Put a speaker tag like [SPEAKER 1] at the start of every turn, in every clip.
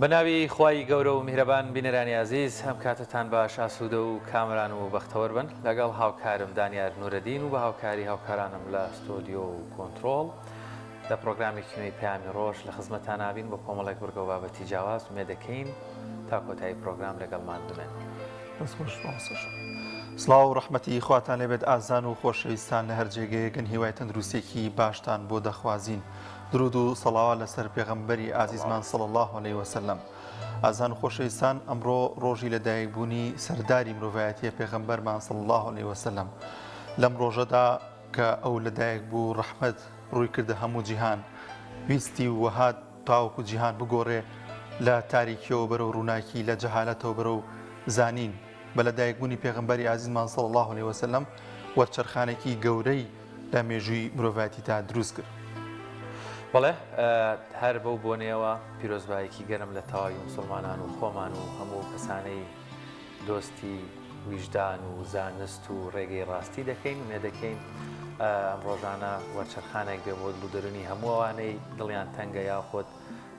[SPEAKER 1] بەناوی خوای گەورە و میهرەبان بینەرانی عزیز هەم کاتتان باش ئاسوودە و کامران و بەختەوەر بن لەگەڵ هاوکارم دانیار نورەدین و بە هاوکاری هاوکارانم لە ستۆدیۆ و کۆنتترۆل لە پرۆگرامی پەیامی ڕۆژ لە خزمەتان نابین بۆ کۆمەڵێک بگە و بابەتی جیاواز ومێ دەکەین تا کۆتایی پرۆگرام لەگەڵمان بمێن.
[SPEAKER 2] سڵاو و ڕەحمەتی خواتان لێبێت ئازان و خۆشەویستان لە هەر جێگەیەکن هیوای تەندروستێکی باشتان بۆ دەخوازین. درود و سەڵاوات لەسەر پێغەمبەری ئازیزمان صلی الله علیه وسلم. ئازان و خۆشەویستان ئەمڕۆ ڕۆژی لەدایکبوونی سەرداری مرۆڤایەتیە پێغەمبەرمان صلی الله علیه وسلم. لەم ڕۆژەدا کە ئەو لەدایک بوو ڕەحمەت ڕووی کردە هەموو جیهان ویستی وهات تاوەکو جیهان بگۆڕێ لە تاریکیەوە بەرەو ڕووناکی لە جەهالەتەوە بەرەو زانین بە لەدایکبوونی پێغەمبەری ئازیزمان صلی الله علیه وسلم وەرچەرخانێکی گەورەی لە مێژووی مرۆڤایەتیدا دروست کرد.
[SPEAKER 1] بەڵێ هەر بەو بۆنەوە پیرۆزبایەکی گەرم لە تەواوی موسڵمانان و خۆمان و هەموو کەسانەی دۆستی ویژدان و زانست و ڕێگەی ڕاستی دەکەین و نێدەکەین ئەم ڕۆژانە وەرچەرخانێک بێ بۆ دڵدرنی هەموو ئەوانەی دڵیان تەنگە یاخۆت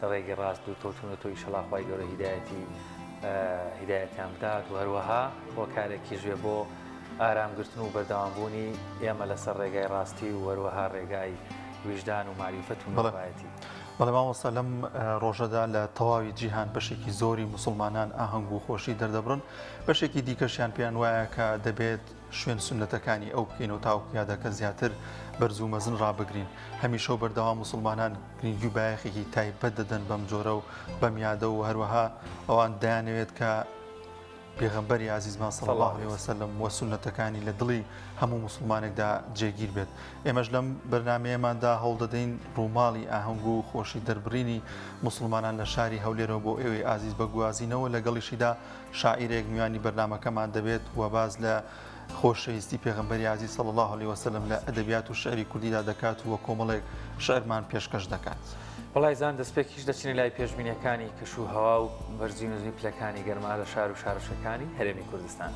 [SPEAKER 1] لە ڕێگەی ڕاست و تۆچونەتەوەی شەڵاخوای گەورە هیدایەتیان بدات و هەروەها هۆکارێکی ژێ بۆ ئارامگرتن و بەردەوامبوونی ئێمە لەسەر ڕێگای ڕاستی و هەروەها ڕێگای ویژدان و معریفەت و مرۆڤایەتی.
[SPEAKER 2] بەڵێ مامۆستا لەم ڕۆژەدا لە تەواوی جیهان بەشێکی زۆری موسڵمانان ئاهەنگ و خۆشی دەردەبڕن، بەشێکی دیکەشیان پێیان وایە کە دەبێت شوێن سونەتەکانی ئەو بکەین و تاوکیادەکە زیاتر بەرز و مەزن ڕابگرین. هەمیشە و بەردەوام موسڵمانان گرنگی و بایەخێکی تایبەت دەدەن بەم جۆرە و بەم یادە و هەروەها ئەوان دەیانەوێت کە پێغەمبەری عزیزمان صلی الله علیه وسلم و سونەتەکانی لە دڵی هەموو موسڵمانێکدا جێگیر بێت. ئێمەش لەم بەرنامەیەماندا هەوڵ دەدەین ڕووماڵی ئاهەنگ و خۆشی دەربڕینی موسڵمانان لە شاری هەولێرەوە بۆ ئێوەی ئازیز بەگوازینەوە لەگەڵیشیدا شاعیرێک میوانی بەرنامەکەمان دەبێت و باز لە خۆشەویستی پێغەمبەری عزیز صلی الله علیه وسلم لە ئەدەبیات و شعری کوردیدا دەکات و کۆمەڵێک شعرمان پێشکەش دەکات.
[SPEAKER 1] بەڵای زان دەستپێکیش دەچینە لای پێشبینیەکانی کەش و هەوا و بەرزی نوزنی پلەکانی گەرما لە شار و شارەشەکانی هەرێمی کوردستان.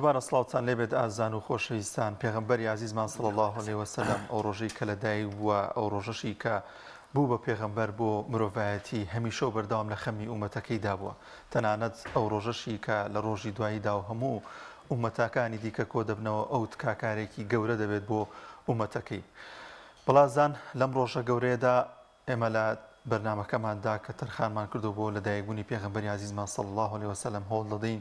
[SPEAKER 2] دووبارە سڵاوتان لێبێت ئازان و خۆشەویستان. پێغەمبەری عزیزمان صلی الله علیه وسلم ئەو ڕۆژەی کە لەدایک بووە، ئەو ڕۆژەشی کە بوو بە پێغەمبەر بۆ مرۆڤایەتی هەمیشە و بەردەوام لە خەمی ئومەتەکەیدا بووە. تەنانەت ئەو ڕۆژەشی کە لە ڕۆژی دواییدا و هەموو ئومەتەکانی دیکە کۆ دەبنەوە ئەو تکاکارێکی گەورە دەبێت بۆ ئومەتەکەی. بەڵازان لەم ڕۆژە گەورەیەدا ئێمە لە بەرنامەکەماندا کە تەرخانمان کردو بۆ لەدایکبوونی پێغەمبەری عزیزمان صلی الله عليه وسلم هەوڵ دەدەین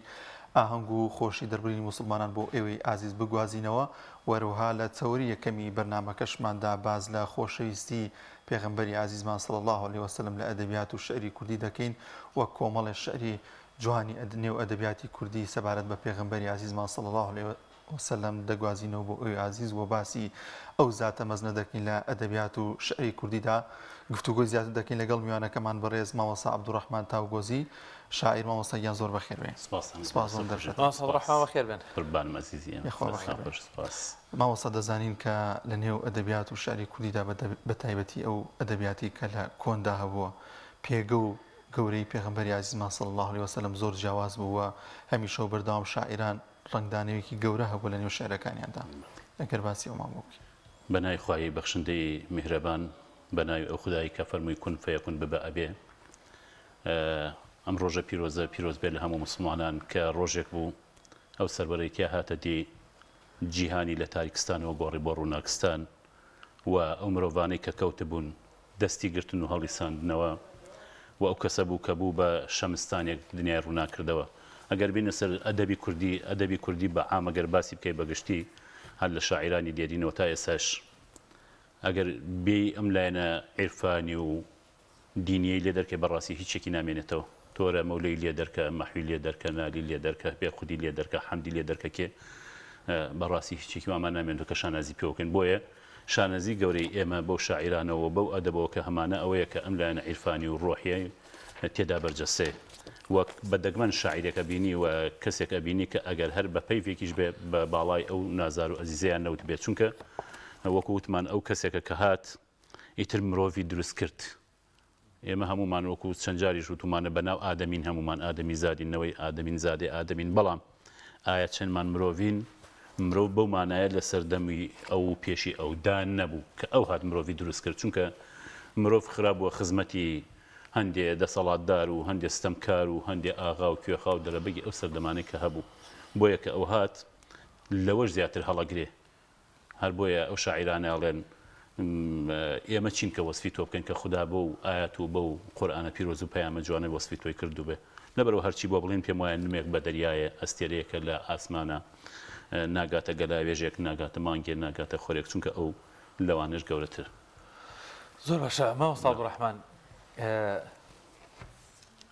[SPEAKER 2] ئاهەنگ و خۆشی دەربڕینی موسڵمانان بۆ ئێوەی ئازیز بگوازینەوە وەروها لە تەوری یەکەمی بەرنامەکەشماندا باز لە خۆشەویستی پێغەمبەری عزیزمان صلی الله عليه وسلم لە ئەدەبیات و شعری کوردی دەکەین وەک کۆمەڵی شعری جوانی نێو ئەدەبیاتی کوردی سەبارەت بە پێغەمبەری عزیزمان صلی الله عليه وسلم دەگوازینەوە بۆ ئەوی عزیز و باسی ئەو زاتە مەزنە دەکەین لە ئەدەبیات و شعری کوردیدا گفتوگۆی زیاتر دەکەین لەگەڵ میوانەکەمان بەڕێز مامۆستا عەبدوڕەحمان تاوگۆزی شاعیر مامۆستایان زۆر بەخێر بێن. سپاس دەرشێت.
[SPEAKER 1] ڕەحمان بەخێر بێن.
[SPEAKER 3] قوربان عەزیزیان.
[SPEAKER 2] سپاس. مامۆستا دەزانین کە لە نێو ئەدەبیات و شعری کوردیدا بە تایبەتی ئەو ئەدەبیاتی کە لە کۆندا هەبووە پێگە و گەورەی پێغەمبەری عزیزمان صلی الله عليه وسلم زۆر جیاواز بووە هەمیشە بەردەوام شاعیران ڕنگدانەوەیەکی گەورە هەبوو لە نێو شعرەکانیاندا ئەگەر باسی ئەومان بووکی
[SPEAKER 3] بەنای خوای بەخشندەی میهرەبان بەناوی ئەو خودایی کە فەرمووی کون فەیەکون ببە ئەبێ ئەم ڕۆژە پیرۆزە پیرۆز بێت لە هەموو موسڵمانان کە ڕۆژێک بوو ئەو سەربەرەیەکە هاتە دی جیهانی لە تاریکستانەوە گۆڕی بۆ ڕووناکستان و ئەو مرۆڤانەی کە کەوتە بوون دەستی گرتن و هەڵیساندنەوە و ئەو کەسە بوو کە بوو بە شەمستانێک دنیای ڕووناکردەوە ئەگەر بینە سەر ئەدەبی کوردی بە عام ئەگەر باسی بکەی بەگشتی هەر لە شاعیرانی دێرینەوە تا ئێساش ئەگەر بێ ئەم لایەنە عیرفانی و دینیەی لێ دەرکە بەڕاستی هیچێکی نامێنێتەوە تۆرە مەولەی لێ دەرکە مەحوی لێ دەرکە نالی لێ دەرکە بێخودی لێ دەرکە حەمدی لێ دەرکە کێ بەڕاستی هیچێکی وامان نامێنێتەوە کە شانازی پێوەکەن بۆیە شانەزی گەورەی ئێمە بەو شاعیرانەوە بەو ئەدەبەوە کە هەمانە ئەوەیە کە ئەم لایەنە عیرفانی و ڕۆحیە تێدا بەرجەسێ وەک بەدەگمەن شاعیرێکە بینی و کەسێکە بینی کە ئەگەر هەر بە پەیوێکیش بێ بە باڵای ئەو نازار و ئەزیزیان نەوت بێت چونکە وەکو وتمان ئەو کەسێکە کە هات ئیتر مرۆڤی دروست کرد ئێمە هەمومان وەکو چەند جاریش وتمانە بەناو ئادەمین هەمومان ئادەمی زادینەوەی ئادەمین زادێ ئادەمین بەڵام ئایا چەندمان مرۆڤین مرۆڤ بەو مانایە لە سەردەمی ئەو پێشی ئەودان نەبوو کە ئەو هات مرۆڤی دروست کرد چونکە مرۆڤ خراپبووە خزمەتی هەندێ دەسەڵاتدار و هەندێ ستەمکار و هەندێ ئاغا و کوێخا و دەرەبەگی ئەو سەردەمانەی کە هەبوو بۆیە کە ئەو هات لەوەش زیاتر هەڵەگرێ هەر بۆیە ئەو شاعیرانەڵێن ئێمە چین کە وەسفی تۆ بکەن کە خوددا بۆ و ئاەت و بە و قورئانە پیرۆز و پەیامە جوانە وەسفی تۆی کردو بێ لەبەرەوە هەرچی بۆ بڵین پێم وایە نمێک بە دەریایە ئەستێرەیەکە لە ئاسمانە ناگاتە گەلاوێژێک ناگاتە مانگێ ناگاتە خۆرێک چونکە ئەو لەوانش گەورەتر
[SPEAKER 1] زۆر باشە مامۆستا عەبدوڕەحمان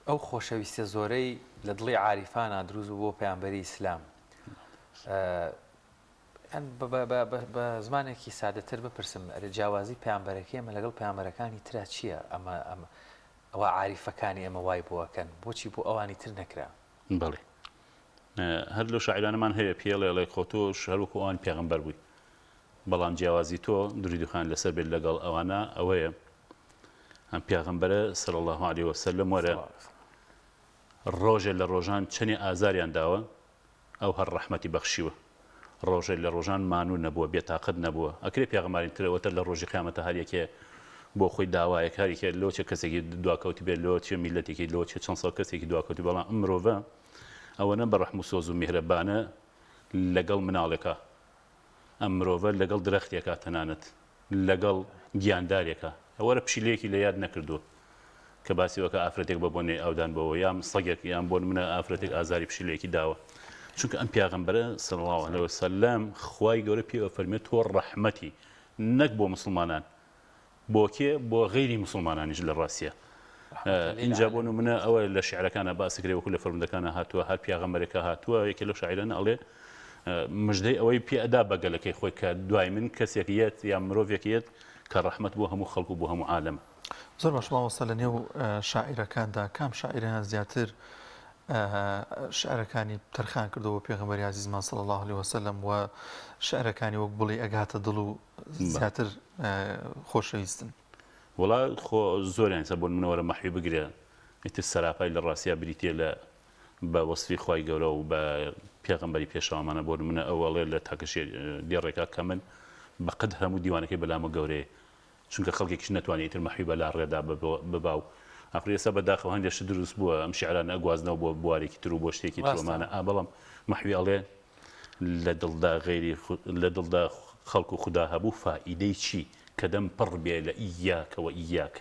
[SPEAKER 1] ئەو خۆشەویستە زۆرەی لە دڵی عاریفانە دروست بۆ پەیامبەری ئیسلام بە زمانێکی سادەتر بپرسم جیاوازی پەیامبەرەکەی ئێمە لەگەڵ پەیامبەرەکانی ترا چییە ئەوە عاریفەکانی ئێمە وای بۆەکەن بۆچی بۆ ئەوانی تر نەکرا
[SPEAKER 3] بەڵێ هەر لەو شاعیرانەمان هەیە پێڵێ خۆ تۆش هەروەکو ئەوان پێغەمبەر بووی بەڵام جیاوازی تۆ دوریدخان لەسەر بێت لەگەڵ ئەوانە ئەوەیە ئەم پێغەمبەرە صلی الله عليه وسلم وەرە ڕۆژێ لە ڕۆژان چەنێ ئازاریان داوە ئەو هەر ڕەحمەتی بەخشیوە ڕۆژێ لە ڕۆژان مانوو نەبووە بێتاقەت نەبووە ئەکرێ پێغەمبەری ترەوەتر لە ڕۆژی قیامەتە هەریەکێ بۆ خۆی داوایەک هەریکێ لۆچە کەسێکی دواکەوتی بێت لۆچە میلەتێکی لۆچە چەند ساڵ کەسێکی دواکەوتی بەڵام ئەم مرۆڤە ئەوەنە بە ڕەحم و سۆز و میهرەبانە لەگەڵ مناڵێکە ئەم مرۆڤە لەگەڵ درەختێکە تەنانەت لەگەڵ گیاندارێکە ئەوەرە پشیلەیەکی لە یاد نەکردووە کە باسیەوەکە ئافرەتێک بە بۆنێ ئەودان بەوە یام سەگێک یان بۆن منە ئافرەتێک ئازاری پشیلەیەکی داوە چونکە ئەم پیاغەمبەرە صلی الله عليه وسلم خوای گەورە پێوە فەرمێت تۆ ڕەحمەتی نەک بۆ مسلمانان بۆ کێ بۆ غەیری مسلمانانیش لە ڕاستیە اینجا بۆ نمونە ئەوە لە شیعرەکانە باسیکرێ وەکو لە فەرمودەکانە هاتووە هەر پیاغەمبەرێکە هاتووە یەکێ لەو شاعیرانە ئەڵێ مژدەی ئەوەی پێئەدا بە گەلەکەی خۆی کە دوای من کەسێک یەت یان مرۆڤێک یەت کە ڕەحمەت بۆ هەموو خەڵک و بۆ هەموو عالەم
[SPEAKER 2] زۆر باش مامۆستا لە نێو شاعیرەکاندا کام شاعیران زیاتر شعرەکانی تەرخان کردەوە پێغەمبەری عزیزمان صلی الله عليه وسلم و شعرەکانی وەک بڵێ ئەگاتە دڵ و زیاتر خۆشەویستن
[SPEAKER 3] وڵا خۆ زۆریان سە بۆ منەوەرە مەحوی بگرێ ئیتر سەراپای لە ڕاستیا بریتە لە بە وەسفی خوای گەورە و بە پێغەمبەری پێشەوامانە بۆ منە ئەوەڵێ لە تاکەشێ دێڕێکا کە من بەقەد هەموو دیوانەکەی بەلامە گەورەیە چونکە خەڵکێکیش نەتوانێت ئیتر مەحوی بە لا ڕێدا بباو ئەفری ئێستا بەداخەوە هەندێک دروست بووە ئەم شیعرانە ئەگوازنەوە بۆ بوارێکی تر و بۆ شتێکی ترۆمانە بەڵام مەحوی ئەڵێ لە دڵدا غەیری لە دڵدا خەڵک و خوددا هەبوو فائیدەی چی کە دەم پڕ بێ لە ئیاکەوە ئیاک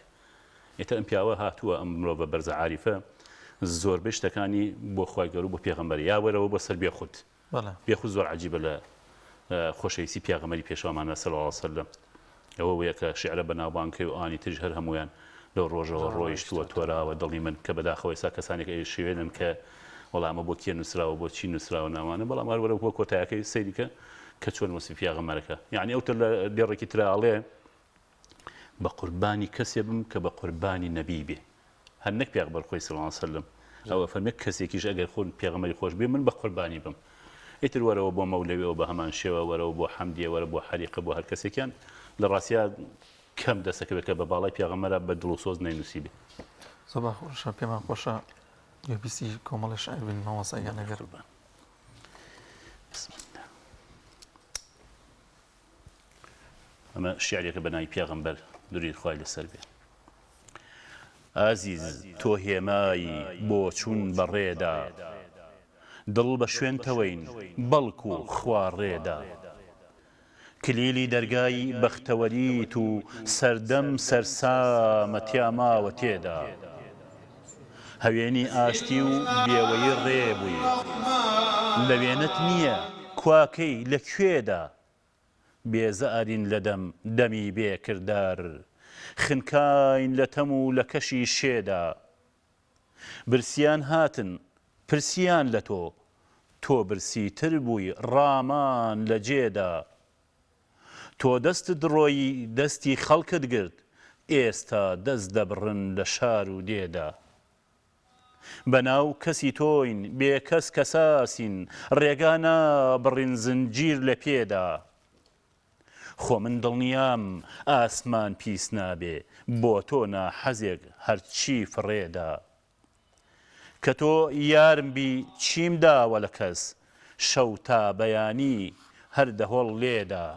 [SPEAKER 3] ئێتە ئەم پیاوە هاتووە ئەم مرۆڤە بەرزە عاریفە زۆربەی شتەکانی بۆ خی گەور و بۆ پێغەمبەر یا وەرەوە بۆ سەر بێخوت بێخوت زۆر عجیبە لە خۆشەویستی پیاغەمبەری پێشەوەمانە صلی الله علیه وسلم ئەوە وەیە کە شیعرە بەناوبانگکەی و ئانی ترش هەر هەمویان لەو ڕۆژەوە ڕۆیشتووە تۆراوە دڵی من کە بەداخەوەی سا کەسانێک شێوێنن کە وەڵامە بۆ کێ نووسراوە بۆ چی نووسراوە ناوانە بەڵام هەروەرە بۆ کۆتایەکەی سەیریکە کە چۆن وەسی پیاغەمبەرەکە یعنی ئەوتر لە دێڕێکی تراڵێ بە قوربانی کەسێ بم کە بە قوربانی نەبی بێ هەر نەک پیاغەمبەر خۆی صلی الله علیه وسلم ئەوە فەرمێ کەسێکیش ئەگەر خۆن پێغەمبەری خۆش بێ من بە قوربانی بم ئیتر وەرەوە بۆ مەولەویەوە بە هەمان شێوە وەرەوە بۆ حەمدیە وەرە بۆ حەریقە بۆ هەر کەسێکیان لە ڕاستیە کەم دەستەکەوێت کە بە باڵای پیاغەمبەرە بە دڵ و سۆز نەینووسی بێ
[SPEAKER 2] زۆر باشە پێمان خۆشە گوێبیستی کۆمەڵی شاعیر بین مەوەسەیان ئەگەر
[SPEAKER 3] ئەمە شیعرێکە بە ناوی پیاغەمبەر دووری خوای لەسەر بێ ئازیز تۆ هێمایی بۆ چوون بەڕێدا دڵ بە شوێنتەوەین بەڵکو و خواڕێدا کلیلی دەرگای بەختەوەریت و سەردەم سەرسامە تیاماوە تێدا هەوێنی ئاشتی و بێوەی ڕێبووی لەوێنت نییە کواکەی لەکوێدا بێزەئارین لە دەمی بێکردار خنکاین لە تەم و لە کەشی شێدا برسیان هاتن پرسیان لە تۆ برسیتر بووی ڕامان لە جێدا تۆ دەستت ڕۆیی دەستی خەڵکت گرت ئێستا دەست دەبڕن لە شار و دێدا بەناو کەسی تۆین بێکەس کەساسین ڕێگا نابڕین زنجیر لە پێدا خۆ من دڵنیام ئاسمان پیس نابێ بۆ تۆ ناحەزێک هەرچی فڕێدا کە تۆ یارم بی چیم داوە لە کەس شەو تا بەیانی هەر دەهۆڵ لێدا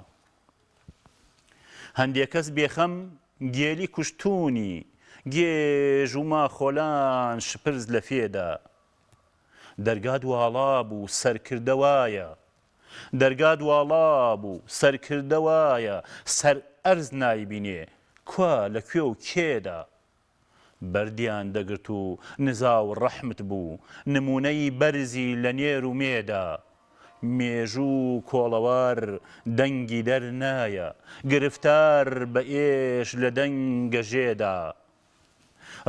[SPEAKER 3] هەندێک کەس بێخەم گێلی کوشتونی گێژ و ماخۆلان شپرز لە فێدا دەرگات واڵا بوو سەرکردەوایە دەرگات واڵا بوو سەرکردەوایە سەر ئەرز نایبینێ کوا لەکوێ و کێدا بەردیان دەگرت و نزا و ڕەحمت بوو نمونەی بەرزی لە نێر و مێدا مێژوو کۆڵەوار دەنگی دەرنایە گرفتار بە ئێش لە دەنگە ژێدا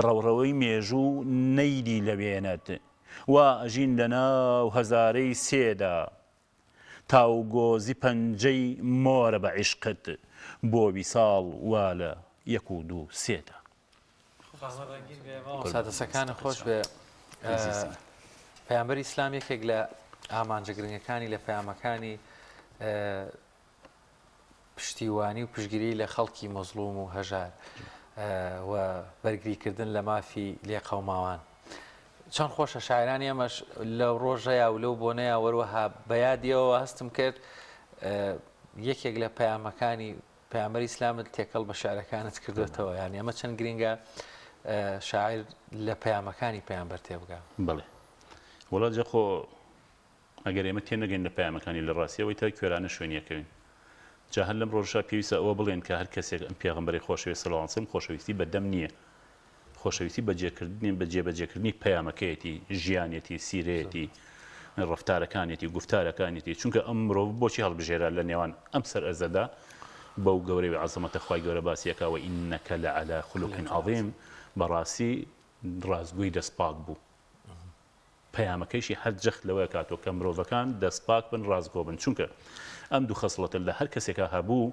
[SPEAKER 3] ڕەوڕەوەی مێژوو نەیدی لەوێنەت وا ئەژین لە ناو هەزارەی سێدا تاو گۆزی پەنجەی مۆرە بە عیشقت بۆ ویساڵ وا لە یەک و دوو سێدا
[SPEAKER 1] سادەسەکانە خۆش بێ پەیامبەری ئیسلام یەکێک لە ئامانجە گرنگەکانی لە پەیامەکانی پشتیوانی و پشتگیری لە خەڵکی مەزلوم و هەژار و بەرگریکردن لە مافی لێ قەوماوان چەند خۆشە شاعرانی ئەمەش لەو ڕۆژەیە و لەو بۆنەیە وەروەها بەیادیەوە هەستم کرد یەکێک لە پەیامەکانی پەیامبەری ئیسلامت تێکەڵ بە شعرەکانت کردوێتەوە یانی ئەمە چەند گرینگە شاعر لە پەیامەکانی پەیامبەر تێبگا
[SPEAKER 3] بڵێ وڵات جەخۆ ئەگەر ئێمە تێنەگەین لە پەیامەکانی لە ڕاستیەوەی تا کوێرانە شوێنیەکەوین جا هەر لەم ڕۆژە پێویستە ئەوە بڵێن کە هەر کەسێک ئەم پێغەمبەری خۆشەویست صلی الله علیه و سلم خۆشەویستی بەدەم نییە خۆشەویستی بەجێکردنی بەجێبەجێکردنی پەیامەکەیەتی ژیانێتی سیرەیەتی ڕفتارەکانێتی گفتارەکانێتی چونکە ئەم مرۆڤ بۆچی هەڵبژێرا لە نێوان ئەم سەر ئەرزەدا بەو گەورەی عەزەمەتە خوای گەورە باسیەکەوە ئینەکە لەعەلا خولوق عەظیم بەڕاستی ڕازگۆی دەستپاک بوو پەیامەکەیشی هەر جەخت لەوەیە کاتۆ کە مرۆڤەکان دەستپاک بن ڕازگۆ بن چونکە ئەم دوو خەسڵەتە لە هەر کەسێکە هەبوو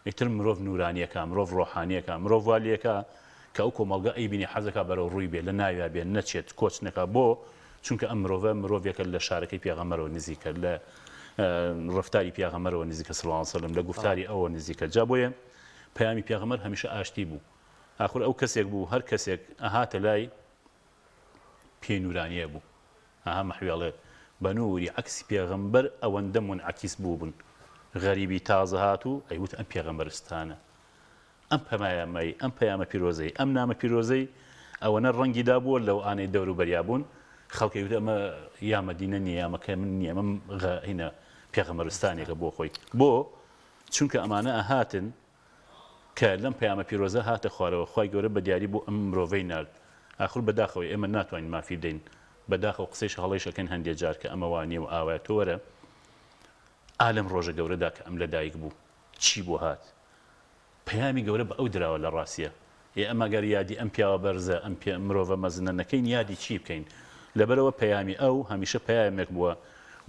[SPEAKER 3] ئیتر مرۆڤ نورانیەکە مرۆڤ ڕۆحانیەکە مرۆڤ والیەکە کە ئەو کۆمەڵگە ئەیبینی حەزەکە بەرەو ڕووی بێ لە ناویا بێ نەچێت کۆچ نەکە بۆ چونکە ئەم مرۆڤە مرۆڤێکە لە شارەکەی پێغەمبەرەوە نزیکە لە ڕفتاری پێغەمبەرەوە نزیکە صلی الله علیه و سلم لە گفتاری ئەوە نزیکە جا بۆیە پەیامی پێغەمبەر هەمیشە ئاشتی بوو ئاخر ئەو کەسێک بوو هەر کەسێک ئەهاتە لای پێی نورانیە بوو ئەها مەحوێڵێ بە نووری عەکسی پێغەمبەر ئەوەندە منعەکیس بوو بن غەریبی تازە هاتوو ئەیوت ئەم پێغەمبەرستانە ئەم پەیامەی ئەم پەیامە پیرۆزەی ئەم نامە پیرۆزەی ئەوەنە ڕەنگی دابووە لەو ئانەی دەوروبەریا بوون خەڵکی وت ئەمە یا مەدینە نییە یامەکە من نییە ئەمە هینە پێغەمبەرستانێکە بۆ خۆی بۆ چونکە ئەمانە ئەهاتن کە لەم پەیامە پیرۆزە هاتە خوارەوە خی گەورە بە دیاری بۆ ئەم مرۆڤەی نرد ئاخر بەداخەوەی ئێمە ناتوانین مافی دەین بەداخەوە قسەیش هەڵەیشەکەن هەندێک جار کە ئەمە وانیە و ئاوایە تۆوەرە ئالەم ڕۆژە گەورەدا کە ئەم لەدایک بوو چی بۆ هات پەیامی گەورە بە ئەو دراوە لە ڕاستیە ئەمە گەر یادی ئەم پیاوە بەرزە ئەم مرۆڤە مەزنە نەکەین یادی چی بکەین لەبەرەوە پەیامی ئەو هەمیشە پەیامێک بووە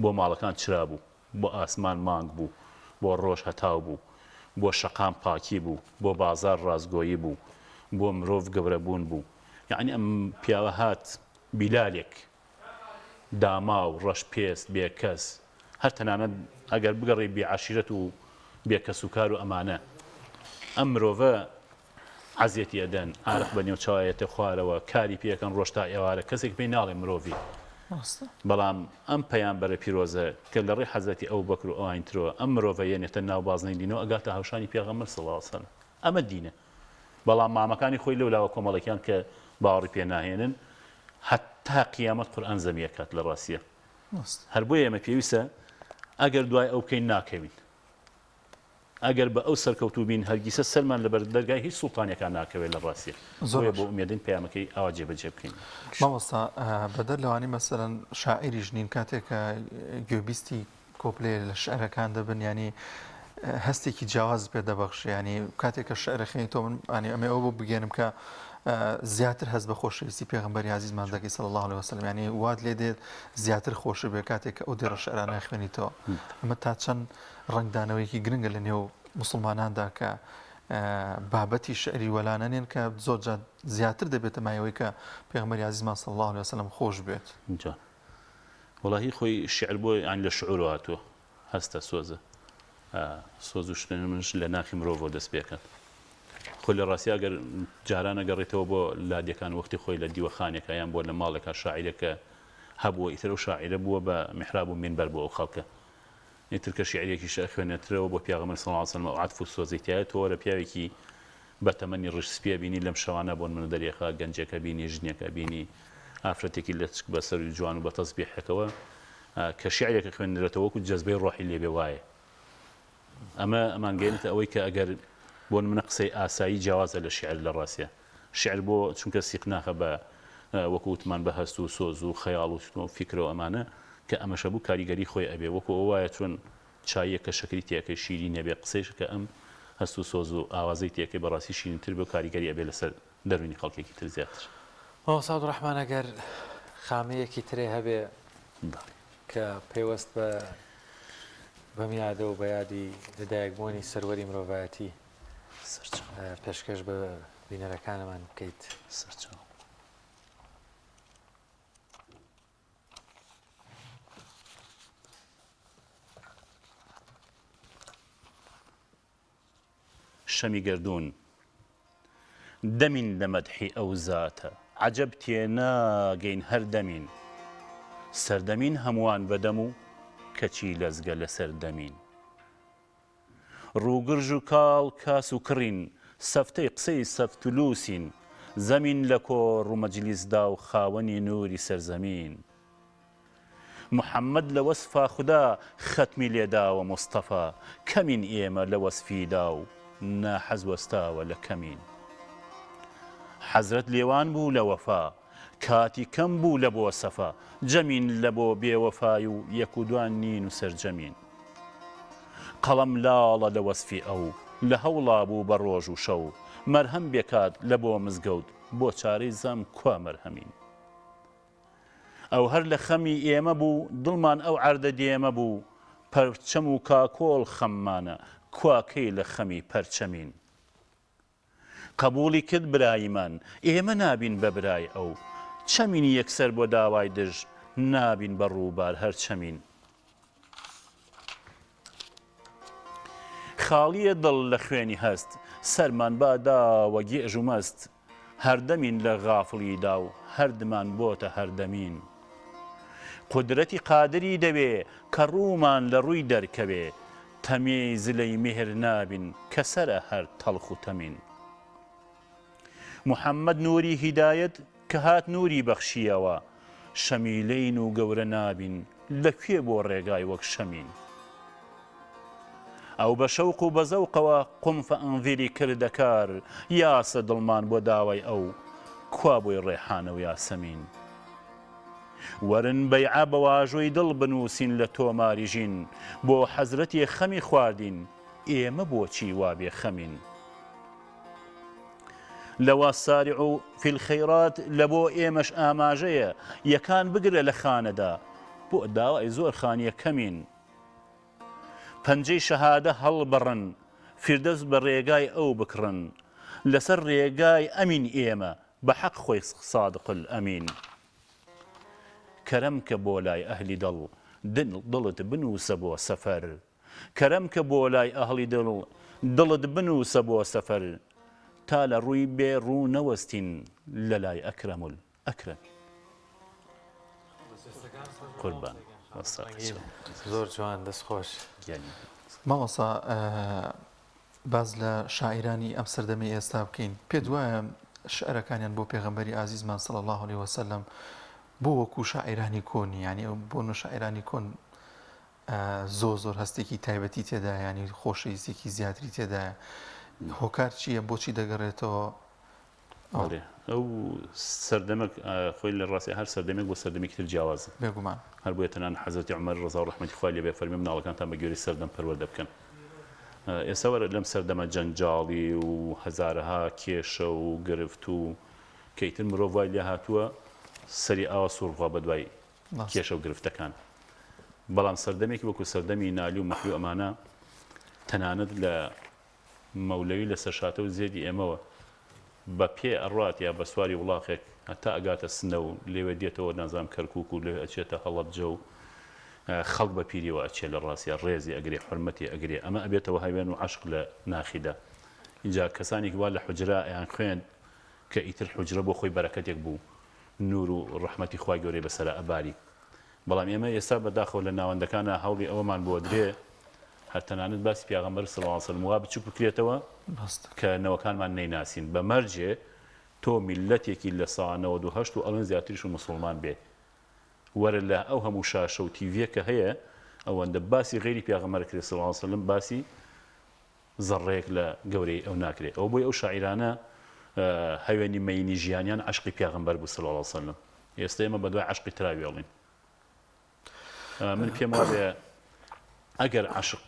[SPEAKER 3] بۆ ماڵەکان چرا بوو بۆ ئاسمان مانگ بوو بۆ ڕۆژ هەتاو بوو بۆ شەقام پاکی بوو بۆ بازار ڕازگۆیی بوو بۆ مرۆڤ گەورەبوون بوو یعنی ئەم پیاوە هات بیلالێک داما و ڕەش پێست بێکەس هەر تەنانەت ئەگەر بگەڕی بێعاشیرەت و بێکەس و کار و ئەمانە ئەم مرۆڤە عەزیەتی ئەدەن ئارق بە نێوچەوایەتە خوارەوە کاری پێەکەن ڕۆژ تا ئێوارە کەسێک پێی ناڵێ مرۆڤی بەڵام ئەم پەیامبەرە پیرۆزە کە لە ڕێی حەزەتی ئەو بەکر و ئەوینترۆ ئەم مرۆڤە یەنێتە ناو بازنەی دینەوە ئەگاتە هاوشانی پێغەمبەر صلی الله علیه وسلم ئەمە دینە بەڵام مامەکانی خۆی لەولاوە کۆمەڵێکیان کە باوەڕی پێ ناهێنن حتا قیامەت قورئان زەمیە کات لە ڕاستیە هەر بۆیە ئێمە پێویستە ئەگەر دوای ئەو بکەین ناکەوین ئەگەر بە ئەو سەرکەوتوو بین هەرگیسە سەرمان لەبەر دەرگای هیچ سوڵتانێکان ناکەوێت لە ڕاستیە زۆر بۆ ئومێدین پەیامەکەی ئاوا جێبەجێ بکەین
[SPEAKER 2] مامۆستا بەدەر لەوانی مەسەرەن شاعیری ژنین کاتێکە گوێبیستی کۆپلێ لە شعرەکان دەبن ینی هەستێکی جیاواز پێ دەبەخشێ ینی کاتێکە شعرەخێنی تۆ من ئەمێ ئەو بۆ بگەێنم کە زیاتر هەست بە خۆشەویستی پێغەمبەری عەزیزمان دەکەی صلی الله علیه وسلم ینی وات لێ دێت زیاتر خۆشە بێ کاتێک ئەو دێڕە شعرانە خوێنیتەوە ئەمە تا چەند ڕنگدانەوەیەکی گرنگە لە نێو مسلماناندا کە بابەتی شعری وەلانەنێن کە زۆر زیاتر دەبێتە مایەوەی کە پێغەمبەری عەزیزمان صلی الله علیه وسلم خۆش بێت
[SPEAKER 3] وڵاهی خۆی شعر بۆ یان لە شعور هاتووە هەستە سۆزە سۆز و شتێن منش لە ناخی مرۆڤ دەست پێکات خۆی لە ڕاستی ئەگەر جاران ئەگەڕێتەوە بۆ لادیەکان وەختی خۆی لە دیوەخانێکە یان بۆ لە ماڵێکە شاعیرەکە هەبووە ئیتر و شاعیرە بووە بە میحراب و مینبەر بۆ ئەو خەڵکە ئیتر کە شیعرێکی خوێنێترەوە بۆ پیاغەمبەر صلی الله علیه وسلم عەطف و سۆزێتیایە تۆ لە پیاوێکی بە تەمەنی ڕشسپیە بینی لەم شەوانە بۆن منە دەرێخا گەنجێکە بینی ژنێکە بینی ئافرەتێکی لە چک بەسەر و جوان و بە تەسبیحەکەوە کە شیعرێکە خوێنرێتەوە وەکو جەزبەی ڕۆحی لێبێ وایە ئەمان گەێنێتە ئەوەی کە ئەگەر بۆن منە قسەی ئاسایی جیاوازە لە شعر لە ڕاستیە شعر بۆ چونکە سیق ناخە بە وەکو وتمان بە هەست و سۆز و خەیاڵ و فیکرەوە ئەمانە کە ئەمەشە بوو کاریگەری خۆی ئەبێ وەکو ئەو وایە چۆن چایە کە شەکری تێکەی شیری نەبێ قسەیش کە ئەم هەست و سۆز و ئاوازەی تێکەی بەڕاستی شیرینتر بێ و کاریگەری ئەبێ لەسەر دەروینی خەڵکێکی تر زیاتر
[SPEAKER 1] سعود ڕەحمان ئەگەر خامەیەکی ترێ هەبێ کە پێوەست بە میادە و بە یادی لەدایکبوونی سەروەری مرۆڤایەتی پێشکەش بە بینەرەکانمان بکەیت
[SPEAKER 3] سەرچاو شەمی گردوون دەمین لە مەدحی ئەو زاتە عەجەب تێناگەین هەر دەمین سەردەمین هەمووان بەدەم و کەچی لەزگە لەسەر دەمین ڕووگرژ و کاڵ کاس و کڕین سەفتەی قسەی سەفتولوسین زەمین لە کۆڕ و مەجلیسدا و خاوەنی نووری سەرزەمین محەممەد لە وەسفا خودا خەتمی لێداوە مستەفا کەمین ئێمە لە وەسفیدا و ناحەز وەستاوە لە کەمین حەزرەت لێوان بوو لە وەفا کاتی کەم بوو لە بۆ سەفا جەمین لە بۆ بێوەفای و یەک و دوان نین و سەرجەمین قەڵەم لاڵە لە وەسفی ئەو لە هەوڵا بوو بە ڕۆژ و شەو مەرهەم بێکات لە بۆ مزگەوت بۆ چارەی زەم کوا مەرهەمین ئەو هەر لە خەمی ئێمە بوو دڵمان ئەو عەردە دێمە بوو پەرچەم و کاکۆڵ خەممانە کواکەی لە خەمی پەرچەمین قبولی کرد برایمان ئێمە نابین بە برای ئەو چەمینی یەکسەر بۆ داوای دژ نابین بە ڕووبار هەر چەمین خاڵیە دڵ لە خوێنی هەست سەرمان باداوە گێژ و مەست هەردەمین لە غافڵیدا و هەردمان بۆتە هەردەمین قودرەتی قادری دەوێ کە ڕوومان لە ڕووی دەرکەوێ تەمێی زلەی مێهر نابین کە سەرە هەر تەڵخ و تەمین محەممەد نووری هیدایەت کە هات نووری بەخشیەوە شەمیلەین و گەورە نابین لەکوێ بۆ ڕێگای وەک شەمین ئەو بە شەوق و بە زەوقەوە قم فەئەنذیری کردەکار یاسە دڵمان بۆ داوای ئەو کوا بۆی ڕێحانە و یاسەمین وەرن بەیعە بە واژۆی دڵ بنووسین لە تۆماری ژین بۆ حەزرەتی خەمی خواردین ئێمە بۆچی وابێ خەمین لەوا سارع و فی الخەیرات لە بۆ ئێمەش ئاماژەیە یەکان بگرە لە خانەدا بۆ داوای زۆر خانیە کەمین پەنجەی شەهادە هەڵبڕن فیردەوس بە ڕێگای ئەو بکڕن لەسەر ڕێگای ئەمین ئێمە بە حەق خۆی سادق ئەمین کەرەم کە بۆ لای ئەهلی دڵ دڵت بنووسە بۆ سەفەر کەرەم کە بۆ لای ئەهلی دڵ دڵت بنووسە بۆ سەفەر تا لە ڕووی بێ ڕوو نەوەستین لە لای ئەکرەم ئەکرەم قوربان
[SPEAKER 1] زۆر جوان دەستخۆش
[SPEAKER 2] مامۆستا باز لە شاعیرانی ئەم سەردەمەی ئێستا بکەین پێ دوایە شعرەکانیان بۆ پێغەمبەری عزیزمان صلی الله عليه وسلم بۆ وەکو شاعیرانی کۆنی ینی بۆ شاعیرانی کۆن زۆر هەستێکی تایبەتی تێدا ینی خۆشەویستێکی زیاتری تێدایە هۆکار چییە بۆچی دەگەڕێتەوە
[SPEAKER 3] ئەو سەردەمە خۆی لە ڕاستی هەر سەردەمێک بۆ سەردەمێکی تر جیاوازە
[SPEAKER 2] بێگومان
[SPEAKER 3] هەر بۆیە تەنان حەزرەتی عومەر ڕەزا و ڕەحمەتی خوای لێبێ فەرمی مناڵەکانتان بە گوێرەی سەردەم پەروەردە بکەن ئێستا وەرە لەم سەردەمە جەنجاڵی و هەزارەها کێشە و گرفت و کەیتر مرۆڤ وای لێ هاتووە سەری ئاوا سوورغا بە دوای کێشە و گرفتەکان بەڵام سەردەمێکی وەکو سەردەمی نالی و مەحوی ئەمانە تەنانەت لە مەولەوی لەسەر شاتە و زێدی ئێمەوە بە پێ ئەڕات یا بە سواری وڵاقێک هەتا ئەگاتە سنە و لێوێ دێتەوە نازام کەرکووک و لێوێ ئەچێتە هەڵەبجە و خەڵک بە پیریەوە ئەچێ لە ڕاستیە ڕێزی ئەگرێ حرمەتی ئەگرێ ئەمە ئەبێتەوە هاوێن و عەشق لە ناخیدا اینجا کەسانێکی وا لە حوجرا ئەیان خوێن کە ئیتر حوجرە بۆ خۆی بەرەکەتێک بوو نور و ڕەحمەتی خوای گەورەی بەسەرە ئەباری بەڵام ئێمە ئێستا بەداخەوە لە ناوەندەکانە هەوڵی ئەوەمان بۆ درێ هەر تەنانەت باسی پیاغەمبەر صلی الله علیه و سلم وا بچووک بکرێتەوە کە نەوەکانمان نەیناسین بە مەرجێ تۆ میلەتێکی لە ساڵ 98 و ئەڵێن زیاتریش و مسڵمان بێ وەرە لە ئەو هەموو شاشە و تیڤیە کە هەیە ئەوەندە باسی غێری پیاغەمبەر کرێ صلی الله علیه و سلم باسی زەڕێک لە گەورەی ئەو ناکرێت ئەو بۆی ئەو شاعیرانە هەوێنی مەینی ژیانیان عەشقی پیاغەمبەر بوو صلی الله علیه و سلم ئێستا ئێمە بە دوای عەشقی تراوێڵین من پێم وایە ئەگەر عەشق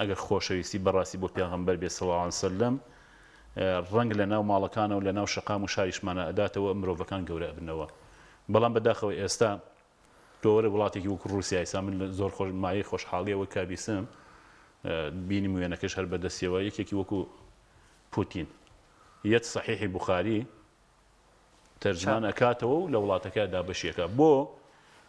[SPEAKER 3] ئەگەر خۆشەویستی بەڕاستی بۆ پێغەمبەر بێ صلی الله علیه وسلم ڕەنگ لە ناو ماڵەکانە و لە ناو شەقام و شاریشمانە ئەداتەوە مرۆڤەکان گەورە ئەبنەوە بەڵام بەداخەوە ئێستا تۆ وەرە وڵاتێکی وەکو ڕووسیا ئێستا من زۆر مایەی خۆشحاڵیەوە کابیسم بینیم وێنەکەش هەر بەدەستیەوە یەکێکی وەکو پوتین یەت صحیحی بوخاری تەرجمان ئەکاتەوە و لە وڵاتەکە دابەشیەکە بۆ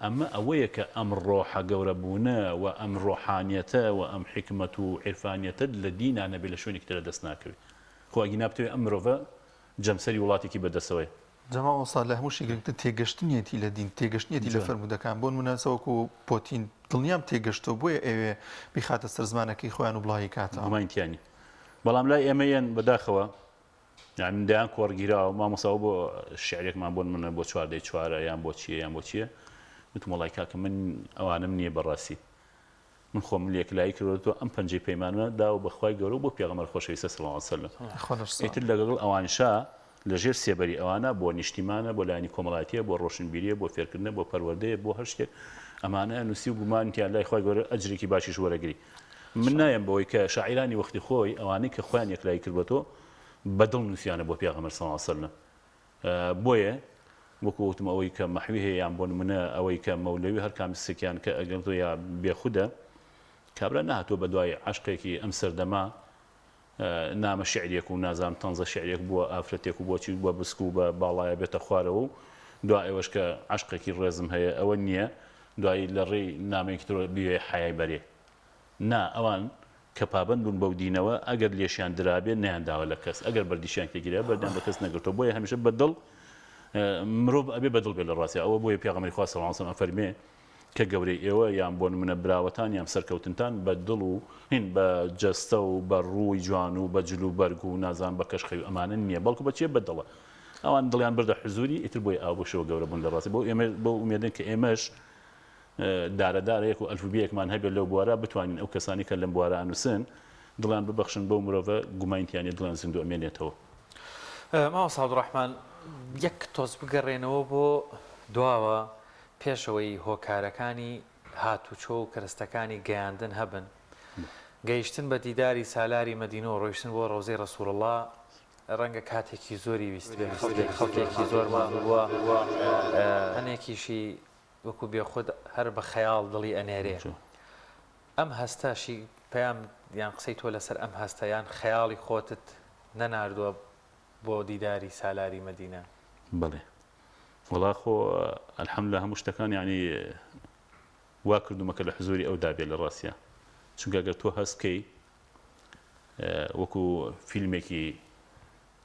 [SPEAKER 3] ئەمە ئەوەیە کە ئەم ڕۆحە گەورە بوونە و ئەم ڕۆحانیەتە و ئەم حکمت و عیرفانیەتە لە دینانە بێ لە شوێنێکی ترە دەست ناکەوێت خۆ ئەگی نابتوێت ئەم مرۆڤە جەمسەری وڵاتێکی بەدەستەوەی
[SPEAKER 2] جەماڵ ئەوسا لە هەمووشی گرنگتر تێگەشتنیەتی لە دین تێگەشتنیەتی لە فەرمودەکان بۆ مناسەوەکو پۆتین دڵنیام تێگەشتەوە بۆیە ئەوێ بیخاتە سەر زمانەکەی خۆیان و بڵاوی کاتەوە
[SPEAKER 3] گومانتیانی بەڵام لای ئێمەیان بەداخەوە یان مندیان کۆڕگیراوە مامۆساوە بۆ شعرێکمان بۆن منە بۆ چواردەی چوارە یان بۆ چییە یان بۆ چییە وتم وڵای کاکە من ئەوانم نییە بەڕاستی من خۆم لێکلایی کردوەوە ئەم پەنجەی پەیمانە داوە بەخوای گەورە بۆ پێغەمبەر خۆشەویستە صلی الله علیه وسلم ئیتر لەگەڵ ئەوانشا لەژێر سێبەری ئەوانە بۆ نیشتیمانە بۆ لایانی کۆمەڵایەتیە بۆ ڕۆشنبیریە بۆ فێرکردنە بۆ پەروەردەیە بۆ هەر شتێک ئەمانە نووسی و گومانتیان لای خوای گەورە ئەجرێکی باشیش وەرەگری من نایم بۆی کە شاعیرانی وەختی خۆی ئەوانەی کە خۆیان یەکلایی کردوەوە بەدڵ نووسیانە بۆ پێغەمبەر صلی الله علیه وسلم بۆیە وەکو وتم ئەوەی کە مەحوی هەیە یان بۆ نمونە ئەوەی کە مەولەوی هەر کامسێکیان کە ئەگەر تۆ یا بێخودە کابرا نهاتۆ بە دوای عەشقێکی ئەم سەردەما نامە شعرێک و نازانم تەنزە شعرێک بووە ئافرەتێک و بۆچی بووە بسک و بە باڵایە بێتە خوارەوە و دوای ئەوەش کە عەشقێکی ڕێزم هەیە ئەوە نییە دوای لە ڕێی نامێکی تۆ بوێ حیای بەرێ نا ئەوان کە پابند بوون بەو دینەوە ئەگەر لێشیان درابێ نەیانداوە لە کەس ئەگەر بەردیشیان تێگیرا بەردیان بە کەس نەگرتەوە بۆیە هەمیشە بەدڵ مرۆڤ ئەبێ بەدڵ بێ لە ڕاستی ئەوە بۆیە پێغەمبەری خوا صلی الله علیه وسلم فەرمێ کە گەورەی ئێوە یان بۆ نمونە براوەتان یان سەرکەوتنتان بە دڵ و هین بە جەستە و بە ڕووی جوان و بە جلو بەرگ و نازان بە کەشخەی و ئەمانە نییە بەڵکو بەچێ بەدڵە ئەوان دڵیان بردە حزوری ئیتر بۆی ئاو بۆ شەوە گەورە بوون لە ڕاستی بۆ ئێمە بۆ ئومێدن کە ئێمەش دارەدارەیەک و ئەلفوبیەکمان هەبێت لەو بوارە بتوانین ئەو کەسانی کە لەم بوارە ئەنووسن دڵیان ببەخشن بەو مرۆڤە گومانیتیانێ دڵیان زیندوو ئەمێنێتەوە.
[SPEAKER 1] ماوەسا عەبدوڕەحمان یەک تۆز بگەڕێنەوە بۆ دواوە پێشەوەی هۆکارەکانی هاتوچۆ و کەرەستەکانی گەیاندن هەبن گەیشتن بە دیداری سالاری مەدینە و ڕۆیشتن بۆ ڕۆزەی ڕەسوولڵڵا ڕەنگە کاتێکی زۆری ویست بێ خەڵکێکی زۆرمان بووە هەنێکیشی وەکو بێخود هەر بە خەیاڵ دڵی ئەنێرێ ئەم هەستاشی پێیان یان قسەی تۆ لەسەر ئەم هەستەیان خەیاڵی خۆتت نەناردووە بۆ دیداری سالاری مەدینە؟
[SPEAKER 3] بەڵێ وەڵا خۆ ئەلحەمدوللا هەموو شتەکان یعنی وا کردومەکە لە حزوری ئەو دابێت لە ڕاستیە چونکە ئەگەر تۆ هەستکەی وەکو فیلمێکی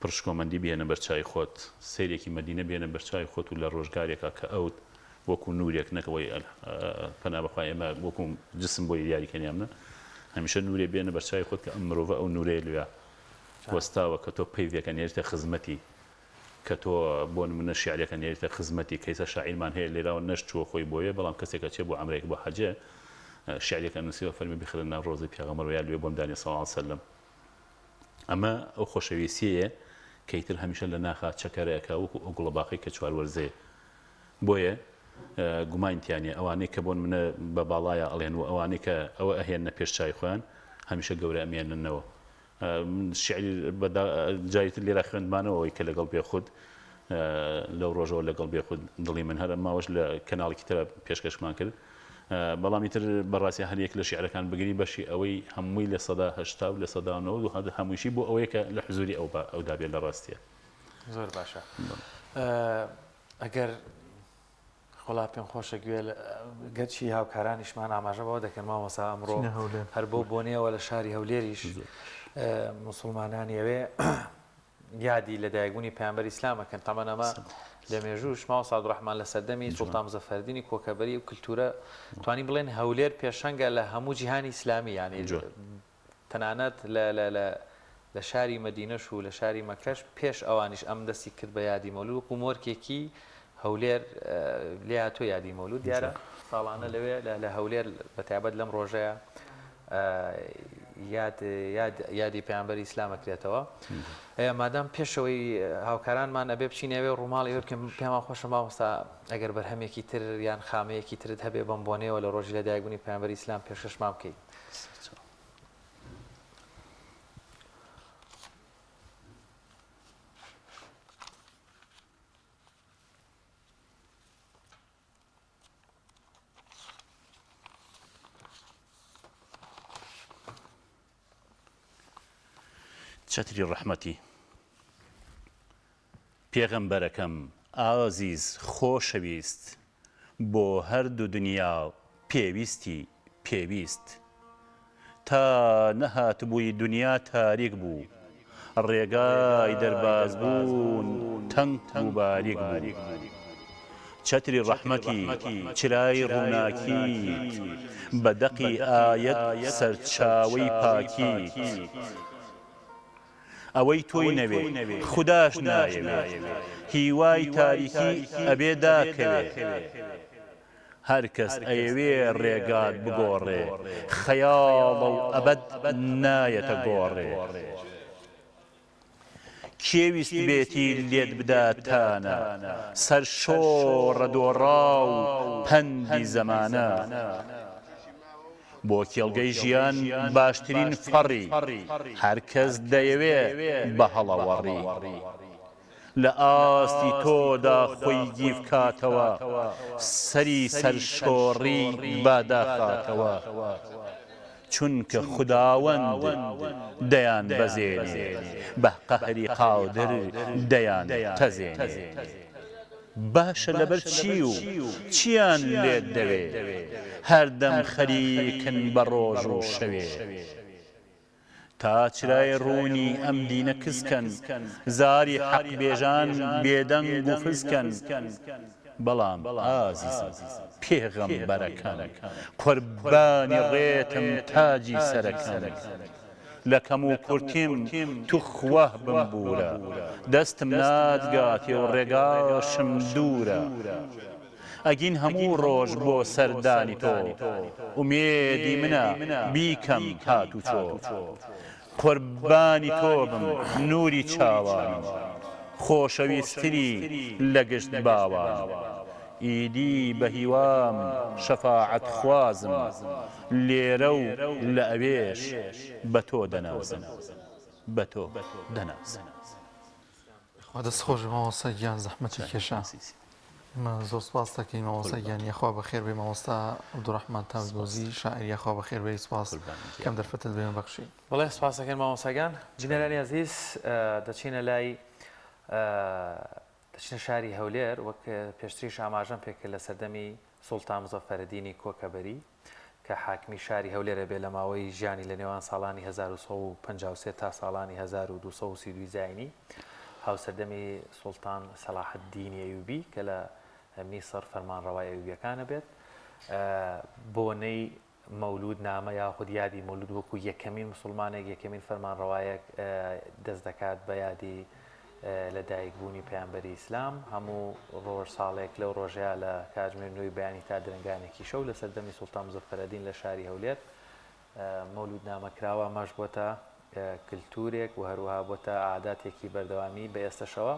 [SPEAKER 3] پرشکۆمەندی بێنە بەرچای خۆت سیرێکی مەدینە بێنە بەرچای خۆت و لە ڕۆژگارێکە کە ئەوت وەکو نورێک نەکەوەی پەنا بەخوای ئێمە وەکو جسم بۆی دیاریکەنیامنە هەمیشە نورێ بێنە بەرچای خۆت کە ئەم مرۆڤە ئەو نورەیە لێە وەستاوە کە تۆ پەیوێکە نێریتە خزمەتی کە تۆ بۆ نمونە شیعرێکە نێریتە خزمەتی کەیسە شاعیرمان هەیە لێراوە نەشتووە خۆی بۆیە بەڵام کەسێکە چێ بۆ عەمرێک بۆ حەجە شیعرێکە نووسیوە فەرمی بخرن ناو ڕۆزەی پێغەمبەر و یا لێ بۆم دانی سەڵڵاهو عەلەیهی وسەلەم ئەمە ئەو خۆشەویستیەیە کە ئیتر هەمیشە لە ناخات چەکەرەیەکە وەکو ئەو گوڵەباقی کە چواروەرزەیە بۆیە گومانتیانێ ئەوانەی کە بۆن منە بە باڵایە ئەڵێن و ئەوانەی کە ئەوە ئەهێنە پێش چای خۆیان هەمیشە گەورە ئەمێننەوە شعری جاریتر لێرە خوێندمانەوەی کە لەگەڵ بێخود لەو ڕۆژەوە لەگەڵ بێخود دڵی من هەر ماوەش لە کەناڵێکی ترە پێشکەشمان کرد بەڵامی تر بەڕاستی هەریەک لە شیعرەکان بگری بەشی ئەوەی هەمووی لە سەدا هەشتا و لە سەدا نەوەد و هەموویشی بۆ ئەوەیە کە لە حزوری ئەو دابێت لە ڕاستیە.
[SPEAKER 1] زۆر باشە. ئەگەر خۆڵا پێم خۆشە گوێ گەرچی هاوکارانیشمان ئاماژەەوە دەکەن مامۆستا ئەمڕۆ هەر بۆ بۆنێەوە لە شاری هەولێریش موسڵمانانیەوێ یادی لەدایکبوونی پەیامبەری ئیسلامەکەن تەمەنەمە لە مێژووش ماوەستا عەبدوڕەحمان لە سەردەمی سوڵتان مزەفەردینی کۆکەبەری و کلتورە توانی بڵێن هەولێر پێشەنگە لە هەموو جیهانی ئیسلامی یانی تەنانەت لە شاری مەدینەش و لە شاری مەکەش پێش ئەوانیش ئەم دەستی کرد بە یادی مەولود وەکو مۆرکێکی هەولێر لێ هاتۆ یادی مەولود دیارە ساڵانە لەوێ لە هەولێر بەتایبەت لەم ڕۆژەیە یادی پەیامبەری ئیسلامەکرێتەوە مادام پێشەوەی هاوکارانمان ئەبێ بچینەوێ ڕووماڵی بکەم پێمان خۆشە مامۆستا ئەگەر بەرهەمێکی تر یان خامەیەکی ترت هەبێ بەم بۆنێەوە لە ڕۆژی لەدایکبوونی پەیامبەری ئیسلام پێشکەشمان بکەیت.
[SPEAKER 3] چەتری ڕەحمەتی پێغەمبەرەکەم ئازیز خۆشەویست بۆ هەردوو دنیا پێویست تا نەهات بووی دنیا تاریک بوو ڕێگای دەرباز بوون تەنگ و باریک بوو چەتری ڕەحمەتی چرای ڕووناکیت بە دەقی ئایەت سەرچاوەی پاکیت ئەوەی تۆی نەوێ خوداش نایەوێ هیوای تاریکی ئەبێ داکەوێ هەر کەس ئەیەوێ ڕێگات بگۆڕێ خەیاڵە و ئەبەد نایەتە گۆڕێ کێویست بێتی لێت بداتانە سەر شۆڕە دۆڕا و پەندی زەمانە بۆ کێڵگەی ژیان باشترین فەڕی هەرکەس دەیەوێ بە هەڵەوەڕی لە ئاستی تۆدا خۆی گیف کاتەوە سەری سەرشۆڕی باداخاتەوە چونکە خوداوەند دەیان بەزێنێ بە قەهری قادر دەیان تەزێنێ باشە لەبەر چی و چیان لێت دەوێ هەردەم خەریکن بە ڕۆژ و شەوێ تا چرای ڕوونی ئەم دینە کزکەن زاری حەق بێژان بێدەنگ و فزکەن بەڵام ئازیزم پێغەمبەرەکەن قوربانی ڕێتم تاجی سەرەکەن لە کەم و کورتیم تو خواه بمبورە دەستم نادگاتێ و ڕێگاشم دوورە ئەگین هەموو ڕۆژ بۆ سەردانی تۆ ئومێدی منە بیکەم هات و چۆ قوربانی تۆ بم نوری چاوان خۆشەویستری لە گشت باوان ئیدی بە هیوام شەفاعەت خوازم لێرە و لە ئەوێش بە تۆ دەناسم بە تۆ دەناسم
[SPEAKER 2] خوا دەستخۆش مامۆستا گیان زەحمەتی کێشا زۆر سپاس دەکەین مامۆستا گیانی خوا بەخێر بێ مامۆستا عەبدوڕەحمان تاوزۆزی شاعری خوا بەخێر بێ سپاس کەم دەرفەتت بێن بەخشی
[SPEAKER 1] بەڵێ سپاس دەکەین مامۆستاگیان جینەرانی عەزیز دەچینە لای دەچنە شاری هەولێر وەک پێشتریش ئاماژەم پێکرد لە سەردەمی سوڵتان مزەفەرەدینی کۆکەبەری کە حاکمی شاری هەولێرە بێ لە ماوەی ژیانی لە نێوان ساڵانی 1953 تا ساڵانی 1232 زاینی هاوسەردەمی سوڵتان سەلاحەددینی ئەیوبی کە لە میسر فەرمانڕەوای ئەیوبیەکانە بێت بۆنەی مەولود نامە یاخود یادی مەولود وەکو یەکەمین مسلمانێک یەکەمین فەرمانڕەوایەک دەست دەکات بە یادی لەدایکبوونی پەیامبەری ئیسلام هەموو ڕۆژ ساڵێک لەو ڕۆژەیە لە کاتژمێر نوێی بەیانی تا درنگانێکی شەو لە سەردەمی سوڵتان مزەفەرەدین لە شاری هەولێر مەولود نامەکراوە مەش بۆتە کللتورێک و هەروەها بۆتە عاداتێکی بەردەوامی بە ئێستەشەوە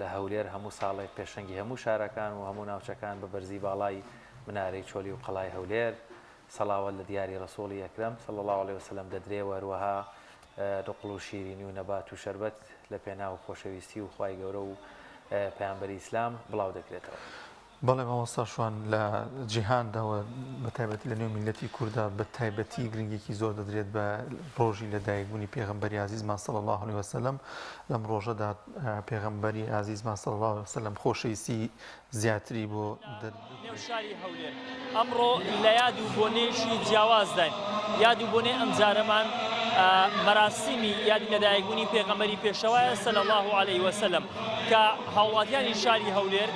[SPEAKER 1] لە هەولێر هەموو ساڵێک پێشەنگی هەموو شارەکان و هەموو ناوچەکان بە بەرزی باڵای منارەی چۆلی و قەڵای هەولێر سەڵاوەت لە دیاری ڕەسوڵی ئەکرەم صلی الله عليه وسلم دەدرێ و هەروەها دڵ و شیرینی و نەبات و شەربەت لە پێناو خۆشەویستی و خوای گەورە و پەیامبەری ئیسلام بڵاو دەکرێتەوە.
[SPEAKER 2] بەڵێ مامۆستا شوان لە جیهانداوە بە تایبەتی لە نێو میلەتی کووردا بە تایبەتی گرنگێکی زۆر دەدرێت بە ڕۆژی لەدایکبوونی پێغەمبەری عەزیزمان صلی الله عليه وسلم لەم ڕۆژەدا پێغەمبەری عەزیزمان صلی الله عليه وسلم خۆشەویستی زیاتری بۆ
[SPEAKER 4] نێو شاری هەولێر ئەمڕۆ لە یاد و بۆنێشی جیاوازداین یاد و بۆنێ ئەم جارەمان مەراسیمی یادی لەدایکبوونی پێغەمبەری پێشەوایە صلی الله عليه وسلم کە هاوڵاتیانی شاری هەولێر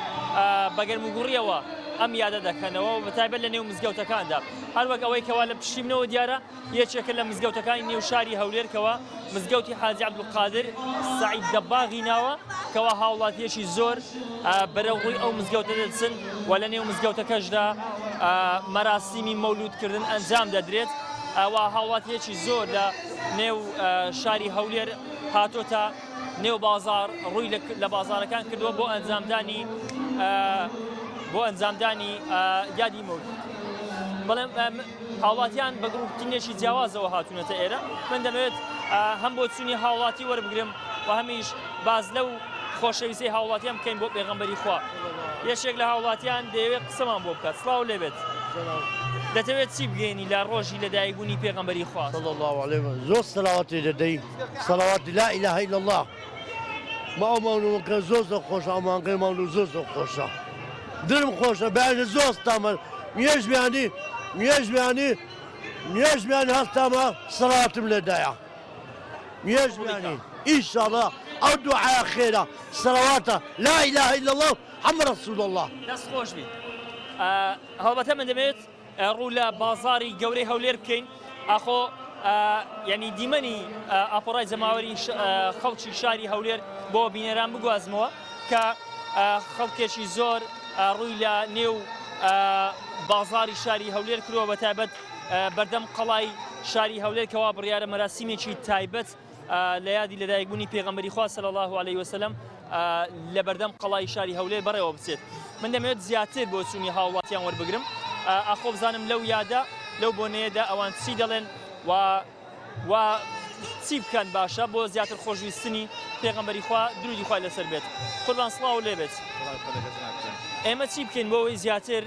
[SPEAKER 4] بەگەرموگوڕیەوە ئەم یادە دەکەنەوە و بەتایبەت لە نێو مزگەوتەکاندا هەروەک ئەوەی کەوا لە پشتیمنەوە دیارە یەکێکە لە مزگەوتەکانی نێو شاری هەولێر کەوا مزگەوتی حاجی عەبدولقادر سەعید دەباغی ناوە کەوا هاوڵاتیەکی زۆر بەرەو ڕووی ئەو مزگەوتە دەچن و لە نێو مزگەوتەکەشدا مەراسیمی مەولودکردن ئەنجام دەدرێت و هاوڵاتیەکی زۆر لە نێو شاری هەولێر هاتۆتە نێو بازار ڕووی لە بازارەکان کردووە بۆ ئەنجامدانی یادی مەولود. بەڵێم هاوڵاتیان بە گروپتینێکی جیاوازەوە هاتوونەتە ئێرە من دەمەوێت هەم بۆ چوونی هاوڵاتی وەربگرم و هەمیش باز لەو خۆشەویستی هاوڵاتیان بکەین بۆ پێغەمبەری خوا. یەکێک لە هاوڵاتیان دەیەوێت قسەمان بۆ بکات. سڵاو لێبێت. دەتەوێت چی بگەینی لە ڕۆژی لەدایکبوونی پێغەمبەری خوا
[SPEAKER 5] صلی الله عليه وسلم زۆر سەلاواتی دەدەین سەلاواتی لا إله إلا الله ما ئەو مەولودەکە زۆر خۆشە ئەمانگەی مەولود زۆر خۆشە دڵم خۆشە بەیانی زۆر هەستامە نوێژمیانی هەستامە سەلاواتم لێدایە نوێژمیانی ئینشاءالله ئەو دوعایە خێرە سەلاواتە لا إله إلا الله محەممەد رەسوول الله
[SPEAKER 4] دەست خۆش بی هەڵبەتە من دەمەوێت ڕوو لە بازاری گەورەی هەولێر بکەین ئاخۆ یعنی دیمەنی ئاپۆڕای جەماوەری خەڵکی شاری هەولێر بۆ بینەران بگوازمەوە کە خەڵکێکی زۆر ڕووی لە نێو بازاری شاری هەولێر کردووە بە تایبەت بەردەم قەڵای شاری هەولێر کەوا بڕیارە مەراسیمێکی تایبەت لە یادی لەدایکبوونی پێغەمبەری خوا صلی الله عليه وسلم لە بەردەم قەڵای شاری هەولێر بەڕێوە بچێت. من دەمەوێت زیاتر بۆ چوونی هاوڵاتیان وەربگرم ئاخۆ بزانم لەو یادە لەو بۆنەیەدا ئەوان چی دەڵێن و چی بکەن باشە بۆ زیاتر خۆشویستنی پێغەمبەری خوا درودی خوای لەسەر بێت. قوربان سڵاو لێبێت. ئێمە چی بکەین بۆ ئەوەی زیاتر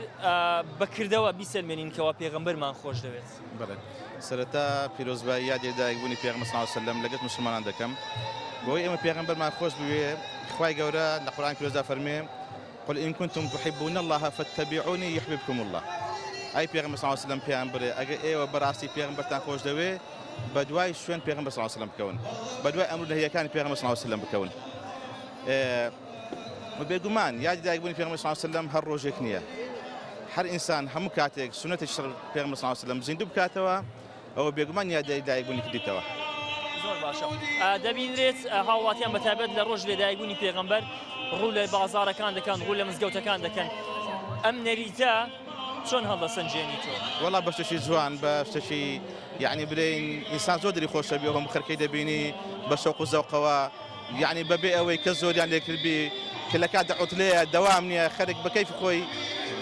[SPEAKER 4] بەکردەوە بیسەلمێنین کەوا پێغەمبەرمان خۆش دەوێت.
[SPEAKER 6] بەڵێ سەرەتا پیرۆزبایی یادی لەدایکبوونی پێغەمبەر صلی الله علیه وسلم لەگەڵ مسلمانان دەکەم بۆی ئێمە پێغەمبەرمان خۆش بوێ خوای گەورە لە قورئان پیرۆزدا فەرمێ قل إن كنتم تحبون الله فاتبعوني يحببكم الله أي پیغمبر صلی الله علیه و سلم پیامبره اگه ایو براستی پیغمبرتان خوش دوی بدوای شوێن پیغمبر صلی الله علیه و سلم بکەون بدوای ئەمر نەهیەکانی پیغمبر صلی الله علیه و سلم بکەون و بێگومان یادی دایکبوونی پیغمبر صلی الله علیه و سلم هەر ڕۆژێک نییە هەر ئینسان هەموو کاتێک سنەتی پیغمبر صلی الله علیه و سلم زیندوو بکاتەوە ئەوە بێگومان یادی دایکبوونی کردیتەوە.
[SPEAKER 4] زۆر باشە دەبینرێت هاوڵاتیان بەتایبەت لە ڕۆژ لەدایکبوونی پێغەمبەر ڕوو لە بازارەکان دەکەن ڕوو لە مزگەوتەکان دەکەن ئەم نەریتە چۆن هەڵدەسەنجێنی تۆ؟
[SPEAKER 6] وەڵا بە شتێکی جوان بە شتێکی یعنی برین ئینسان زۆر دڵی خۆشە بێ هەموو خەرکەی دەبینی بە شەوق و زەوقەوە یعنی بەبێ ئەوەی کە زۆریان لێکردبی کە لە کات دەعوتلەیە دەوام نییە خەرک بە کەیفی خۆی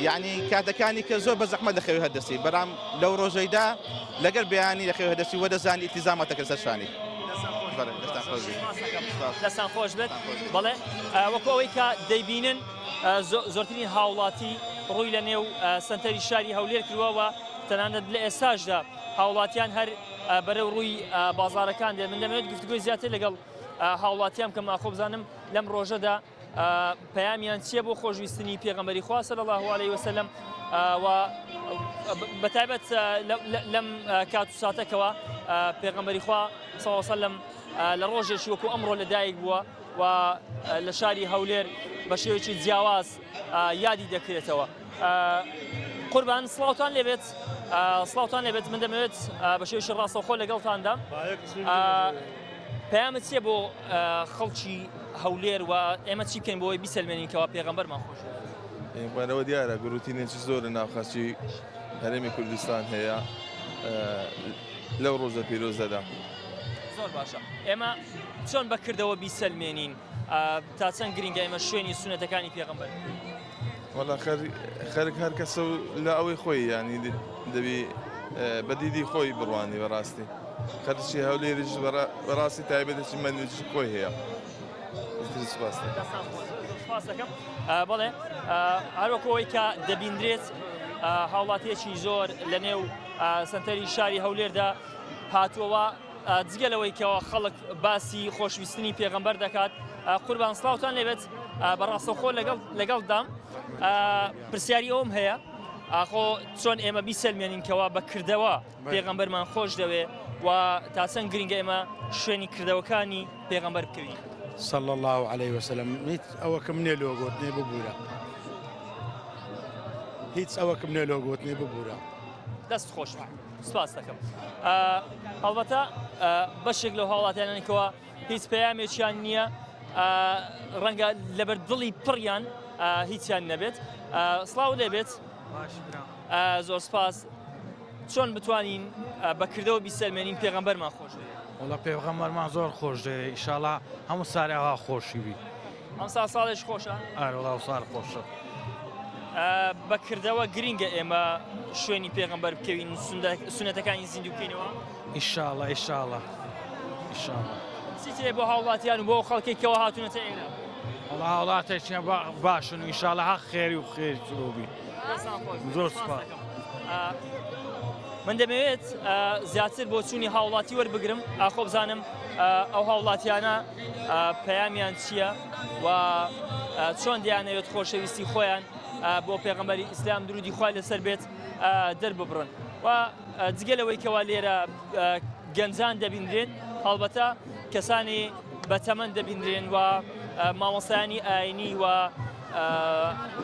[SPEAKER 6] یعنی کاتەکانی کە زۆر بە زەحمەت دەخەوێت هەردەستی بەرام لەو ڕۆژەیدا لەگەر بەیانی دەخەوێت هەردەستی وەدەزانی ئیلتیزاماتەکە سەرشانی
[SPEAKER 4] دەستان خۆش بێت بەڵێ وەکو ئەوەی کە دەیبینن زۆرترین هاوڵاتی ڕووی لە نێو سنتەری شاری هەولێر کردووەوە تەنانەت لە ئێستاشدا هاوڵاتیان هەر بەرەو ڕووی بازارەکان دێن من دەمەوێت گفتگوی زیاتر لەگەڵ هاوڵاتیان کەم ئاخۆ بزانم لەم ڕۆژەدا پەیامیان چییە بۆ خۆشویستنی پێغەمبەری خوا صلی الله علیه وسلم و بەتایبەت لەم کات و ساتێکەوە پێغەمبەری خوا صلی الله علیه وسلم لە ڕۆژێکی وەکو ئەمڕۆ لەدایک بووە و لە شاری هەولێر بە شێوەیەکی جیاواز یادی دەکرێتەوە. قوربان سڵاوتان لێبێت سڵاوتان لێبێت من دەمەوێت بە شێوەیەکی ڕاستەوخۆ لەگەڵتاندا پەیامت چییە بۆ خەڵکی هەولێر و ئێمە چی بکەین بۆی بیسەلمێنینکەوە پێغەمبەرمان خۆش
[SPEAKER 7] بەرەوە دیارە گروتینێکی زۆر لە ناوخەچی هەرێمی کوردستان هەیە لەو ڕۆژە پیرۆزەدا.
[SPEAKER 4] زۆر باشە ئێمە چۆن بەکردەوە بیسەلمێنین تا چەند گرنگە ئێمە شوێنی سونەتەکانی پێغەمبەر؟
[SPEAKER 7] وەڵا خەرک هەر کەسە لە ئەوەی خۆی ینی دەبی بەدیدی خۆی بڕوانی بەڕاستی خەرچی هەولێریش بەڕاستی تایبەتێکی مەنێکی خۆی هەیە.
[SPEAKER 4] سپاس دەکەم بەڵێ هەروەکەوەی کە دەبیندرێت هاوڵاتیەکی زۆر لە نێو سنتەری شاری هەولێردا هاتووەوە جگەلەوەی کەەوە خەڵک باسی خۆشویستنی پێغەمبەر دەکات قوربان سڵاوتان لێبێت بەڕاستەوخۆ لەگەڵدام پرسیاری ئەوم هەیە ئاخۆ چۆن ئێمە بیسەلمێنینکەوە بەکردەوە پێغەمبەرمان خۆش دەوێ و تا چەند گرنگە ئێمە شوێنی کردەوەکانی پێغەمبەر بکەوین.
[SPEAKER 5] صلى الله عليه وسلم ئەوە کە منێ لۆگۆتنێ ببوورە هیچ ئەوە کە منێ لۆگۆتنێ ببوورە
[SPEAKER 4] دەست خۆش سپاس دەکەم. هەڵبەتە بەشێک لەو هاوڵاتیانێکەوە هیچ پەیامێکیان نییە ڕەنگە لەبەر دڵی پڕیان هیچیان نەبێت. سڵاو لێبێت زۆر سپاس چۆن بتوانین بەکردەوە بیسەلمێنین پێغەمبەرمان خۆش دەوێت؟
[SPEAKER 8] وڵا پێغەمبەرمان زۆر خۆش دەوێت ئیشاڵا هەموو ساریەوە خۆشی بی
[SPEAKER 4] ئەم ساڵێش خۆشە؟
[SPEAKER 8] ئەوڵا سار خۆشە.
[SPEAKER 4] بەکردەوە گرینگە ئێمە شوێنی پێغەمبەر بکەوین سونەتەکانی زیندوو بکەینەوە؟
[SPEAKER 8] ئیشاڵا ئیشاڵا ئیشاڵا.
[SPEAKER 4] چیتێ بۆ هاوڵاتیان و بۆ خەڵکێکەوە هاتوونەتە ئێرە؟
[SPEAKER 8] وڵا هاوڵاتێکیان باشن و ئیشاڵا حەق خێری و خێربی. زۆر سپاس.
[SPEAKER 4] من دەمەوێت زیاتر بۆ چوونی هاوڵاتی وەربگرم ئاخۆ بزانم ئەو هاوڵاتیانە پەیامیان چییە و چۆن دیانەوێت خۆشەویستی خۆیان بۆ پێغەمبەری ئیسلام درودی خوای لەسەر بێت دەرببڕن و جگەلەوەی کەوا لێرە گەنجان دەبیندرێن هەڵبەتە کەسانی بەتەمەن دەبیندرێن و مامۆستایانی ئاینی و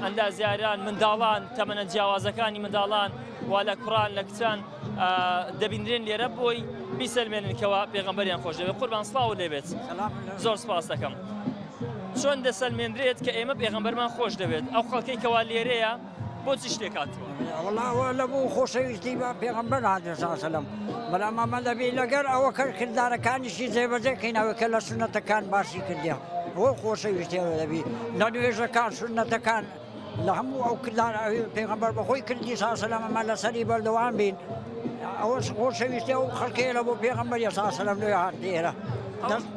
[SPEAKER 4] ئەندازیاران منداڵان تەمەنە جیاوازەکانی منداڵان و لە کوڕان لە کچان دەبیندرێن لێرە بۆی بیسەلمێننکەوە پێغەمبەریان خۆش دەوێت. قوربان سڵاو لێبێت زۆر سپاس دەکەم. چۆن دەسەلمێنرێت کە ئێمە پێغەمبەرمان خۆش دەوێت ئەو خەڵکەی کەوا لێرەیە بۆچی شتێک هاتووە؟
[SPEAKER 9] وەڵاوە لە بۆ خۆشەویستی بە پێغەمبەر هاتێساسەلم بەڵام ئەمە دەبێ لەگەر ئەوە کردارەکانیشی جێبەجێکەینەوە کە لە سونەتەکان باسی کردیا بۆ خۆشەویستیەوە دەبی لە نوێژەکان سونەتەکان لە هەموو ئەو کردار پێغەمبەر بەخۆی کردی ساسەلم ئەمە لەسەری بەردەوام بین ئەوەش خۆشەویستی ئەو خەڵکەیە لە بۆ پێغەمبەری ساسەلم لێ هات ئێرە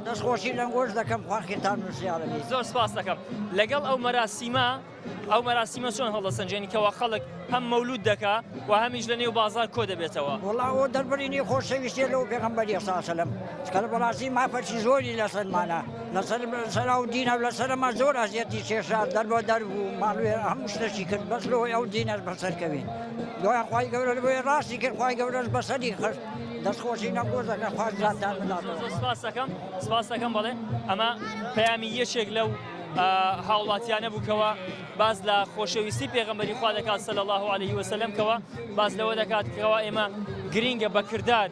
[SPEAKER 9] دەستخۆشی لەنگۆش دەکەم خواخێتان نووسیاڵەبی.
[SPEAKER 4] زۆر سپاس دەکەم. لەگەڵ ئەو مەراسیمە چۆن هەڵدەسەنجێنی کەەوە خەڵک هەم مەولود دەکا و هەمیش لە نێو بازار کۆ دەبێتەوە؟
[SPEAKER 9] وەڵاوە دەربڕینی خۆشەویستی لەو پێغەمبەری ساسەلم چکە بەڕاستی مافەرچی زۆری لەسەرمانە لەسەر و دینە لەسەرمە زۆر ئەزیەتی کێشا دەربە دەربوو ماڵوێ هەموو شتێکی کرد بەس لەوەی ئەو دینەش بەسەرکەوین دوایان خوای گەورە لەبێ ڕاستی کرد خوای گەورەش بەسەری خست دەستخۆشی نەگۆز دەکەن خوازاتان بداتەوە.
[SPEAKER 4] سپاس دەکەم بەڵێ ئەمە پەیامی یەکێک لەو هاوڵاتیانە بووکەوە باز لە خۆشەویستی پێغەمبەری خوا دەکات صلی الله علیه وسلم کەوە باز لەوە دەکات کەەوە ئێمە گرینگە بەکردار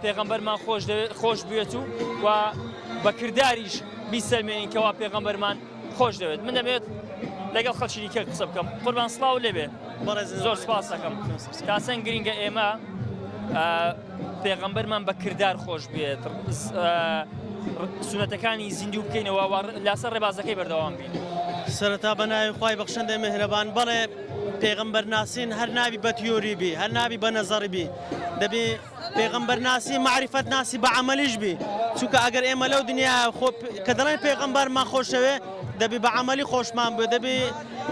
[SPEAKER 4] پێغەمبەرمان خۆش بێت و بەکرداریش بیسەلمێنین کەوا پێغەمبەرمان خۆش دەوێت. من دەمێت لەگەڵ خەڵکی دیکە قسە بکەم قوربان سڵاو لێبێ زۆر سپاس دەکەم تاسەن گرینگە ئێمە پێغەمبەرمان بە کردار خۆش بێت سونەتەکانی زیندوو بکەینەوە لاسەر ڕێبازەکەی بەردەوام بین
[SPEAKER 10] سەرەتا بە ناوی خوای بەخشەندەی میهرەبان بەڵێ پێغەمبەر ناسین هەر ناوی بە تیۆری بی هەر ناوی بە نەزەڕی بی دەبێ پێغەمبەر ناسی معریفەت ناسی بە عەمەلیش بی چونکە ئەگەر ئێمە لەو دنیا کە دەڵێن پێغەمبەرمان خۆشەوێ دەبێ بە عەمەلی خۆشمان بێ دەبێ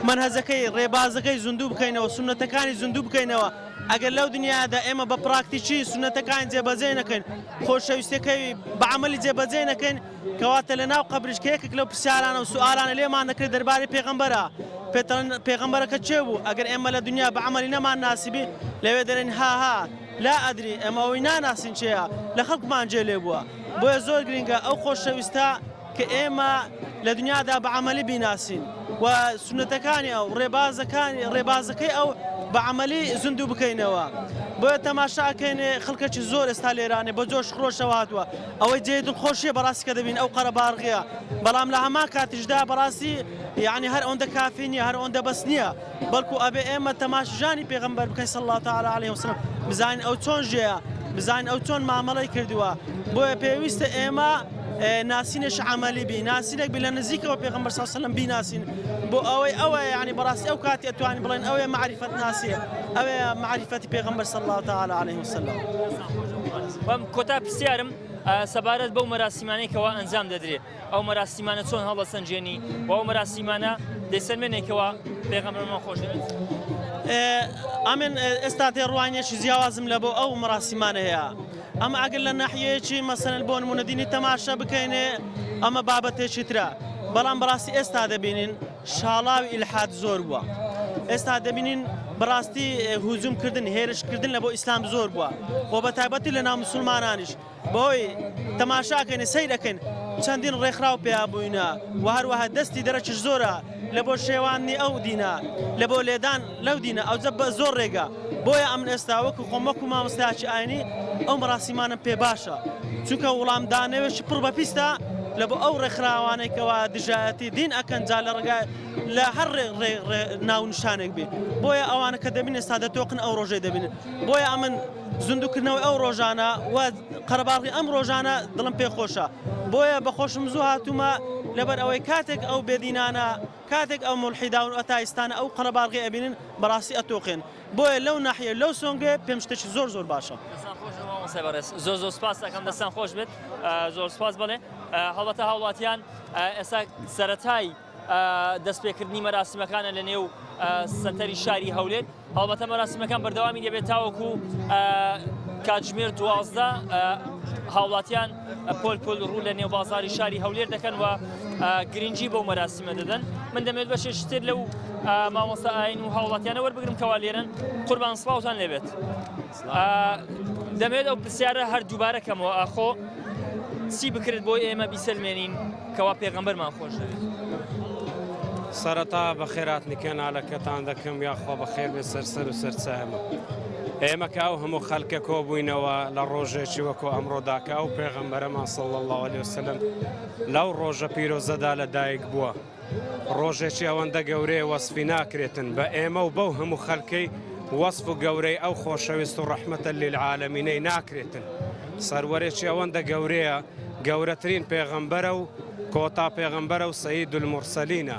[SPEAKER 10] منهەجەکەی ڕێبازەکەی زیندوو بکەینەوە سونەتەکانی زیندوو بکەینەوە ئەگەر لەو دنیادا ئێمە بە پراکتیکی سونەتەکان جێبەجێ نەکەین خۆشەویستەکەی بە عەمەلی جێبەجێ نەکەین کەواتە لە ناو قەبریشکەیەکێک لەو پرسیارانە و سوالانە لێمان نەکرد دەربارەی پێغەمبەرە پێغەمبەرەکە چێ بوو ئەگەر ئێمە لە دنیا بە عەمەلی نەمان ناسیبی لەوێ دەڵێن هاها لا ئەدری ئەمە ئەوەی ناناسین چێە لە خەڵکمان جێ لێ بووە بۆیە زۆر گرنگە ئەو خۆشەویستە کە ئێمە لە دنیادا بە عەمەلی بیناسین و سونەتەکانی ئەو ڕێبازەکەی ئەو بە عەمەلی زیندوو بکەینەوە بۆیە تەماشاکەینێ خەڵکەکی زۆر ئێستا لێرانێ بە جۆش خڕۆشەوە هاتووە ئەوەی جێ دڵخۆشیە بەڕاستی کە دەبین ئەو قەرەباڕغیە بەڵام لە هەمان کاتیشدا بەڕاستی یعنی هەر ئەوەندە کافی نییە هەر ئەوەندە بەس نییە بەڵکو ئەبێ ئێمە تەماشاژانی پێغەمبەر بکەین صلی الله تعالی علیه وسلم بزانین ئەو چۆن ژێیە بزانین ئەو چۆن مامەڵەی کردووە بۆیە پێویستە ئێمە ناسینێش عەمەلی بی ناسینێک بی لە نزیکەوە پێغەمبەر صلی الله علیه وسلم بیناسین بۆ ئەوە یعنی بەڕاستی ئەو کاتی ئەتوانین بڵێن ئەوەیە معریفەت ناسیە ئەوەیە معریفەتی پێغەمبەر صلی الله تعالی علیه وسلم
[SPEAKER 4] کۆتا پرسیارم سەبارەت بەو مەراسیمانەیەکەوە ئەنجام دەدرێت ئەو مەراسیمانە چۆن هەڵدەسەنجێنی و ئەو مەراسیمانە دەیسەلمێنێکەوە پێغەمبەرمان خۆش دەوێت
[SPEAKER 10] ئەمن ئێستا تێڕوانیەکی جیاوازم لە بۆ ئەو مەراسیمانە هەیە ئەمە ئەگەر لە ناحیەیەکی مەسەلەن بۆ نمونە دینی تەماشا بکەینێ ئەمە بابەتێکی ترە بەڵام بەڕاستی ئێستا دەبینین شاڵاوی ئیلحاد زۆر بووە ئێستا دەبینین بەڕاستی هوجومکردن هێرشکردن لە بۆ ئیسلام زۆر بووە و بە تایبەتی لە ناو مسلمانانیش بۆی تەماشاکەین سەیرەکەین چەندین ڕێکخراو پێیا بووینە و هەروەها دەستی دەرەکیش زۆرە لە بۆ شێوانی ئەو دینە لە بۆ لێدان لەو دینە ئەو جە بە زۆر ڕێگە بۆیە ئەمن ئێستا وەکو خۆمەکو مامۆستایەکی ئاینی ئەو مەراسیمانم پێ باشە چونکە وڵامدانەوێکی پڕ بە پیسە لە بۆ ئەو ڕێکخراوانێکەوە دژایەتی دین ئەکەن جا لە ڕێگای لە هەر ناونشانێک بێ بۆیە ئەوانە کە دەبین ئێستا دەتۆقن ئەو ڕۆژەی دەبینن بۆیە ئەمن زیندووکردنەوەی ئەو ڕۆژانە و قەرەباڵغی ئەم ڕۆژانە دڵم پێ خۆشە بۆیە بەخۆشم زوو هاتوومە لەبەر ئەوەی کاتێک ئەو بێدینانە کاتێک ئەو مولحیدا و ئەتایستانە ئەو قەرەباڵغی ئەبینن بەڕاستی ئەتۆقێن بۆیە لەو ناحیە لەو سۆنگێ پێم شتێکی زۆر زۆر باشە
[SPEAKER 4] زۆر زۆر سپاس دەکەم دەستان خۆش بێت زۆر سپاس بڵێ هەڵبەتە هاوڵاتیان ئێستا سەرەتای دەستپێکردنی مەراسیمەکانە لە نێو سەنتەری شاری هەولێر هەڵبەتە مەراسیمەکان بەردەوامی دەبێت تاوەکو کاتژمێر 12 هاوڵاتیان پۆل ڕوو لە نێو بازاری شاری هەولێر دەکەن و گرنگی بەو مەراسیمە دەدەن من دەمێت بەشێکی تر لەو مامۆستا ئاین و هاوڵاتیانە وەربگرم کەوا لێرن قوربان سڵاوتان لێبێت دەمێت ئەو پرسیارە هەر دووبارەکەمەوە ئاخۆ چی بکرێت بۆی ئێمە بیسەلمێنین کەوا پێغەمبەرمان خۆش دەوێت
[SPEAKER 11] سەرەتا بە خێراتنیکە نالەکەتان دەکەم یاخوا بە خێر بێ سەر و سەرچەمە ئێمە کە ئەو هەموو خەڵکە کۆبووینەوە لە ڕۆژێکی وەکو ئەمڕۆداکە ئەو پێغەمبەرەمان صلی الله علیه وسلم لەو ڕۆژە پیرۆزەدا لەدایک بووە ڕۆژێکی ئەوەندە گەورەیە وەسفی ناکرێتن بە ئێمە و بەو هەموو خەڵکەی وەسف و گەورەی ئەو خۆشەویست و ڕەحمەتە للعالەمینەی ناکرێتن سەروەرێکی ئەوەندە گەورەیە گەورەترین پێغەمبەرە و کۆتا پێغەمبەرە و سەید المورسەلینە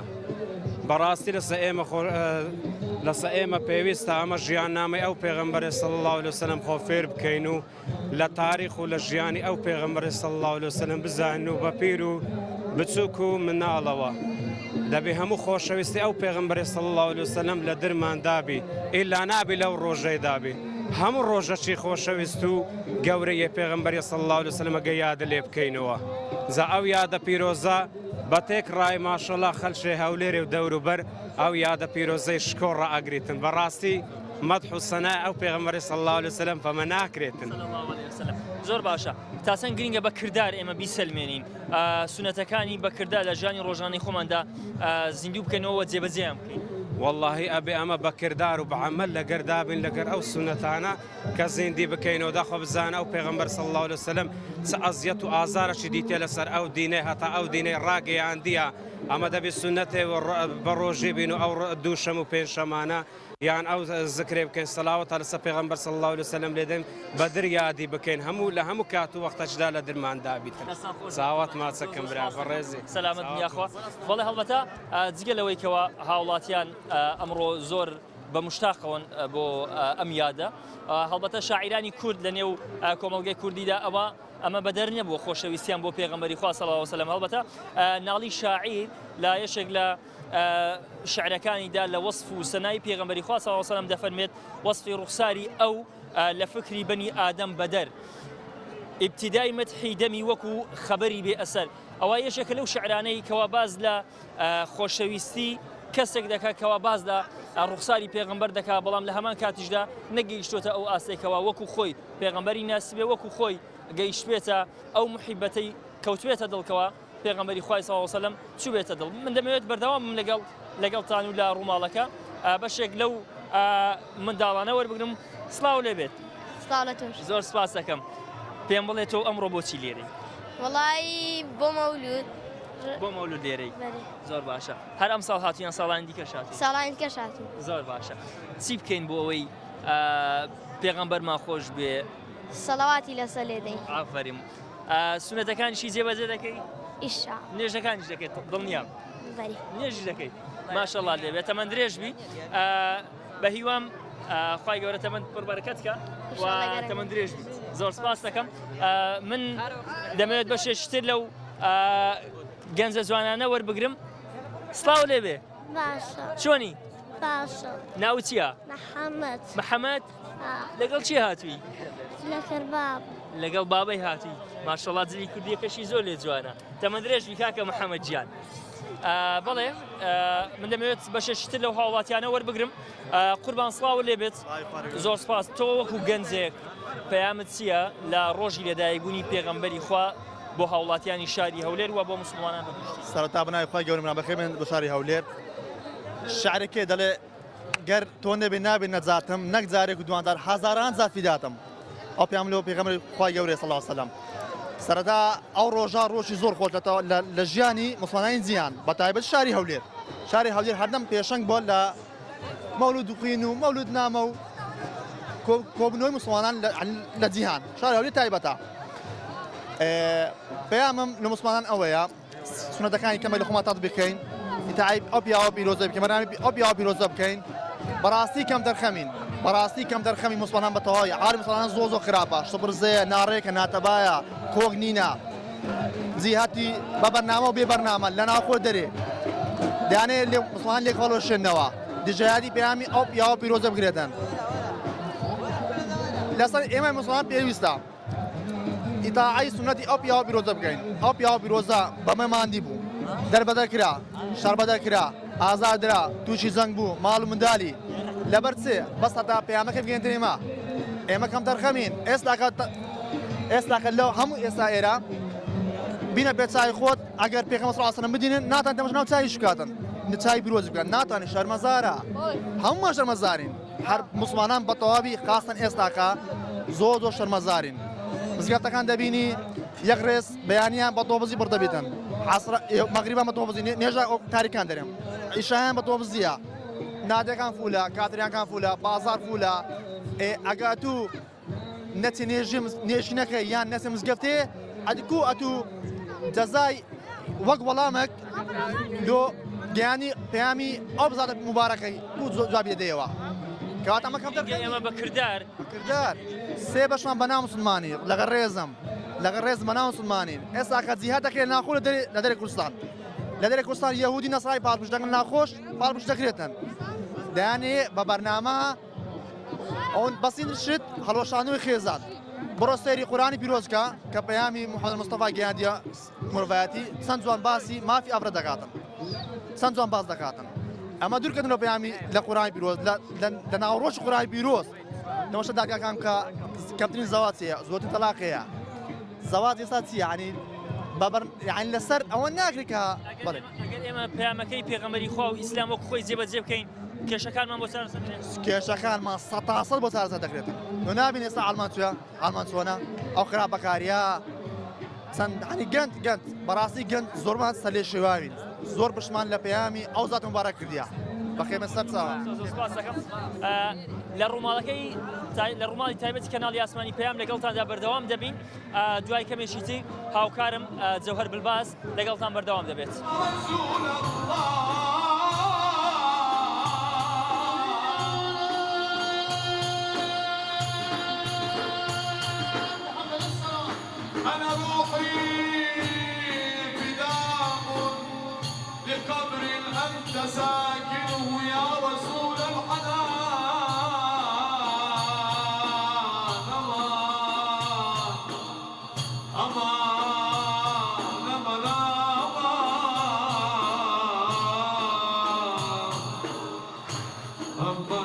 [SPEAKER 11] بەڕاستی لەسە ئێمە پێویستە ئەمە ژیاننامەی ئەو پێغەمبەرە صلی الله علیه وسلم خۆ فێر بکەین و لە تاریخ و لە ژیانی ئەو پێغەمبەرە صلی الله علیه وسلم بزانین و بە پیر و بچووک و مناڵەوە دەبێ هەموو خۆشەویستی ئەو پێغەمبەرە صلی الله علیه وسلم لە درمان دابی ئیلا نابی لەو ڕۆژەی دابی هەموو ڕۆژەکی خۆشەویست و گەورەی پێغەمبەری صلی الله علیه وسلم ئەگە یادە لێ بکەینەوە زە ئەو یادە پیرۆزە بەتێک ڕای ماشەڵڵا خەلشێ هەولێرێ و دەوروبەر ئەو یادە پیرۆزەی شکۆڕە ئەگریتن بەڕاستی مەدح و سەنا ئەو پێغەمبەری صلی الله علیه وسلم فەمە ناکرێتن
[SPEAKER 4] زۆر باشە تاسەن گرنگە بە کردار ئێمە بیسەلمێنین سونەتەکانی بە کردار لە ژیانی ڕۆژانەی خۆماندا زیندوو بکەنەوە جێبەجێیان بکەین
[SPEAKER 11] واللهی ئەبێ ئەمە بە کردار و بەعەمەل لەگەر دابین لەگەر ئەو سونەتانە کە زیندی بکەینەوە داخۆ بزانە ئەو پێغەمبەر صلی الله علیه وسلم چ ئەزیەت و ئازارەشی دیتێ لەسەر ئەو دینەی هەتا ئەو دینەی ڕاگەیاندیە ئەمە دەبێت سنەتێ بە ڕۆژێ بین و ئەو دووشەم و پێنجشەمانە یان ئەو زکرێ بکەین سەلاوەتە لەسەر پێغەمبەر صلی الله علیه وسلم لێدەین بەدر یادی بکەین هەموو لە هەموو کات و وەختەشدا لە درماندا بیتن چاوات ماچەکەم برا بەڕێزی
[SPEAKER 4] سەلامەت میاخوا بەڵێ هەڵبەتە جگە لەوەی کەوە هاوڵاتیان ئەمڕۆ زۆر بە مشتاقەوەن بۆ ئەم یادە هەڵبەتە شاعیرانی کورد لە نێو کۆمەڵگەی کوردیدا ئەمە بەدەر نەبووە خۆشەویستیان بۆ پێغەمبەری خوا صلی الله علیه وسلم هەڵبەتە ناڵی شاعیر لە یەشێک لە شعرەکانیدا لە وەصف و سەنای پێغەمبەری خوا صلی الله علیه وسلم دەفەرمێت وەصفی ڕوخساری ئەو لە فکری بەنی ئادەم بەدەر ابتدای مدحی دەمی وەکو خەبەری بێ ئەسەر ئەوە یەشێکە لەو شعرانەی کەوا باز لە خۆشەویستی کەسێک دەکات کەوا باز لە ڕوخساری پێغەمبەر دەکات بەڵام لە هەمان کاتیشدا نەگەیشتۆتە ئەو ئاستێکەوە وەکو خۆی پێغەمبەری ناسبێ وەکو خۆی گەیشتوێتە ئەو محیبەتەی کەوتوێتە دڵکەوە پێغەمبەری خوای صلی الله علیه وسلم چوبێتە دڵ من دەمەوێت بەردەوام لەگەڵتان و لە ڕووماڵەکە بەشێک لەو منداڵانە وەربگرم سڵاو لێبێت زۆر سپاس دەکەم پێم بڵێتەوە ئەمڕۆ بۆچی لێرەی
[SPEAKER 12] وڵی بۆ مەولود
[SPEAKER 4] بۆ مەولود لێرەی زۆر باشە هەر ئەم ساڵ هاتوویان ساڵانی دیکە شاتی
[SPEAKER 12] ساڵانی دیکە شاتوو
[SPEAKER 4] زۆر باشە چی بکەین بۆ ئەوەی پێغەمبەرمان خۆش بێ
[SPEAKER 12] سەڵاواتی لەسەر لێدەین
[SPEAKER 4] ئافەریم سونەتەکانیشی جێبەجێ دەکەی
[SPEAKER 12] ئیشا
[SPEAKER 4] نوێژەکانیش دەکەیت دڵنیام نوێژی دەکەیت ماشەڵڵا لێبێت تەمەند درێژ بی بە هیوام خوای گەورە تەمەند پڕبەرەکەتکە و تەمەند درێژ بیت زۆر سپاس دەکەم من دەمەوێت بەشێشتر لەو گەنجە جوانانە وەربگرم سڵاو لێبێ چۆنی ناو چییە؟ محەممەد لەگەڵ چی هاتووی؟ لەگەڵ بابەی هاتووی ماشەڵڵا جلی کوردیەکەشی زۆر لێ جوانە تەمەندرێژی کاکە محەممەد گیان بەڵێ من دەمەوێت بەشێشتر لەو هاوڵاتیانە وەربگرم قوربان سڵاو لێبێت زۆر سپاس تۆ وەکو گەنجێک پەیامت چییە لە ڕۆژی لەدایکبوونی پێغەمبەری خوا بۆ هاوڵاتیانی شاری هەولێر و بۆ مسلمانان
[SPEAKER 13] سەرەتا بنای خۆی گەورەمان بەخێربێن بۆ شاری هەولێر شعرێکێ دەڵێ گەر تۆ نەبێ نابێت نەجاتم نەک جارێک و دواندار هەزاران جات فیداتم ئەو پێم لەوە پێغەمبەری خوا گەورەی صلی الله علیه وسلم سەرەتا ئەو ڕۆژە ڕۆژی زۆر خۆشەتەوە لە ژیانی مسلمانانی جیهان بەتایبەت شاری هەولێر هەردەم پێشەنگ بۆ لە مەولود خوین و مەولود نامە و کۆبنەوەی مسلمانان لە جیهان شاری هەولێر تایبەتە پەیامم لە مسلمانان ئەوەیە سونەتەکانی کەمە لە خۆمان تەطبیق بکەین ئیتعایب ئەو پیاوە پیرۆزە بکەین بەرنامەی ئەو پیاوە پیرۆزە بکەین بەڕاستی کەم دەرخەمین بەڕاستی کەم دەرخەمی مسلمانان بەتەواوی عاری مسلمانان زۆر خراپە شبرزەیە ناڕێکە ناتەبایە کۆک نینە جیهاتی بە بەرنامە و بێ بەرنامە لە ناوخۆ دەرێ دەیانێت لێ مسلمان لێک هەڵۆشێنەوە دژایەتی پەیامی ئەو پیاوە پیرۆزە بگرێتن لەسەر ئێمە مسلمان پێویستە ئیتاعی سنەتی ئەو پیاوە پیرۆزە بکەین ئەو پیاوە پیرۆزە بەمە ماندی بوو دەربەدە کرا شەربەدە کرا ئازادرا تووشی زەنگ بوو ماڵ و منداڵی لەبەر چێ بەس هەتا پەیامەکە بگەێنتە ئێمە کەم دەرخەمین ئێستاکە لەو هەموو ئێستا ئێرە بینە پێ چای خۆت ئەگەر پێغەمبەر صلی الله علیه وسلم بدینن ناتان تەمەش ناو چای شکاتن چای پیرۆز بکەن ناتوانین شەرمەزارە هەموومان شەرمەزارین هەر مسلمانان بەتەواوی خاستن ئێستاکە زۆر شەرمەزارین مزگەوتەکان دەبینی یەک ڕێز بەیانیان بە تۆبزی بڕدەبێتن مەغریبان بە تۆبزی نێژە تاریکان دەرێم ئیشایان بە تۆبزیە نادەکان فولە کاتریانکان فولە بازار فولە ئەگە تو نەچی نێژی نەکەی یان نەچی مزگەفتێ ئەدکو ئەتو جەزای وەک وەڵامێک لۆ گیانی پەیامی ئەو بزاتە مبارەکەی و جوابی دەدەیەوە کەواتە ئەمە کەم دەکەین
[SPEAKER 4] ئێمە بە کردار
[SPEAKER 13] سێ بەشمان بەناو مسلمانی لەگەڵ ڕێزم لەگەڵ ڕێز بەناو مسلمانین ئێستا کە جیهاد دەکرێت ناخۆ لە دەرێ کوردستان لە دەرێ کوردستان یەهودی نەسڕای پاڵپشت دەکەن ناخۆش پاڵپشت دەکرێتن دەیانێ بە بەرنامە ئەوەن بەسین شت هەڵۆشانەوەی خێزان بڕۆ سەیری قورآانی پیرۆزکە کە پەیامی محەممەد مستەفا گەیاندیە مرۆڤایەتی چەند جوان باسی مافی ئافرە دەکاتن چەند جوان باس دەکاتن ئەمە دوورکردنەوە پەیامی لە قورآانی پیرۆز لە ناوڕۆژی قورآانی پیرۆز لەوەشە داگاکان کە کەمترین زەواج هەیە زۆرترین تەلاق هەیە زەواج ئێستا چییە یعنی یعنی لەسەر ئەوە ناکرێت کە
[SPEAKER 4] ئەگەر ئێمە پەیامەکەی پێغەمبەری خوا و ئیسلام وەکو خۆی جێبەجێ بکەین کێشەکانمان بۆ چارەسەر
[SPEAKER 13] کێشەکانمان 100% بۆ چارەسەر دەکرێتن تۆ نابین ئێستا ئەڵمان چۆنە ئەو خراپەکاریە چەند عنی گەند بەڕاستی گەند زۆرمان سەر لێ شێواوین زۆر بشمان لە پەیامی ئەو زات مبارەک کردیا بەخێمە سەر چاوە
[SPEAKER 4] لە ڕووماڵی تایبەتی کەناڵی ئاسمانی پەیام لەگەڵتاندا بەردەوام دەبین دوای کەمێکی تر هاوکارم جەوهەر بلباس لەگەڵتان بەردەوام دەبێت.
[SPEAKER 14] أنا روحي فداء لقبر أنت ساكنه يا رسول الحنان أمان أمان أمان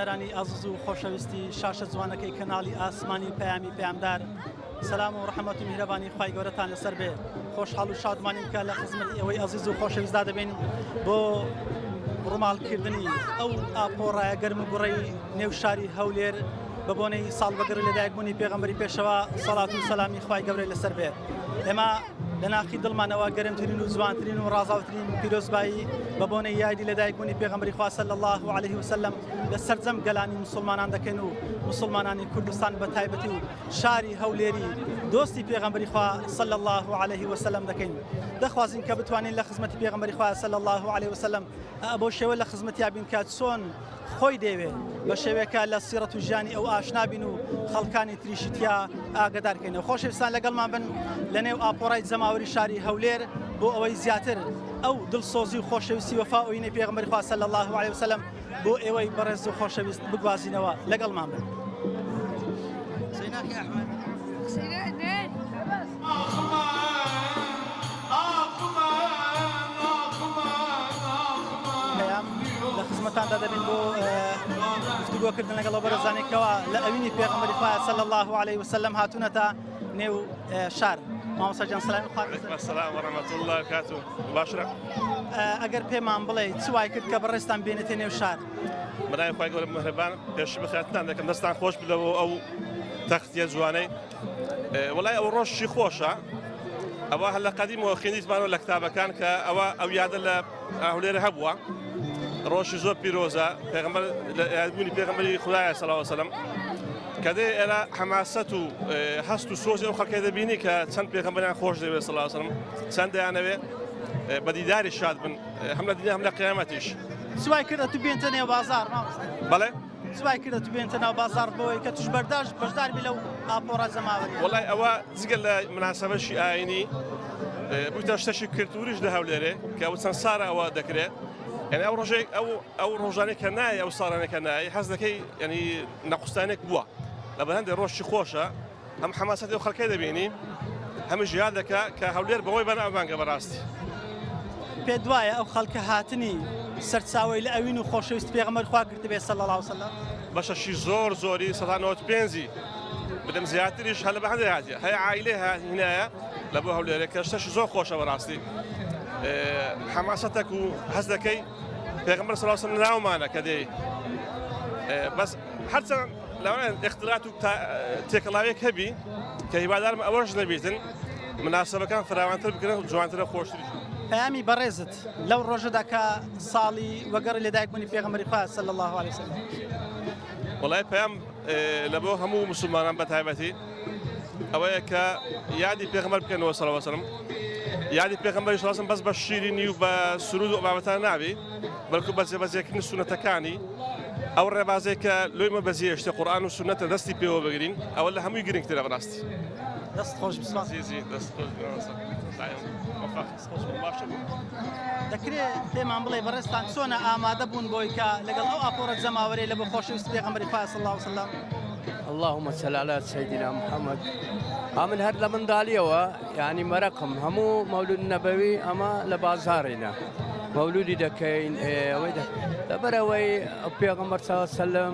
[SPEAKER 15] بینەرانی ئازیز و خۆشەویستی شاشە جوانەکەی کەناڵی ئاسمانی پەیامی پەیامدار سەلام و ڕەحمەت و میهرەبانی خوای گەورەتان لەسەر بێ خۆشحاڵ و شادمانیم کە لە خزمەتی ئەوەی ئازیز و خۆشەویستدا دەبین بۆ ڕووماڵکردنی ئەو ئاپۆڕایە گەرم و گوڕەی نێو شاری هەولێر بە بۆنەی ساڵبەگەر لەدایکبوونی پێغەمبەری پێشەوە سەڵات و سەلامی خوای گەورەی لەسەر بێ ئێمە لە ناخی دڵمانەوە گەرمترین و جوانترین و ڕازاوترین پیرۆزبایی بە بۆنەی یادی لەدایکبوونی پێغەمبەری خوا صلی الله عليه وسلم لە سەرجەم گەلانی مسلمانان دەکەین و مسلمانانی کوردستان بە تایبەتی و شاری هەولێری دۆستی پێغەمبەری خوا صلی الله عليه وسلم دەکەین دەخوازین کە بتوانین لە خزمەتی پێغەمبەری خوا صلی الله عليه وسلم بۆ شێوە لە خزمەتیا بین کە چۆن خۆی دەوێ بە شێوەیەکە لە سیرەت و ژیانی ئەو ئاشنابین و خەڵکانی تریشتیا ئاگدارکەینەوە خۆشەویستان لەگەڵمان بن لە نێو ئاپۆڕای جەماوەری شاری هەولێر بۆ ئەوەی زیاتر ئەو دڵسۆزی و خۆشەویستی وەفاوینەی پێغەمبەری خوا صلی الله عليه وسلم بۆ ئێوەی بەڕێز و خۆشەویست بگوازینەوە لەگەڵمان بن.
[SPEAKER 14] زیناکی ئەحمەد
[SPEAKER 15] لە خزمەتاندا دەبین بۆ گفتوگۆکردن لەگەڵ بەرەزانێکەوە لە ئەوینی پێغەمبەری خوا صلی الله عليه وسلم هاتوونەتە نێو شار مامۆستا جان سەلامی
[SPEAKER 16] السلام ورحمة الله وبركاته باشرە
[SPEAKER 15] ئەگەر پێمان بڵێ چ وای کرد کە بەڕێستان بێنێتە نێو شار
[SPEAKER 16] بەناوی خوای گەورە میهرەبان پێش بخاتتان دەکەم دەستان خۆش بدەوە ئەو تەختیە جوانەی وەڵای ئەو ڕۆژی خۆشە ئەوە هەر لە قەدیمەوە خوێندیتمانەوە لە کتابەکان کە ئەو یادە لە هەولێرە هەبووە ڕۆژی زۆر پیرۆزە پێغەمبەر لە یادبوونی پێغەمبەری خودایە صلی الله علیه وسلم کە دێ ئێرە حەماسەت و هەست و سۆزی ئەو خەڵکەی دەبینی کە چەند پێغەمبەریان خۆش دەوێت صلی الله علیه وسلم چەند دەیانەوێ بە دیداری شاد بن هەم لە دنیا هەم لە قیامەتیش
[SPEAKER 15] سوای کردە تو بێنتە نێو بازار
[SPEAKER 16] بەڵێ
[SPEAKER 15] سوای کردە تو بێنتە ناو بازار بۆی کە توش بەشدار بی لەو ئاپۆڕە جەماوەری
[SPEAKER 16] وەڵای ئەوە جگە لە مناسەبەشی ئاینی بوویتە شتێکی کلتوریش لە هەولێرێ کە ئەو چەند سارە ئەوە دەکرێت یعنی ئەو ڕۆژانێک کە نایە ئەو ساڵانێکە نایە حەز دەکەی ینی نەقوستانێک بووە لە بەرهەندێک ڕۆژی خۆشە هەم حەماسەتی ئەو خەڵکەی دەبینی هەمیش یاد دەکا کە هەولێر بەوەی بەناوبانگە بەڕاستی
[SPEAKER 15] پێ دوایە ئەو خەڵکە هاتنی سەرچاوی لە ئەوین و خۆشەویست پێغەمبەر خوا کرد بێ صلی الله علیه وسلم
[SPEAKER 16] بەشەشی زۆری 195 بدەم زیاتریش هەل بە هەندێک هاتیە هەیە عایلێ هینایە لە بۆ هەولێرە کە شتەشی زۆر خۆشە بەڕاستی حەماسەتێک و حەز دەکەی پێغەمبەر صلی الله علیه وسلم ناومانە کە دێی بەس هەرچەند لەوانەیە اختلاط و تێکەڵاوێک هەبی کە هیوادارم ئەوەش نەبیتن مناسبەکان فراوانتر بکرێن و جوانترە خۆشتریش
[SPEAKER 15] پەیامی بەڕێزت لەو ڕۆژەدا کە ساڵی وەگەڕی لەدایکبوونی پێغەمبەری خوا صلی الله عليه وسلم
[SPEAKER 16] وەڵای پەیام لە بۆ هەموو موسڵمانان بە تایبەتی ئەوەیە کە یادی پێغەمبەر بکەنەوە صلی الله عليه وسلم یادی پێغەمبەری صلی الله عليه وسلم بەس بە شیرینی و بە سرود و بابەتان نابی بەڵکو بە جێبەجێکردنی سونەتەکانی ئەو ڕێبازێک کە لۆی مەبەزیێشتە قورئان و سونەتە دەستی پێوە بگرین ئەوە لە هەمووی گرنگترە بەڕاستی.
[SPEAKER 15] دەست خۆش دەکرێت پێمان بڵێ بەڕێستان چۆنە ئامادە بوون بۆی کە لەگەڵ ئەو ئاپۆرە جەماوەرێ لە بۆ خۆشەویست پێغەمبەری خوا صلی الله علیه وسلم.
[SPEAKER 17] اللهم صل على سيدنا محمد. من هەر لە منداڵیەوە یعنی مەرەقم هەموو مەولود نەبەوی ئەمە لە بازارێنە مەولودی دەکەین ئەوەی لەبەرەوەی پێغەمبەر صلی الله علیه وسلم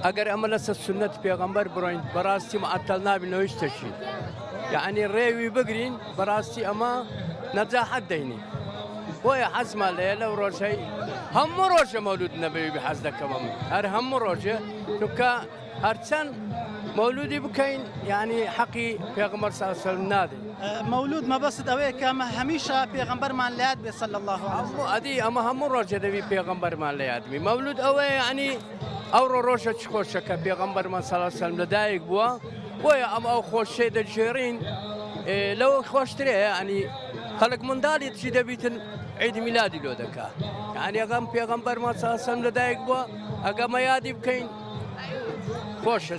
[SPEAKER 17] ئەگەر ئەمە لەسەر سنەت پێغەمبەر بڕۆین بەڕاستی معتەل نابینەوە هیچ شتێکی یعنی ڕێوی بگرین بەڕاستی ئەمە نەجاحەت دەینی بۆیە حەزمان لێیە لەو ڕۆژەی هەموو ڕۆژە مەولود نەبەوی بە حەز دەکەم هەر هەموو ڕۆژێ چونکە هەرچەند مەولودی بکەین یعنی حەقی پێغەمبەر صلی الله علیه وسلم نادەین.
[SPEAKER 15] مەولود مەبەست ئەوەیە کە ئەمە هەمیشە پێغەمبەرمان لە یاد بێ صلی الله علیه وسلم.
[SPEAKER 17] ئەدی ئەمە هەموو ڕۆژە دەبی پێغەمبەرمان لە یاد بێ. مەولود ئەوەیە یعنی ئەوڕۆ ڕۆژە چ خۆشە کە پێغەمبەرمان صلی الله علیه وسلم لەدایک بووە بۆیە ئەمە ئەو خۆشەی دەجێڕین لەوە خۆشترێ ینی خەڵک منداڵی چی دەبیتن عیدی میلادی لۆ دەکات یعنی ئەگەم پێغەمبەرمان صلی الله علیه وسلم لەدایک بووە ئەگەمە یادی بکەین خۆشە.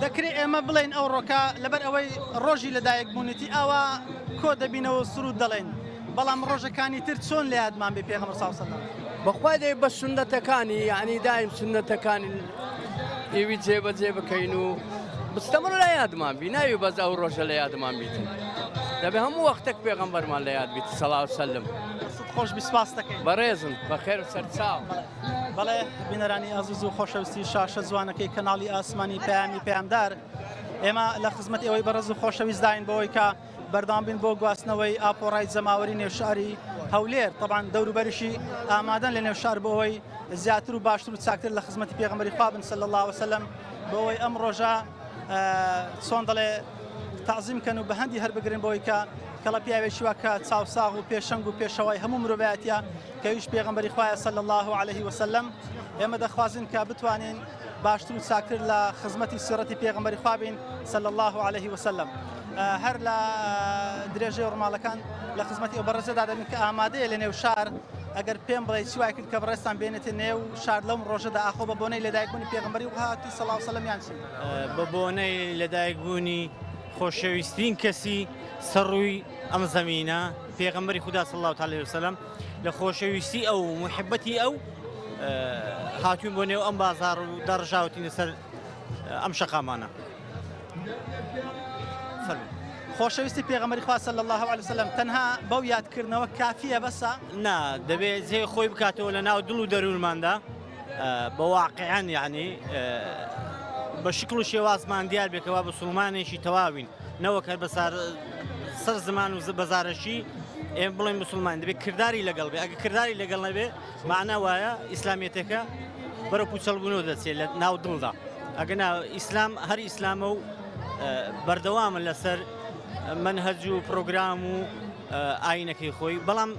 [SPEAKER 15] دەکرێت ئێمە بڵێن ئەو ڕۆکە لەبەر ئەوەی ڕۆژی لەدایک بوونیتی ئەوە کۆ دەبینەوە سرود دەڵێن بەڵام ڕۆژەکانی تر چۆن لە یادمان بێ پێغەمبەر صلی الله علیه وسلم.
[SPEAKER 17] بەخوای دەی بە سنەتەکانی یعنی دایم سنەتەکانی ئێوی جێبەجێ بکەین و مستەمر لە یادمان بی ناوی بەس ئەو ڕۆژە لە یادمان بیتن دەبێ هەموو وەختێک پێغەمبەرمان لە یاد بیت صلی الله علیه وسلم.
[SPEAKER 15] خۆش سپاس دەکەین
[SPEAKER 17] بەڕێزن بەخێر و سەرچاو.
[SPEAKER 15] بەڵێ بینەرانی ئازیز و خۆشەویستی شاشە جوانەکەی کەناڵی ئاسمانی پەیامی پەیامدار ئێمە لە خزمەت ئێوەی بەڕێز و خۆشەویست داین بۆەوەی کە بەردەوام بین بۆ گواستنەوەی ئاپۆڕای جەماوەری نێوشاری هەولێر طبعاً دەوروبەریشی ئامادەن لە نێوشار بۆەوەی زیاتر و باشتر و چاکتر لە خزمەتی پێغەمبەری خوا بن صلی الله علیه وسلم بۆەوەی ئەم ڕۆژە چۆن دەڵێ تعزیم کەن و بە هەندی هەر بگرن بۆی کە کەڵە پیاوێکی وە کە چاوساغ و پێشەنگ و پێشەوای هەموو مرۆڤایەتیە کە ویش پێغەمبەری خوایە صلی الله علیه وسلم. ئێمە دەخوازین کە بتوانین باشتر و چاکتر لە خزمەتی سیرەتی پێغەمبەری خوا بین صلی الله علیه وسلم. هەر لە درێژەی ڕۆماڵەکان لە خزمەتی ئەو بەڕێزەدا دەبین کە ئامادەیە لە نێو شار ئەگەر پێم بڵێ چی وای کرد کە بەڕێستان بێنێتە نێو شار لەم ڕۆژەدا ئاخۆ بە بۆنەی لەدایکبوونی پێغەمبەری هاتی صلی الله علیه وسلم یان چی؟
[SPEAKER 10] بە بۆنەی لەدایکبوونی خۆشەویستترین کەسی سەڕووی ئەم زەمینە پێغەمبەری خوددا صلی الله علیه وسلم لە خۆشەویستی ئەو محبەتی ئەو هاتوون بۆ نێو ئەم بازار و دەڕژاوەتینە سەر ئەم شەقامانە.
[SPEAKER 15] خۆشەویستی پێغەمبەری خوا صلی الله علیه وسلم تەنها بەو یادکردنەوە کافیە بەسە؟
[SPEAKER 10] نا دەبێت جێ خۆی بکاتەوە لە ناو دڵ و دەروونماندا بە واقعیان یعنی بە شکل و شێوازمان دیار بێکەوە مسلمانێکی تەواوین نەوەکە بەسەر سەر زمان و بەزارەشی ئێمە بڵێن مسلمان دەبێت کردداری لەگەڵ بێ ئەگە کردداری لەگەڵ نەبێ معنە وایە ئیسلامیەتەکە بەرە پوچەڵبوونەوە دەچێت لە ناو دڵدا ئەگەنا ئیسلام هەر ئیسلامە و بەردەوامە لەسەر منهج و پرۆگرام و ئاینەکەی خۆی بەڵام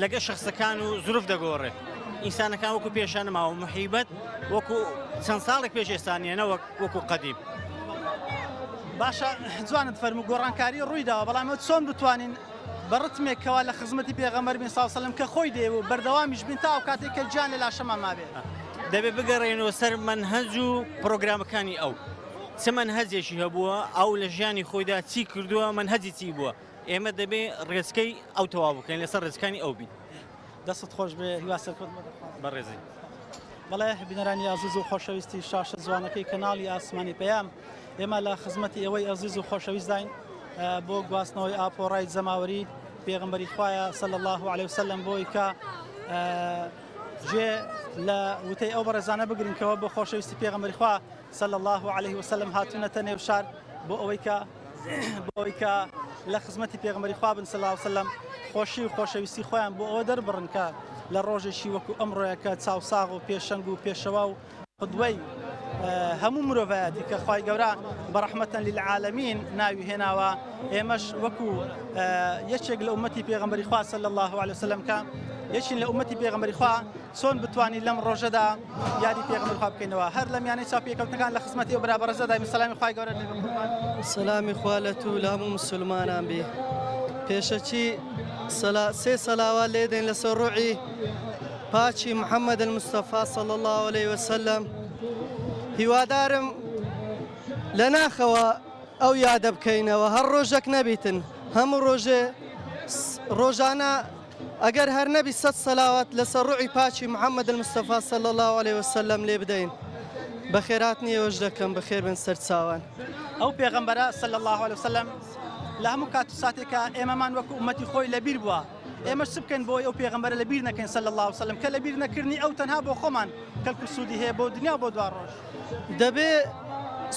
[SPEAKER 10] لەگە شخصەکان و زروف دەگۆڕێت ئینسانەکان وەکو پێشانەماوە محیبەت وەکو چەند ساڵێک پێش ئێستانیانە وەکو قەدیم.
[SPEAKER 15] باشە جوانت فەرموو گۆڕانکاری ڕوویداوە بەڵام چۆن بتوانین بە ڕتمێکەوە لە خزمەتی پێغەمبەر بن صلی الله علیه وسلم کە خۆی دێ و بەردەوامیش بین تا ئەو کاتێک کە گیان لە لاشەمان مابێ
[SPEAKER 10] دەبێت بگەڕێنەوە سەر منهج و پرۆگرامەکانی ئەو چ منهجێکی هەبووە ئەو لە ژیانی خۆیدا چی کردووە منهجی چی بووە ئێمە دەبێت ڕێزکەی ئەو تەواو بکەین لەسەر ڕێزەکانی ئەو بین.
[SPEAKER 15] دەستت خۆش بێ هیواسەر
[SPEAKER 10] بەڕێزی.
[SPEAKER 15] بەڵێ بینەرانی ئازیز و خۆشەویستی شاشە جوانەکەی کەناڵی ئاسمانی پەیام ئێمە لە خزمەتی ئەوەی ئازیز و خۆشەویست داین بۆ گواستنەوەی ئاپۆڕای جەماوەری پێغەمبەری خوایە صلی الله علیه وسلم بۆی کە جێ لە وتەی ئەو بەڕێزانە بگرین کەەوە بۆ خۆشەویستی پێغەمبەری خوا صلی الله علیه وسلم هاتوونەتە نێو شار بۆ ئەوەی کە لە خزمەتی پێغەمبەری خوا بن صلی الله علیه وسلم خۆشی و خۆشەویستی خۆیان بۆ ئەوە دەربڕن کە لە ڕۆژێکی وەکو ئەمڕۆیە کە چاوساغ و پێشەنگ و پێشەوا و قودوەی هەموو مرۆڤایەتی کە خوای گەورە بەڕەحمەتەن للعالەمین ناوی هێناوە ئێمەش وەکو یەکێک لە ئومەتی پێغەمبەری خوا صلی الله علیه وسلم کە یەکین لە ئومەتی پێغەمبەری خوا چۆن بتوانین لەم ڕۆژەدا یادی پێغەمبەری خوا بکەینەوە هەر لە میانەی چاپیەکەوتنەکان لە خزمەتی ئەو برابەرزە دایم سەلامی خوای گەورە
[SPEAKER 18] سەلامی خوا لە تو لە هەموو موسڵمانان بێ پێشەچی سێ سەلاوات لێ دەین لەسەر ڕوعی پاچی محەممەد المستەفا صلی الله عليه وسلم هیوادارم لە ناخەوە ئەو یادە بکەینەوە هەر ڕۆژێک نەبیتن هەموو ڕۆژانە ئەگەر هەر نەبی 100 سەلاوات لەسەر ڕوعی پاچی محەممەد المستەفا صلی الله عليه وسلم لێ بدەین بە خێراتنی ئەوەش دەکەم بەخێر بن سەر چاوان
[SPEAKER 15] ئەو پێغەمبەرە صلی الله عليه وسلم لە هەموو کات و ساتێکە ئێمەمان وەکو ئومەتی خۆی لەبیر بووە ئێمەش چ بکەین بۆی ئەو پێغەمبەرە لەبیر نەکەین صلی الله عليه وسلم کە لەبیر نەکردنی ئەو تەنها بۆ خۆمان کەلکو سوودی هەیە بۆ دنیا بۆ دوا ڕۆژ
[SPEAKER 18] دەبێ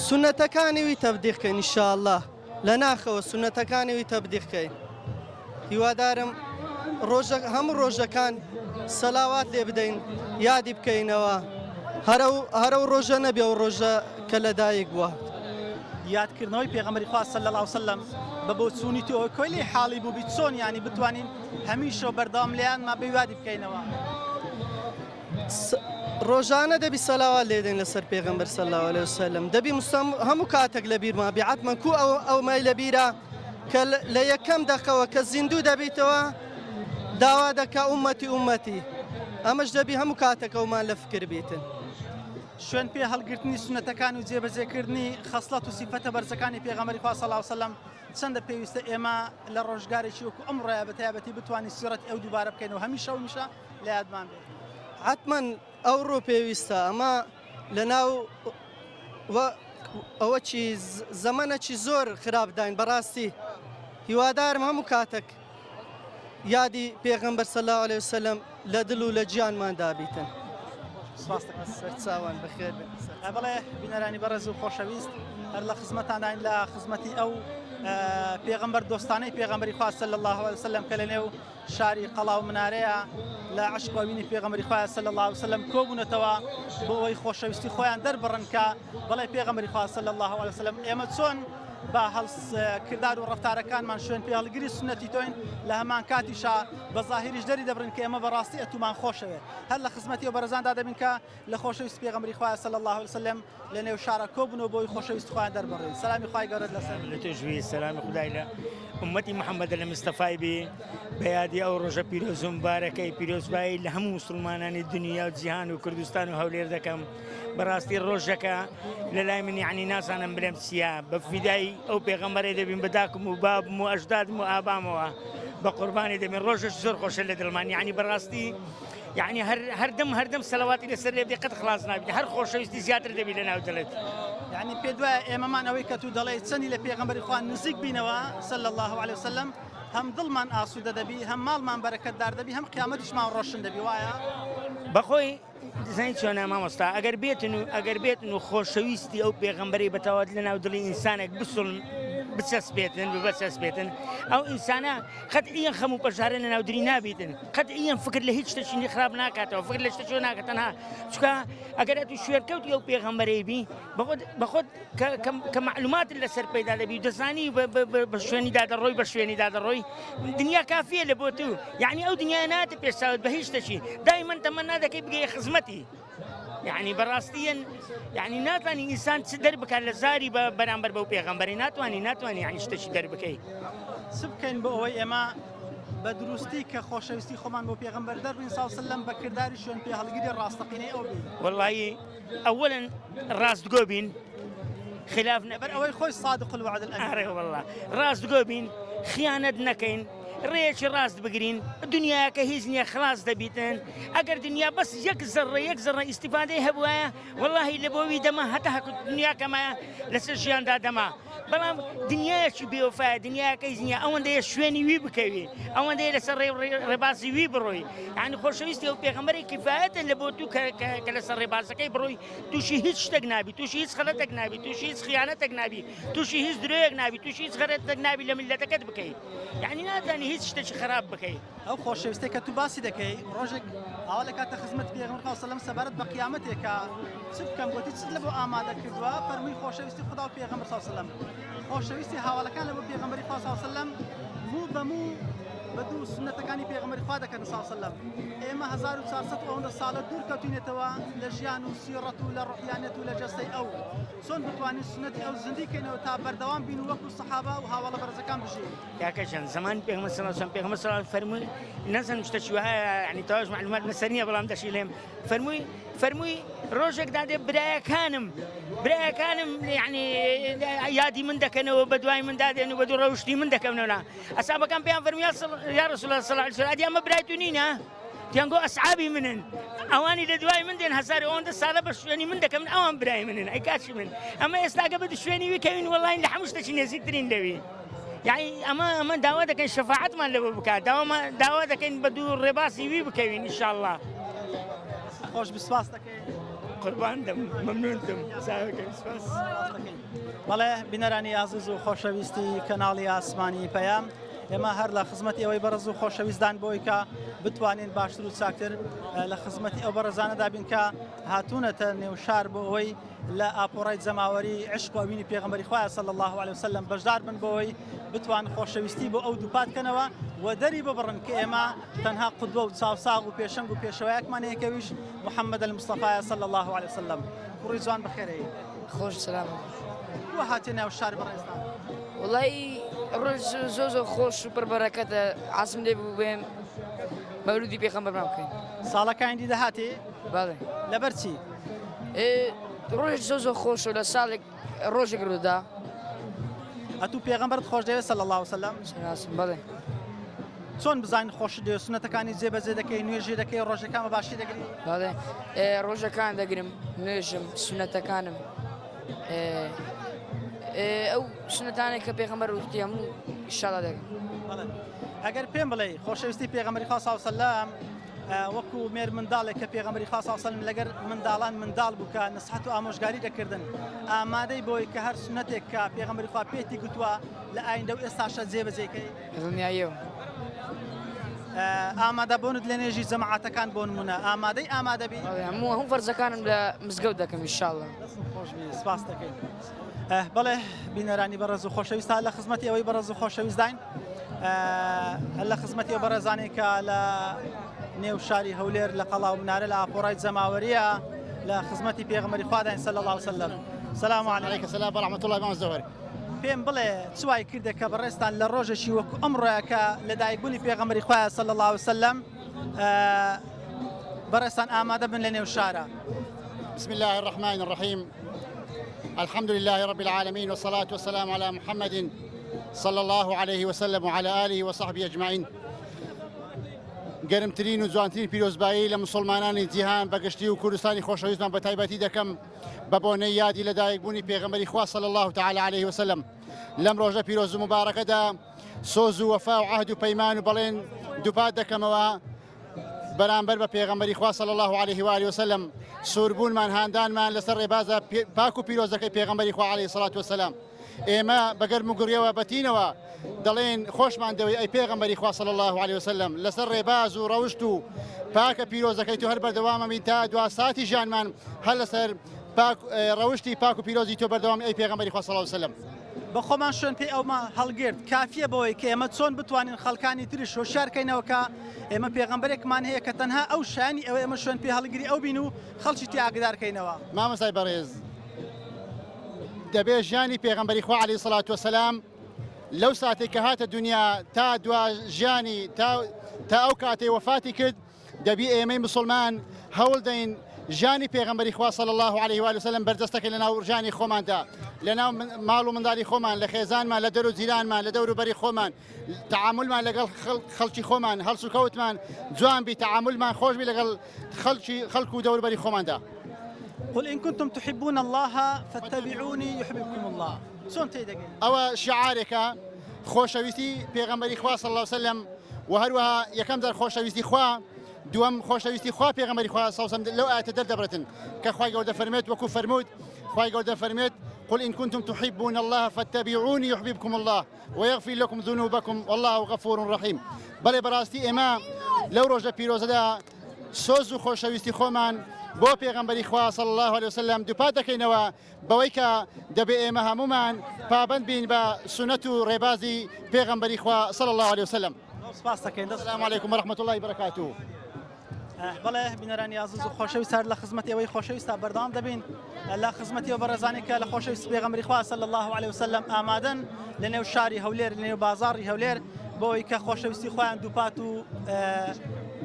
[SPEAKER 18] سونەتەکانی وی تەبدیقکەین ئینشاءالله لە ناخەوە سونەتەکانی وی تەبدیقکەین هیوادارم هەموو ڕۆژەکان سەلاوات لێ بدەین یادی بکەینەوە هەرە و ڕۆژە نەبێ و ڕۆژە کە لەدایک بووە
[SPEAKER 15] یادکردنەوەی پێغەمبەری خوا صلی الله عليه وسلم بە بۆ چوونی تۆ کۆی لێ حاڵی بوو بیت چۆن ینی بتوانین هەمیشە بەردەوام لێیانمان بە یادی بکەینەوە
[SPEAKER 18] ڕۆژانە دەبی سەلاوات لێدەین لەسەر پێغەمبەر صلی الله عليه وسلم دەبی هەموو کاتێک لە بیرمان بێ حتمەن کو ئەو مای لە بیرە کە لە یەکەم دەقەوە کە زیندوو دەبیتەوە داوا دەکا ئومەتی ئەمەش دەبی هەموو کاتێک ئەومان لە فکر بیتن
[SPEAKER 15] شوێن پێ هەڵگرتنی سونەتەکان و جێبەجێکردنی خەسڵەت و سیفەتە بەرزەکانی پێغەمبەری خوا صلی الله عليه وسلم چەندە پێویستە ئێمە لە ڕۆژگارێکی وەکو ئەمڕۆیە بە تایبەتی بتوانین سیرەتی ئەو دووبارە بکەینەوە هەمیشە و هەمیشە لە یادمان بێت
[SPEAKER 18] حتمەن ئەوڕۆ پێویستە ئەمە لەناو ئەوە چی زەمانەکی زۆر خراپداین بەڕاستی هیوادارم هەموو کاتێک یادی پێغەمبەر صلی الله عليه وسلم لە دڵ و لە گیانمان دابیتن سەرچاوان بەخێر بن
[SPEAKER 15] بەڵێ بینەرانی بەڕێز و خۆشەویست هەر لە خزمەتانداین لە خزمەتی ئەو پێغەمبەر دۆستانەی پێغەمبەری خوا صلی الله عليه وسلم کە لە نێو شاری قەڵا و منارەیە لە عشق و بینی پێغەمبەری خوا صلی الله عليه وسلم کۆبوونەتەوە بۆ ئەوەی خۆشەویستی خۆیان دەربڕن کە بەڵێ پێغەمبەری خوا صلی الله عليه وسلم ئێمە چۆن با کردار و ڕفتارەکانمان شوێن پێ هەڵگری سنەتی تۆین لە هەمان کاتیشا بە ظاهریش دەری دەبرن کە ئێمە بەڕاستی ئەتومان خۆشەوێ هەر لە خزمەتی و بەرەزاندا دەبین کە لە خۆشەویست پێغەمبەری خوا صلی الله عليه وسلم لە نێو شارە کۆبوونەوە بۆی خۆشەویست خۆیان دەربڕین سەلامی خوای گەورەت لەسەر
[SPEAKER 19] لە توێژوی سەلامی خودای لە ئومەتی محەممەد لە مستەفای بێ بە یادی ئەو ڕۆژە پیرۆز و مبارەکەی پیرۆزبایی لە هەموو مسلمانانی دنیا و جیهان و کوردستان و هەولێر دەکەم بەڕاستی ڕۆژەکە لە لای من یعنی نازانم بڵێم چییە بە فیدای ئەو پێغەمبەرێ دەبین بەداکم و بابم و ئەژدادم و ئابامەوە بە قوربانی دەبین ڕۆژەش زۆر خۆشە لە دڵمان یعنی بەڕاستی یعنی هەردەم سەلاواتی لەسەر لێ قەت خلاص نابێت هەر خۆشەویستی زیاتر دەبی لە ناو دڵێت
[SPEAKER 15] یعنی پێ دوایە ئێمەمان ئەوەی کە تو دەڵێ چەندی لە پێغەمبەری خوا نزیک بینەوە صلی الله عليه وسلم هەم دڵمان ئاسوودە دەبی هەم ماڵمان بەرەکەتدار دەبی هەم قیامەتیشمان ڕۆشن دەبی وایە
[SPEAKER 19] بەخۆی دەزانیت چۆنە مامۆستا ئەگەر بێتن و خۆشەویستی ئەو پێغەمبەری بەتەواوەت لە ناو دڵی ئینسانێک بسڵن بچەسبێتن بچەسبێتن ئەو ئینسانە قەتعیەن خەم و پەژارە لە ناو دڵی نابێتن قەتعیەن فکر لە هیچ شتێکی خراپ ناکاتەوە فکر لە شتێکی ناکات تەنها چونکە ئەگەر ئەتو شوێرکەوتی ئەو پێغەمبەرەی بی بەخۆت کە معلوماتت لەسەر پەیدا دەبی و دەزانی بە شوێنیدا دەڕۆی بە شوێنیدا دەڕۆی دنیا کافیە لە بۆ تو یعنی ئەو دنیا ناتە پێشاوت بە هیچ شتێکی دایمەن تەمەنا دەکەی بگەی خزمەتی يعني براستيا يعني ناتواني انسان تدرب بكار لزاري برامبر بو بيغمبري ناتواني يعني شتشي دربكي
[SPEAKER 15] سبكين بو اوي اما بدروستي كخوشويستي خمان بو بيغمبر دربين صلى الله عليه وسلم بكرداري شلون بي هلقيدي راستقيني او بي
[SPEAKER 19] والله اولا راس دقوبين خلافنا
[SPEAKER 15] بر اوي خوي صادق الوعد الامين
[SPEAKER 19] والله راس دقوبين خيانه نكين ڕێکی ڕاست بگرین دنیاکە هیچ نییە خلاص دەبیتن ئەگەر دنیا بەس یەک زەڕە ئیسیفادەی هەبووایە وەڵاهی لە بۆوی دەما هەتا هەکو دنیاکەمایە لەسەر ژیاندا دەما بەڵام دنیایەکی بێوفایە دنیاکە هیچ نییە ئەوەندەیە شوێنی وی بکەوی ئەوەندەیە لەسەر ڕێبازی وی بڕۆی یعنی خۆشەویستی ئەو پێغەمبەری کفایەتن لە بۆ تو کە لەسەر ڕێبازەکەی بڕۆی تووشی هیچ شتێک نابی تووشی هیچ خەڵەتێک نابی تووشی هیچ خیانەتێک نابی تووشی هیچ درۆیەک نابی تووشی هیچ خەرەتێک نابی لە میلەتەکەت بکەیت یعنی ناتوانانی هیچ شتێکی خراپ بکەیت
[SPEAKER 15] ئەو خۆشەویستەی کە تو باسی دەکەی ڕۆژێک ئاوا لە کاتە خزمەت پێغەمبەر خوا سەلەم سەبارەت بە قیامەتێکە چ بکەم گوتی چ لە بۆ ئامادە کردووە فەرمووی خۆشەویستی خوددا و پێغەمبەر صلی الله علیه و سەلەم خۆشەویستی هاوڵەکان لە بۆ پێغەمبەری خوا صلی الله علیه و سەلەم موو بە موو بە دوو سنەتەکانی پێغەمبەری خوا دەکەن سڵ سەلەم ئێمە 1400 ئەوەندە ساڵە دوور کەوتینێتەوە لە ژیان و سیرەت و لە ڕوحیانەت و لە جەستەی ئەو چۆن بتوانین سنەتی ئەو زندیکەینەوە تا بەردەوام بین و وەکو سەحابە و هاوڵە بەرزەکان بژین
[SPEAKER 19] کاکەشان زمان پێغەمبەر صلی الله علیه و پێغەمبەر صلی الله علیه و فەرمووی نەزانم شتێکی وایە یعنی تەواش معلومات لەسەر نییە بەڵام دەشی لێم فەرمووی ڕۆژێکدا دێ برایەکانم یعنی یادی من دەکەنەوە بە دوای من دادێن و بە دوو ڕەوشتی من دەکەونەوە ئەسابەکان پێیان فەرمووی یا رسول الله صلی الله علیه و سلم ئەمە برای تو نینە تیانگۆ ئەسحابی منن ئەوانی لە دوای من دێن هەزار ئەوەندە ساڵە بە شوێنی من دەکەم ئەوان برای منن ئەی کاچی من ئەمە ئێستاگە بە شوێنی ویکەوین وەڵای لە هەموو شتێکی نێزیکترین لەوی یعنی ئەمە داوا دەکەین شەفاعەتمان لەوە بکات داوا دەکەین بە دوو ڕێباسی وی بکەوین ئینشاءالله
[SPEAKER 15] خۆش بسواس دەکەین
[SPEAKER 19] قوربان دەم مەمنونتم سپاس
[SPEAKER 15] بەڵێ بینەرانی ئازیز و خۆشەویستی کەناڵی ئاسمانی پەیام ئێمە هەر لە خزمەتی ئەوەی بەڕز و خۆشەویستدان بۆی کە بتوانین باشتر و چاکتر لە خزمەتی ئەو بەڕزانەدا بین کە هاتوونەتە نێو شار بۆ ئەوەی لە ئاپۆڕای جەماوەری عشق و ئەوینی پێغەمبەری خوا صلی الله علیه وسلم بەشدار بن بۆەوەی بتوان خۆشەویستی بۆ ئەو دووپات بکەنەوە و دەری ببڕن کە ئێمە تەنها قودوە و چاوساغ و پێشەنگ و پێشەوەیەکمان هەیەکەویش محەممەد المستەفایە صلی الله علیه وسلم کوڕی جوان بەخێرەیە
[SPEAKER 20] خۆش سلام
[SPEAKER 15] وە هاتێ ناو شار بەڕێستان
[SPEAKER 20] وڵی ڕۆژ زۆ خۆش و پڕبەرەکەتە عاسم لێ بوو بێم مەولودی پێغەمبەر بکەین
[SPEAKER 15] ساڵەکانی دی دەهاتێ
[SPEAKER 20] باڵێ
[SPEAKER 15] لەبەر چی
[SPEAKER 20] ڕۆژ زۆ خۆش و لە ساڵێک ڕۆژێک ڕوودا
[SPEAKER 15] ئەتوو پێغەمبەرت خۆش دەوێت صلی الله وسلم
[SPEAKER 20] بەڵێ
[SPEAKER 15] چۆن بزانین خۆش دەوێت سنەتەکانی جێبەجێ دەکەی نوێژێ دەکەی ڕۆژەکان بە باشی دەگری
[SPEAKER 20] باڵێ ڕۆژەکان دەگرم نوێژم سنەتەکانم ئەو سنەتانێک کە پێغەمبەر وتی هەموو ئینشاڵڵا دەگەم
[SPEAKER 15] ئەگەر پێم بڵێ خۆشەویستی پێغەمبەری خوا صلی الله علیه وسلم وەکو مێر منداڵێک کە پێغەمبەری خوا صلی الله علیه وسلم لەگەر منداڵان منداڵ بوو کە نەسحەت و ئامۆژگاری دەکردن ئامادەی بۆی کە هەر سنەتێک کە پێغەمبەری خوا پێتی گوتووە لە ئایندە و ئێستاشە جێبەجێکەی
[SPEAKER 20] دڵنیاییەوە
[SPEAKER 15] ئامادەبوونت لە نێژی جەماعەتەکان بۆ نمونە ئامادەبی
[SPEAKER 20] هەموو فەرزەکانم لە مزگەوت دەکەم ئینشاڵڵا
[SPEAKER 15] سپاس دەکەین بەڵێ بینەرانی بەڕێز و خۆشەویستان لە خزمەتی ئەوەی بەڕێز و خۆشەویستداین لە خزمەتی ئەو بەڕێزانەی کە لە نێو شاری هەولێر لە قەڵاو منارە لە ئاپۆڕای جەماوەریە لە خزمەتی پێغەمبەری خواداین صلی الله علیه وسلم سلام علیکم
[SPEAKER 21] سلام ورحمة الله وبركاته
[SPEAKER 15] پێم بڵێ چوای کردێک کە بەڕێستان لە ڕۆژێکی وەکو ئەمڕۆیە کە لە دایکبوونی پێغەمبەری خوا صلی الله علیه وسلم بەڕێستان ئامادە بن لە نێو شارە
[SPEAKER 21] بسم الله الرحمن الرحيم الحمد لله رب العالمين والصلاة والسلام على محمد صلى الله عليه وسلم وعلى آله وصحبه أجمعين گەرمترین و جوانترین پیرۆزبایی لە مسلمانانی جیهان بەگشتی و کوردستانی خۆشەویستمان بە تایبەتی دەکەم بە بۆنەی یادی لە دایکبوونی پێغەمبەری خوا صلی الله تعالی عليه وسلم لەم ڕۆژە پیرۆز و مبارەکەدا سۆز و وەفا و عەهد و پەیمان و بەڵێن دووپات دەکەمەوە بەرامبەر بە پێغەمبەری خوا صلی الله عليه و آله وسلم سووربوونمان هاندانمان لەسەر ڕێبازە پاک و پیرۆزەکەی پێغەمبەری خوا عليه الصلاة والسلام ئێمە بەگەرم و گوڕیەوە بەتینەوە دەڵێن خۆشمان دەوێت ئەی پێغەمبەری خوا صلی الله عليه وسلم لەسەر ڕێباز و ڕەوشت و پاکە پیرۆزەکەی تو هەر بەردەوامەمین تا دوا ساتی ژیانمان هەر لەسەر ڕەوشتی پاک و پیرۆزی تۆ بەردەوام ئەی پێغەمبەری خوا صلی الله عليه وسلم
[SPEAKER 15] بە خۆمان شوێن پێی ئەومە هەڵگرت کافیە بەوەی کە ئێمە چۆن بتوانین خەڵکانی تریش هۆشیارکەینەوە کە ئێمە پێغەمبەرێکمان هەیە کە تەنها ئەو شانی ئەوە ئێمە شوێن پێ هەڵگری ئەو بین و خەڵکی تی ئاگدارکەینەوە
[SPEAKER 21] مامەسای بەڕێز دەبێ ژیانی پێغەمبەری خوا عەلەیهی سەڵات وەسەلام لەو ساتێک کە هاتە دنیا تا دوا ژیانی تا ئەو کاتێ وەفاتی کرد دەبی ئێمەی مسلمان هەوڵ دەین ژیانی پێغەمبەری خوا صلی الله عليه و سلم بەردەستەکەین لەناو ژیانی خۆماندا لەناو ماڵ و منداڵی خۆمان لە خێزانمان لە دەر و جیرانمان لە دەور و بەری خۆمان تعاملمان لەگەڵ خەڵکی خۆمان هەڵس و کەوتمان جوان بی تعاملمان خۆش بی لەگەڵ خەڵک و دەور و بەری خۆماندا
[SPEAKER 15] قل إن كنتم تحبون الله فاتبعوني يحببكم الله چۆن تێدەگەین
[SPEAKER 21] ئەوە شعارێکە خۆشەویستی پێغەمبەری خوا صلی الله عليه وسلم و هەروەها یەکەم جار خۆشەویستی خوا دووەم خۆشەویستی خوا پێغەمبەری خوا صلی الله عليه وسلم لەو ئاەتە دەردەبرێتن کە خوای گەورە فەرمێت وەکو فەرمووت خوای گەورە فەرمێت قل إن كنتم تحبون الله فاتبعوني يحببكم الله ويغفر لكم ذنوبكم والله غفور رحيم بەڵێ بەڕاستی ئێمە لەو ڕۆژە پیرۆزەدا سۆز و خۆشەویستی خۆمان بۆ پێغەمبەری خوا صلی الله عليه وسلم دووپات دەکەینەوە بەوەی کە دەبێ ئێمە هەمومان پابند بین بە سونەت و ڕێبازی پێغەمبەری خوا صلی الله عليه وسلم السلام عليكم ورحمة الله وبركاته.
[SPEAKER 15] بەڵێ بینەرانی عزیز و خۆشەویست هەر لە خزمەتی ئەوەی خۆشەویستە بەردەوام دەبین لە خزمەتی و بەڕێزانی کە لە خۆشەویست پێغەمبەری خوا صلی الله علیه وسلم ئامادەن لە نێو شاری هەولێر لە نێو بازاڕی هەولێر بۆی کە خۆشەویستی خۆیان دووپات و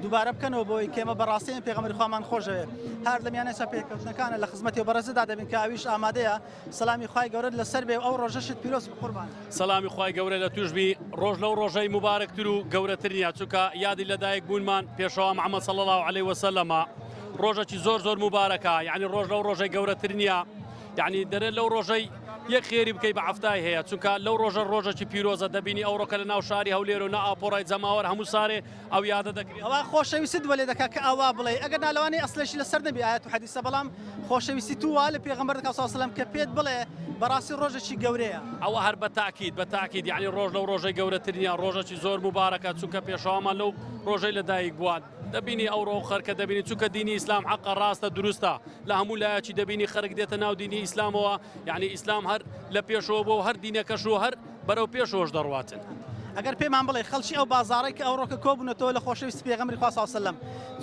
[SPEAKER 15] دووبارە بکەنەوە بۆی کێمە بەڕاستیان پێغەمبەری خوامان خۆشەوێ هەر لە میانە پێکەوتنەکانە لە خزمەتی و بەڕێزدا دەبین کە ئاویش ئامادەیە سەلامی خوای گەورە لەسەر بێ و ئەو ڕۆژەشت پیرۆز قوربان
[SPEAKER 3] سەلامی خوای گەورە لە توشبی ڕۆژ لەو ڕۆژەی مبارەکتر و گەورەتر نیە چونکە یادی لەدایک بوونمان پێشەوە محەممەد صلی الله عليه وسلم ڕۆژێکی زۆر مبارەکە یعنی ڕۆژ لەو ڕۆژەی گەورەتر نییە یعنی دەرێت لەو ڕۆژەی یەک خێری بکەی بە عەفتای هەیە چونکە لەو ڕۆژێکی پیرۆزە دەبینی ئەوڕۆکە لە ناو شاری هەولێر و نە ئاپۆڕای جەماوەر هەموو سارێ ئەو یادە دەکرێت
[SPEAKER 15] ئەوە خۆشەویست وەلێ دەکات کە ئاوا بڵێ ئەگەر نالەوانی ئەسلەشی لەسەر نەبی ئاەت و حەدیثە بەڵام خۆشەویستی تووا لە پێغەمبەر صلی الله علیه وسلم کە پێت بڵێ بەڕاستی ڕۆژێکی گەورەیە
[SPEAKER 3] ئەوە هەر بەتاکید یعنی ڕۆژ لەو ڕۆژەی گەورەتر نیە ڕۆژێکی زۆر مبارەکە چونکە پێشەوامان لەو ڕۆژەی لەدایک بووان دەبینی ئەو ڕۆ خەرکە دەبینی چونکە دینی ئیسلام حەقە ڕاستە دروستە لە هەموو لایەکی دەبینی خەرک دێتە ناو دینی ئیسلامەوە یعنی ئیسلام هەر لە پێشەوە بۆ هەر دینەکەش و هەر بەرەو پێشەوەش دەڕواتن
[SPEAKER 15] ئەگەر پێمان بڵێ خەڵکی ئەو بازاڕی کە ئەو ڕۆکە کۆبوونەتەوە لە خۆشەویستی پێغەمبەری خوا صلی الله علیه وسلم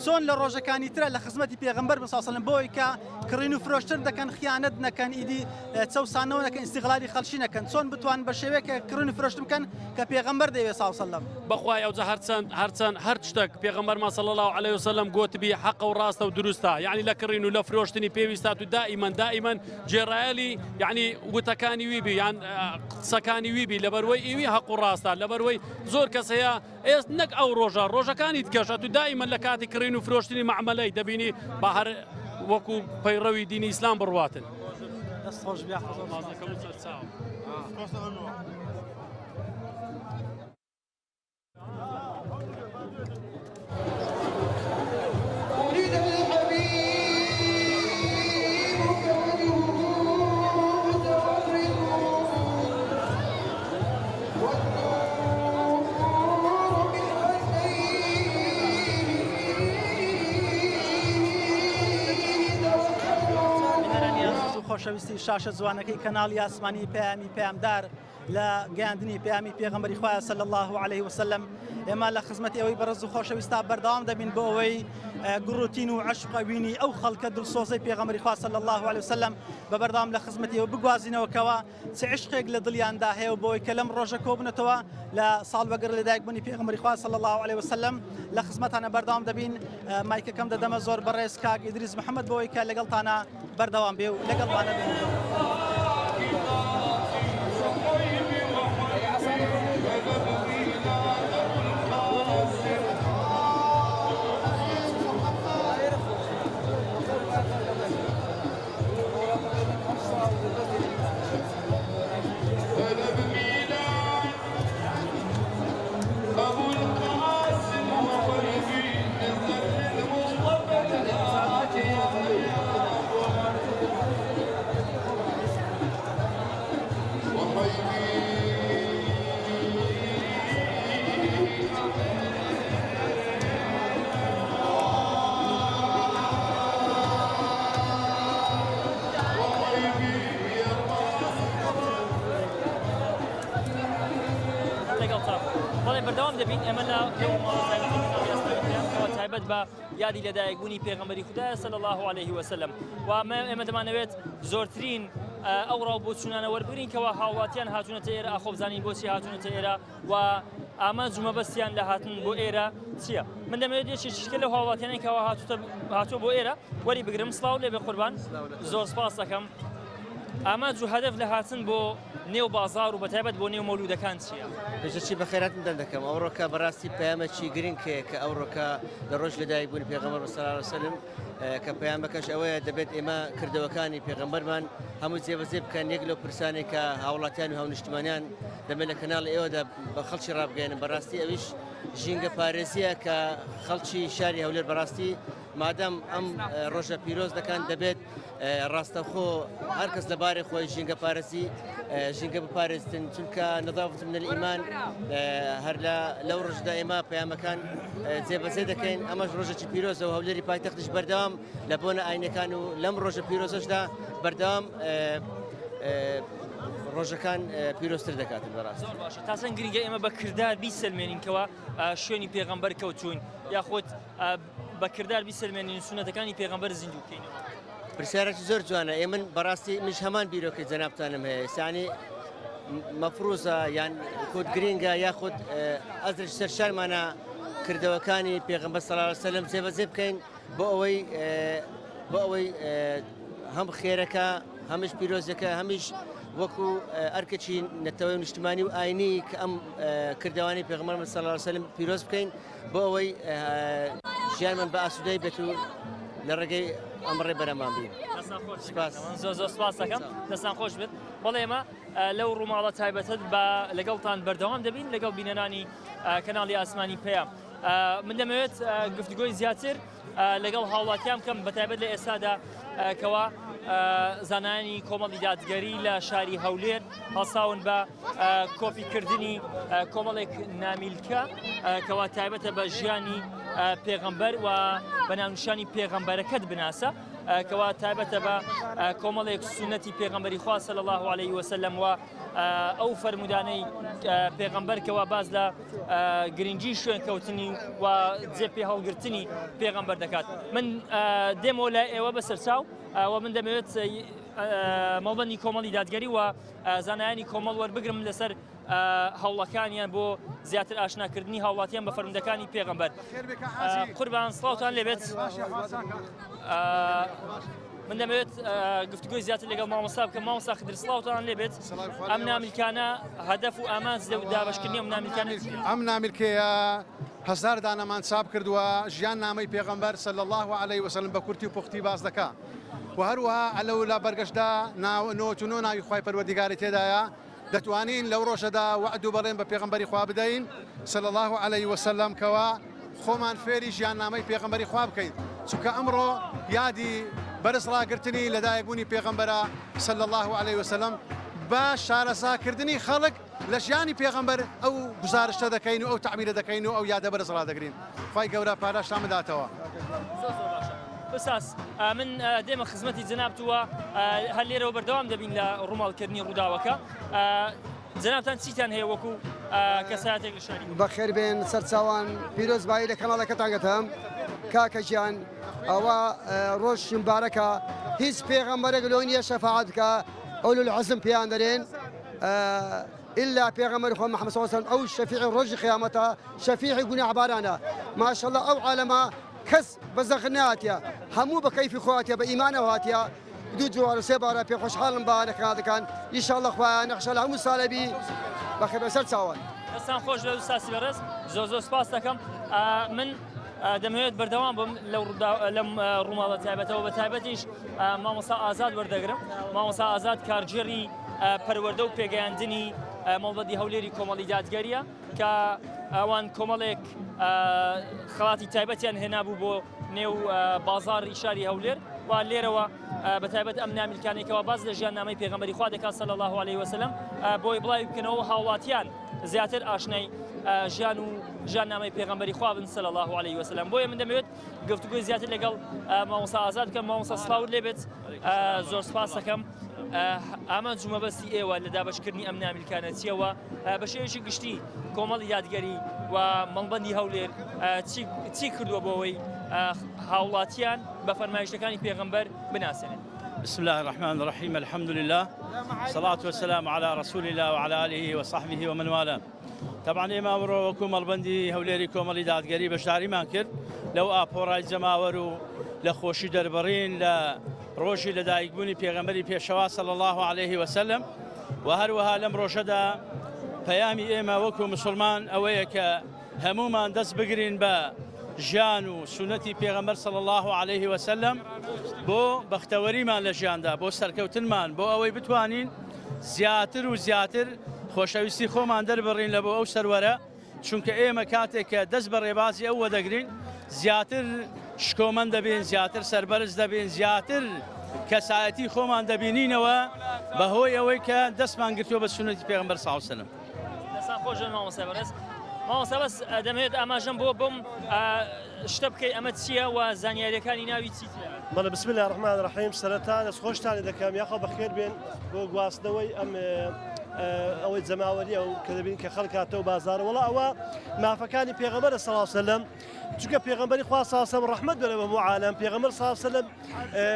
[SPEAKER 15] چۆن لە ڕۆژەکانی ترە لە خزمەتی پێغەمبەر صلی الله علیه وسلم بۆی کە کڕین و فرۆشتن دەکەن خیانەت نەکەن ئیدی چەوسانەوە نەکەن ئیستیغلالی خەڵکی نەکەن چۆن بتوان بە شێوەیەکە کڕین و فرۆشت بکەن کە پێغەمبەر دەیەوێت صلی الله علیه وسلم
[SPEAKER 3] بەخوای ئەوجا هەرچەند هەر شتێک پێغەمبەرمان صلی الله علیه وسلم گوتبی حەقە و ڕاستە و دروستە یعنی لە کڕین و لە فرۆشتنی پێویستات و دائیمەن جێڕایەلی یعنی وتەکانی ویبی یان قسەکانی ویبی لەبەرەوەی ئیوی حەق و ڕاستە لەبەرەوەی زۆر کەس هەیە ئێست نەک ئەو ڕۆژەکانی دکەشە و دائیمەن لە کاتی کڕین و فرۆشتنی معاملەی دەبینی بە هەر وەکو پەیڕەوی دینی ئیسلام بڕواتن
[SPEAKER 15] خۆشەویستی شاشە جوانەکەی کەناڵی ئاسمانی پەیامی پەیامدار لە گەیاندنی پەیامی پێغەمبەری خوا صلی الله علیه وسلم ئێمە لە خزمەتی ئەوەی بەڕێز و خۆشەویستا بەردەوام دەبین بۆ ئەوەی گڕوتین و عشقە وینی ئەو خەڵکە دڵسۆزەی پێغەمبەری خوا صلی الله علیه وسلم بە بەردەوام لە خزمەتی ئەوە بگوازینەوەکەوە چ عشقێک لە دڵیاندا هەیە و بۆی کە لەم ڕۆژە کۆبنەتەوە لە ساڵبەگەر لەدایکبوونی پێغەمبەری خوا صلی الله علیه وسلم لە خزمەتانە بەردەوام دەبین مایکەکەم دەدەمە زۆر بەڕێز کاک ئیدریس محەممەد بۆی کە لەگەڵتانە بەردەوام بێ و لەگەڵمانە بێ بەردەوام دەبین ئەمە لە تایبەت بە یادی لەدایکبوونی پێغەمبەری خوددایە صلی الله علیه وسلم و ئێمە دەمانەوێت زۆرترین ئەو ڕاوبۆچوونانە وەربگرین کەەوە هاوڵاتیان هاتوونەتە ئێرە ئاخۆ بزانین بۆچی هاتوونەتە ئێرە و ئامانج و مەبەستیان لە هاتن بۆ ئێرە چییە؟ من دەمەوێت یەکێکە لە هاوڵاتیانەی کەەوە هاتووە بۆ ئێرە وەری بگرم سڵاو لێ بێ قوربان زۆر سپاس دەکەم ئامانج و هەدەف لە هاتن بۆ نێو بازار و بەتایبەت بۆ نێو مەولودەکان چییە؟
[SPEAKER 22] پێشەچی بە خێرات من دەکەم ئەو ڕۆکە بەڕاستی پەیامێکی گرنگکەیە کە ئەو ڕۆکە لە ڕۆژ لەدایکبوونی پێغەمبەر صلی الله علیه وسلم کە پەیامەکەش ئەوەیە دەبێت ئێمە کردەوەکانی پێغەمبەرمان هەموو جێبەجێ بکەن یەک لەو پرسانێک کە هاوڵاتیان و هاونیشتمانیان دەبێت لە کەناڵ ئێوەدا بە خەڵکی ڕابگەێنن بەڕاستی ئەویش ژینگە پارێزیە کە خەڵکی شاری هەولێر بەڕاستی مادام ئەم ڕۆژە پیرۆز دەکەن دەبێت ڕاستەخۆ هەر کەس لەبارەی خۆی ژینگە پارێزی ژینگە بپارێزتن چونکە نەضافەت من الئیمان هەر لەو ڕۆژدا ئێمە پەیامەکان جێبەجێ دەکەین ئەمەش ڕۆژێکی پیرۆزە و هەولێری پایتەختش بەردەوام لە بۆنە ئاینەکان و لەم ڕۆژە پیرۆزەشدا بەردەوام ڕۆژەکان پیرۆستر دەکاتن بەڕاست.
[SPEAKER 4] زۆر باشە تاسەن گرنگە ئێمە بە کردار بیسەلمێنینکەوە شوێنی پێغەمبەر کەوتوون یاخۆت بە کردار بیسەلمێنین سونەتەکانی پێغەمبەر زیندوو بکەینەوە.
[SPEAKER 22] پرسیارێکی زۆر جوانە ئێمن بەڕاستی مش هەمان بیرۆکەی جەنابتانم هەیە سانی مەفروزە یان کۆت گرنگە یاخود ئەزرش سەرشارمانە کردەوەکانی پێغەمبەر صلی الله علیه و سلم جێبەجێ بکەین بۆ ئەوەی هەم خێرەکە هەمیش پیرۆزەکە هەمیش وەکو ئەرکەچی نەتەوەی نیشتمانی و ئاینی کە ئەم کردەوانی پێغەمبەر صلی الله علیه و سلم پیرۆز بکەین بۆ ئەوەی ژیانمان بە ئاسوودەی بێت و لە ڕێگەی ئەمڕێ بەرەمان بین.
[SPEAKER 4] زۆر سپاس دەکەم دەستان خۆش بێت بەڵێ ئێمە لەو ڕووماڵە تایبەتت بە لەگەڵتان بەردەوام دەبین لەگەڵ بینەرانی کەناڵی ئاسمانی پێیە. من دەمەوێت گفتگۆی زیاتر لەگەڵ هاوڵاتیان بکەم بەتایبەت لە ئێستادا کەوا زانانی کۆمەڵی دادگەری لە شاری هەولێر هەڵساون بە کۆپیکردنی کۆمەڵێک نامیلکە کەوا تایبەتە بە ژیانی پێغەمبەر و بە ناونیشانی پێغەمبەرەکەت بناسە کەوا تایبەتە بە کۆمەڵێک سونەتی پێغەمبەری خوا صلی الله علیه وسلم و ئەو فەرمودانەی پێغەمبەر کەوا باز لە گرنگی شوێن کەوتنی و جێ پێ هەڵگرتنی پێغەمبەر دەکات. من دێمەوە لای ئێوە بەسەرچاو و من دەمەوێت مەڵبەندی کۆمەڵی دادگەری و زانایانی کۆمەڵ وەربگرم لەسەر هەوڵەکانیان بۆ زیاتر ئاشناکردنی هاوڵاتیان بە فەرمودەکانی پێغەمبەر. قوربان سڵاوتان لێبێت. من دەمەوێت گفتگۆی زیاتر لەگەڵ مامۆستا بکەم. مامۆستا خدر سڵاوتان لێبێت. ئەم نامیلکانە هەدەف و ئامانج دابەشکردنی ئەم نامیلکانە
[SPEAKER 1] ئەم نامیلکەیە هەزار دانەمان چاپ کردووە ژیان نامەی پێغەمبەر صلی الله علیه وسلم بە کورتی و پوختی باز دەکا و هەروەها ئەلەو لە بەرگەشتدا نۆچونۆ ناوی خوای پەروەردیگاری تێدایە دەتوانین لەو ڕۆژەدا وعد و بەڵێن بە پێغەمبەری خوا بدەین صلی الله علیه وسلم کەوا خۆمان فێری ژیان نامەی پێغەمبەری خوا بکەین چونکە ئەمڕۆ یادی بەرز ڕاگرتنی لەدایکبوونی پێغەمبەرە صلی الله علیه وسلم بە شارەساکردنی خەڵک لە ژیانی پێغەمبەر ئەو گزارشتە دەکەین و ئەو تعبیرە دەکەین و ئەو یادە بەرز ڕادەگرین. خوای گەورە پاداشتان بداتەوە.
[SPEAKER 4] بەساس من دێمە خزمەتی جەنابتووە هەر لێرەوە بەردەوام دەبین لە ڕووماڵکردنی ڕووداوەکە. جەنابتان چیتان هەیە وەکو کەسایەتێک لە شاری؟
[SPEAKER 2] بەخێر بێن سەرچاوان پیرۆزبایی لە کەناڵەکەتان گەتەم کاکە گیان ئەوە ڕۆژ مبارەکە هیچ پێغەمبەرێک لەوەی نییە شەفاعەت بکە ئەولو العەزم پێیان دەرێن إلا پیغمبر خو محمد صلی الله علیه و سلم او شفیع روز قیامته شفیع گناه بارانه ما شاء الله او عالمه کس بزغناتیا همو بكيف خواتیا به ایمان واتیا دو جوار سباره په خوشحال مبارک کان ان شاء الله خو نخشى لهم صالبي بخير بسر سوان
[SPEAKER 4] دەستان خۆش بێ ئوستاز سیبەرز زۆر سپاس دەکەم. من دەمەوێت بەردەوام بم لەم ڕووماڵە تایبەتەوە بە تایبەتیش مامۆستا ئازاد وەردەگرم. مامۆستا ئازاد کارگێڕی پەروەردە و پێگەیاندنی مەڵبەندی هەولێری کۆمەڵی دادگەریە کە ئەوان کۆمەڵێک خەڵاتی تایبەتیان هێنابوو بۆ نێو بازاڕی شاری هەولێر و لێرەوە بە تایبەت ئەم نامیلکانێکەوە باز لە ژیان نامەی پێغەمبەری خوا دەکات صلی الله علیه وسلم بۆی بڵاوی بکەنەوە هاوڵاتیان زیاتر ئاشنای ژیان و ژیان نامەی پێغەمبەری خوا بن صلی الله علیه وسلم. بۆیە من دەمەوێت گفتگۆی زیاتر لەگەڵ مامۆستا ئازاد بکەم. مامۆستا سڵاوت لێبێت. زۆر سپاس دەکەم. ئامانج و مەبەستی ئێوە لە دابەشکردنی ئەم نامیلکانە چیەوە بە شێوەیەکی گشتی کۆمەڵی یادگەری و مەڵبەندی هەولێر چی کردووە بۆەوەی هاوڵاتیان بە فەرمایشتەکانی پێغەمبەر بناسێنن؟
[SPEAKER 23] بسم الله الرحمن الرحيم الحمد لله صلاة والسلام على رسول الله وعلى آله وصحبه ومن والاه. طبعا ئێمە ئەمڕۆ وەکو مەڵبەندی هەولێری کۆمەڵی دادگەری بەشداریمان کرد لەو ئاپۆڕای جەماوەر و لە خۆشی دەربڕین لە ڕۆژی لەدایکبوونی پێغەمبەری پێشەوا صلی الله علیه وسلم و هەروەها لەم ڕۆژەدا پەیامی ئێمە وەکو مسلمان ئەوەیە کە هەمومان دەست بگرین بە ژیان و سونەتی پێغەمبەر صلی الله علیه وسلم بۆ بەختەوەریمان لە ژیاندا بۆ سەرکەوتنمان بۆ ئەوەی بتوانین زیاتر و زیاتر خۆشەویستی خۆمان دەربڕین لە بۆ ئەو سەروەرە چونکە ئێمە کاتێک کە دەست بە ڕێبازی ئەو وەدەگرین زیاتر شکۆمەند دەبین زیاتر سەربەرز دەبین زیاتر کەسایەتی خۆمان دەبینینەوە بەهۆی ئەوەی کە دەستمان گرتووە بە سونەتی پێغەمبەر صلی الله علیه وسلم.
[SPEAKER 4] دەستان خۆش بێن مامۆستا بەرز. مامۆستا بەس دەمەوێت ئاماژەم بۆ بم شتە بکەی ئەمە چییە و زانیاریەکانی ناوی چیتە؟
[SPEAKER 5] بەڵێ بسم الله الرحمن الرحیم سەرەتا دەستخۆشتانی دەکەم یاخۆ بەخێر بێن بۆ گواستنەوەی ئەم ئەوەی جەماوەری ئەو کە دەبین کە خەڵکاتەوە بازارە وڵا ئەوە مافەکانی پێغەمبەرە صلی الله علیه وسلم چونکە پێغەمبەری خوا صلی الله علیه وسلم ڕەحمەت بێ بە هەموو عالەم پێغەمبەر صلی الله علیه وسلم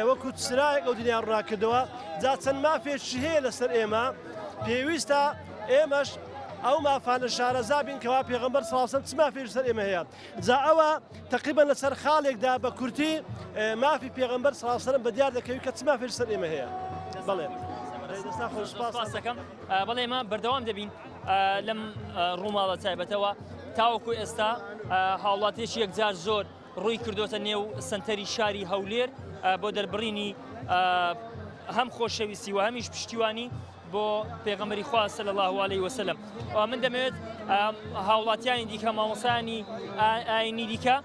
[SPEAKER 5] وەکو سرایەک ئەو دنیا ڕاکردەوە جا چەند مافێکی هەیە لەسەر ئێمە پێویستە ئێمەش ئەو مافانە شارەزا بین کەوا پێغەمبەر صلی الله علیه وسلم چ مافێکی لەسەر ئێمە هەیە جا ئەوە تقریبا لەسەر خاڵێکدا بە کورتی مافی پێغەمبەر صلی الله علیه وسلم بەدیار دەکەوی کە چ مافێکی لەسەر ئێمە هەیە بەڵێ
[SPEAKER 4] سپاس دەکەم بەڵێ ئێمە بەردەوام دەبین لەم ڕووماڵە تایبەتەوە تاوەکو ئێستا هاوڵاتێکی یەکجار زۆر ڕووی کردوتە نێو سنتەری شاری هەولێر بۆ دەربڕینی هەم خۆشەویستی و هەمیش پشتیوانی بۆ پێغەمبەری خوا صلی الله علیه وسلم من دەمەوێت هاوڵاتیانی دیکە مامۆسایانی ئاینی دیکە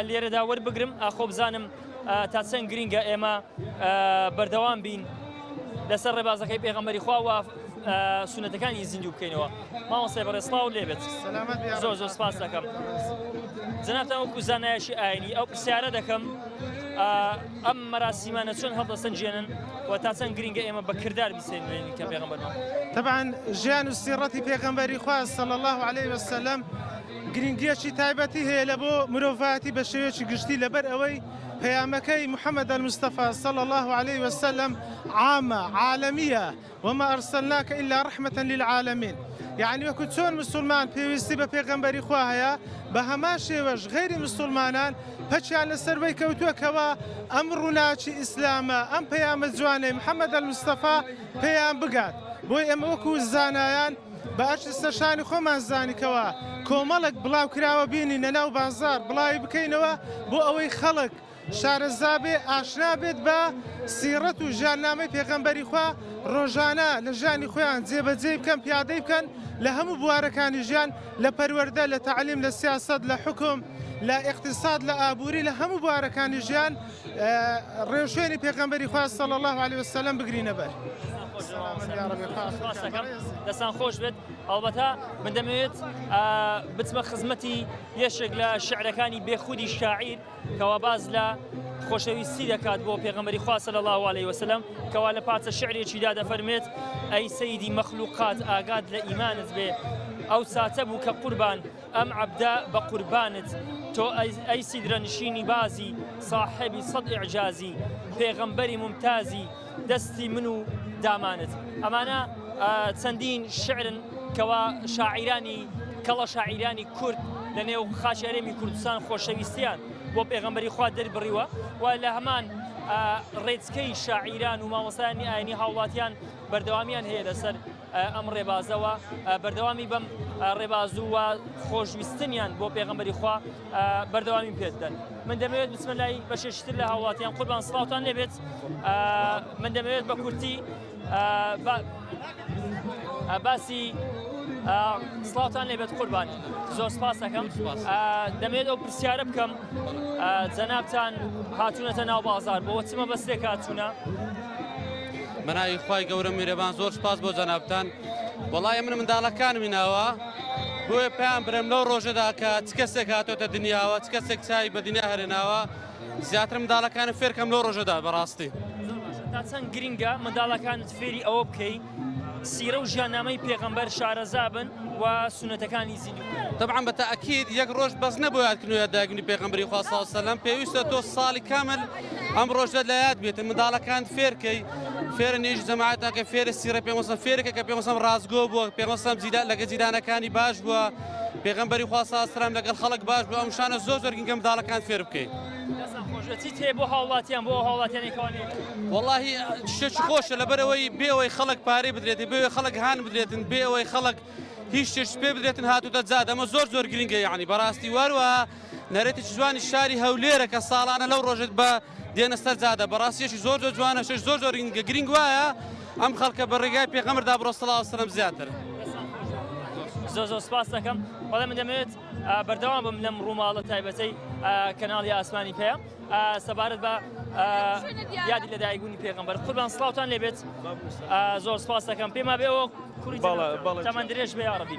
[SPEAKER 4] لێرەدا وەربگرم خۆ بزانم تا چەند گرینگە ئێمە بەردەوام بین لەسەر ڕێبازەکەی پێغەمبەری خوا و سونەتەکانی زیندوو بکەینەوە مامۆستای بەڕێسڵاو لێبێت زۆر زۆر سپاس دەکەم جەنابتان وەکو زانایەشی ئاینی ئەو پرسیارە دەکەم ئەم مەراسیمانە چۆن هەڵدەسەنجێنن و تا چەند گرینگە ئێمە بە کردار بیسێنێنین کە پێغەمبەرمان
[SPEAKER 6] طبعا ژیان و سیرەتی پێغەمبەری خوا صلی الله علیه وسلم گرنگیەکی تایبەتی هەیە لە بۆ مرۆڤایەتی بە شێوەیەکی گشتی لەبەر ئەوەی پەیامەکەی محەممەد المستەفا صلی الله عليه وسلم عامە عالەمیە وما أرسلناك إلا رحمة للعالمين يعني وەکو چۆن مسلمان پێویستی بە پێغەمبەری خوا هەیە بە هەمان شێوەش غەیری مسلمانان پەچیان لەسەر وەی کەوتووە کەوا ئەم ڕووناچی ئیسلامە ئەم پەیامە جوانەی محەممەد المستەفا پێیان بگات بۆی ئەمە وەکو زانایان بە ئەشتەشانی خۆمان زانیکەوە کۆمەڵک بڵاو کراوە بینی نەناو بازار بڵاوی بکەینەوە بۆ ئەوەی خەڵک شارەزا بێ ئاشنا بێت بە سیرەت و ژیاننامەی پێغەمبەری خوا ڕۆژانە لە ژیانی خۆیان جێبەجێ بکەن پیادەی بکەن لە هەموو بوارەکانی ژیان لە پەروەردە لە تعلیم لە سیاسەت لە حکم لە اقتصاد لە ئابووری لە هەموو بوارەکانی ژیان ڕێوشێنی پێغەمبەری خوا صلی الله علیه وسلم بگرینە بەر
[SPEAKER 4] دەستان خۆش بێت ئەڵبەتە من دەمەوێت بچمە خزمەتی یەشێک لە شعرەکانی بێخودی شاعیر کەوا باز لە خۆشەویستی دەکات بۆ پێغەمبەری خوا صلی الله علیه وسلم کەوا لە پارچە شعرێکیدا دەفەرمێت ئەی سەیدی مەخلوقات ئاگات لە ئیمانت بێ ئەو ساتە بوو کە قوربان ئەم عەبدا بە قوربانت تۆ ئەی سیدرە نشینی بازی صاحبی سەد ئیعجازی پێغەمبەری ممتازی دەستی من و دامانت ئەمانە چەندین شعرن کەوا شاعیرانی کەڵە شاعیرانی کورد لە نێو خاچێرەمی کوردستان خۆشەویستیان بۆ پێغەمبەری خوا دەربڕیوە و لە هەمان ڕێچکەی شاعیران و مامۆستایانی ئاینی هاوڵاتیان بەردەوامیان هەیە لەسەر ئەم ڕێبازەوە بەردەوامی بەم ڕێبازوو و خۆشویستنیان بۆ پێغەمبەری خوا بەردەوامی پێدەن من دەمەوێت بچمە لای بەشێشتر لە هاوڵاتیان قوربان سڵاوتان لێبێت من دەمەوێت بە کورتی باسی سڵاوتان لێبێت قوربان زۆر سپاس دەکەم دەمەوێت ئەو پرسیارە بکەم جەنابتان هاتوونەتە ناو بازار بۆ چمە بەستێک هاتوونە
[SPEAKER 7] بەناوی خوای گەورە میرەبان زۆر سپاس بۆ جەنابتان وەڵای من منداڵەکانمی ناوە بۆیە پێیان برم لەو ڕۆژەدا کە چ کەسێک هاتۆتە دنیاوە چ کەسێک چای بە دنیا هەرێناوە زیاتر منداڵەکانە فێرکەم لەو ڕۆژەدا بەڕاستی
[SPEAKER 4] تا چەند گرینگە منداڵەکانت فێری ئەوە بکەی سیرە و ژیاننامەی پێغەمبەر شارەزا بن و سونەتەکانی زیندوو
[SPEAKER 7] طبعا بەتەئەکید یەک ڕۆژ بەس نەبوو یادکردنەوە یادداگیری پێغەمبەری خوا صلی الله علیه وسلم پێویستە تۆ ساڵی کامل ئەم ڕۆژە لە یاد بێتن منداڵەکان فێرکەی فێرە نێژی جەماعەتەکە فێرە سیرە پێغەمبەر فێرەکە کە پێغەمبەر ڕازگۆ بووە پێغەمبەر لەگە جیرانەکانی باش بووە پێغەمبەری خوا صلی الله علیه وسلم لەگەڵ خەڵک باش بووە ئەم شانە زۆر زۆر گرنگە منداڵەکان فێر بکەین
[SPEAKER 4] چیت هەیە بۆ هاوڵاتیان بۆ هاوڵاتیانی کەوانێ
[SPEAKER 7] واللهی شتێکی خۆشە لەبەرەوەی بێەوەی خەڵک پارەی بدرێتن بێەوەی خەڵک هان بدرێتن بێەوەی خەڵک هیچ شتێک پێ بدرێتن هاتووتە جاد ئەمە زۆر زۆر گرنگە یعنی بەڕاستی واروەها نەرێتێکی جوانی شاری هەولێرە کە ساڵانە لەو ڕۆژێت بە دێنە سەر جادە بەڕاستیەکی زۆر زۆر جوانە شش زۆر زۆر گرنگ وایە ئەم خەڵکە بە ڕێگای پێغەمبەردا بڕۆ صلی الله علیه وسلم زیاتر
[SPEAKER 4] زۆر زۆر سپاس دەکەم بەڵێ من دەمەوێت بەردەوام بم لەم ڕووماڵە تایبەتەی کەناڵی ئاسمانی پێیە سەبارەت بە یادی لەدایکبوونی پێغەمبەر قوربان سڵاوتان لێبێت زۆر سپاس دەکەم پێما بێەوە کوڕی تەمەند درێژ بێ یا ڕەبی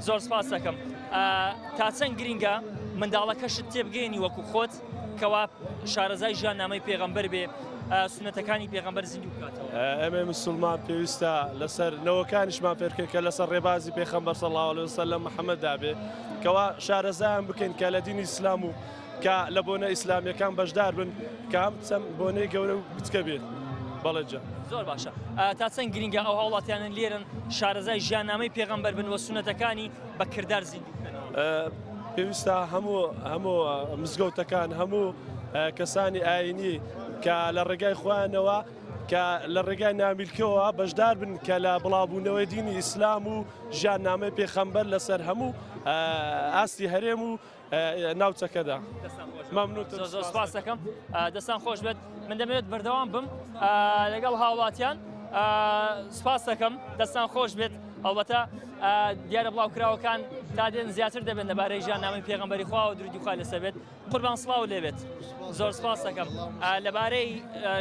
[SPEAKER 4] زۆر سپاس دەکەم تا چەند گرینگە منداڵەکەشت تێبگەێنی وەکو خۆت کەوا شارەزای ژیاننامەی پێغەمبەر بێ سنەتەکانی پێغەمبەر زیندوو بکاتەوە.
[SPEAKER 5] ئەمێ مسلمان پێویستە لەسەر نەوەکانیشمان فێرکە کە لەسەر ڕێبازی پێغەمبەر صلی الله علیه وسلم محەممەددا بێ کەوا شارەزایان بکەین کە لە دینی ئیسلام و کە لە بۆنە ئیسلامیەکان بەشدار بن کە هەم چەند بۆنەی گەورە و بچکە بێت. بەڵێجا
[SPEAKER 4] زۆر باشە تا چەند گرنگە ئەو هاوڵاتیانن لێرن شارەزای ژیاننامەی پێغەمبەر بن وە سونەتەکانی بە کردار زیندوو بکەنەوە.
[SPEAKER 5] پێویستە هەموو مزگەوتەکان هەموو کەسانی ئاینی کە لە ڕێگای خۆیانەوە کە لە ڕێگای نامیلکەوە بەشدار بن کە لە بڵاوبوونەوەی دینی ئیسلام و ژیاننامەی پێغەمبەر لەسەر هەموو ئاستی هەرێم و ناوچەکەدا.
[SPEAKER 4] زۆر سپاس دەکەم دەستان خۆش بێت من دەمەوێت بەردەوام بم لەگەڵ هاوڵاتیان سپاس دەکەم دەستان خۆش بێت ئەوبەتە دیارە بڵاوکراوەکان تا دێن زیاتر دەبێت لەبارەی ژیاننامەی پێغەمبەری خوا و درودی خوا لەسەر بێت قوربان سڵاو لێبێت. زۆر سپاس دەکەم لەبارەی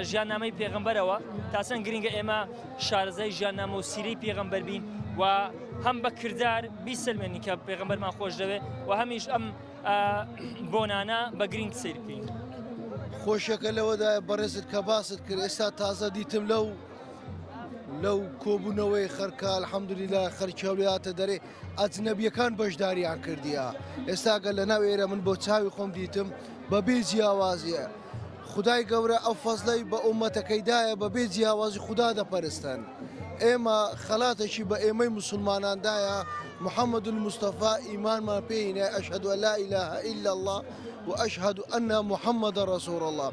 [SPEAKER 4] ژیاننامەی پێغەمبەرەوە تا چەند گرنگە ئێمە شارەزای ژیاننامە و سیرەی پێغەمبەر بین و هەم بە کردار بیسلمێنی کە پێغەمبەرمان خۆش دەوێت و هەمیش ئەم بۆنانە بە گرنگ سیر بکەین.
[SPEAKER 8] خۆشیەکە لەوەدا بەڕێزت کە باست کرد ئێستا تازە دیتم لەو کۆبوونەوەی خەرکە الحەمدولیلا خەرکی هەولێراتە دەرێ ئەجنەبیەکان بەشداریان کردیە ئێستاگە لە ناو ئێرە من بۆ چاوی خۆم دیتم بەبێ جیاوازیە خدای گەورە ئەو فەزلەی بە ئومەتەکەیدایە بەبێ جیاوازی خوددا دەپەرستن ئێمە خەلاتێکی بە ئێمەی مسلماناندایە محەممەد المستەفا ئیمانمان پێینە ئەشهەدو ئەن لا ئیلاهە ئیلا الله وأشهد أن محمد رسول الله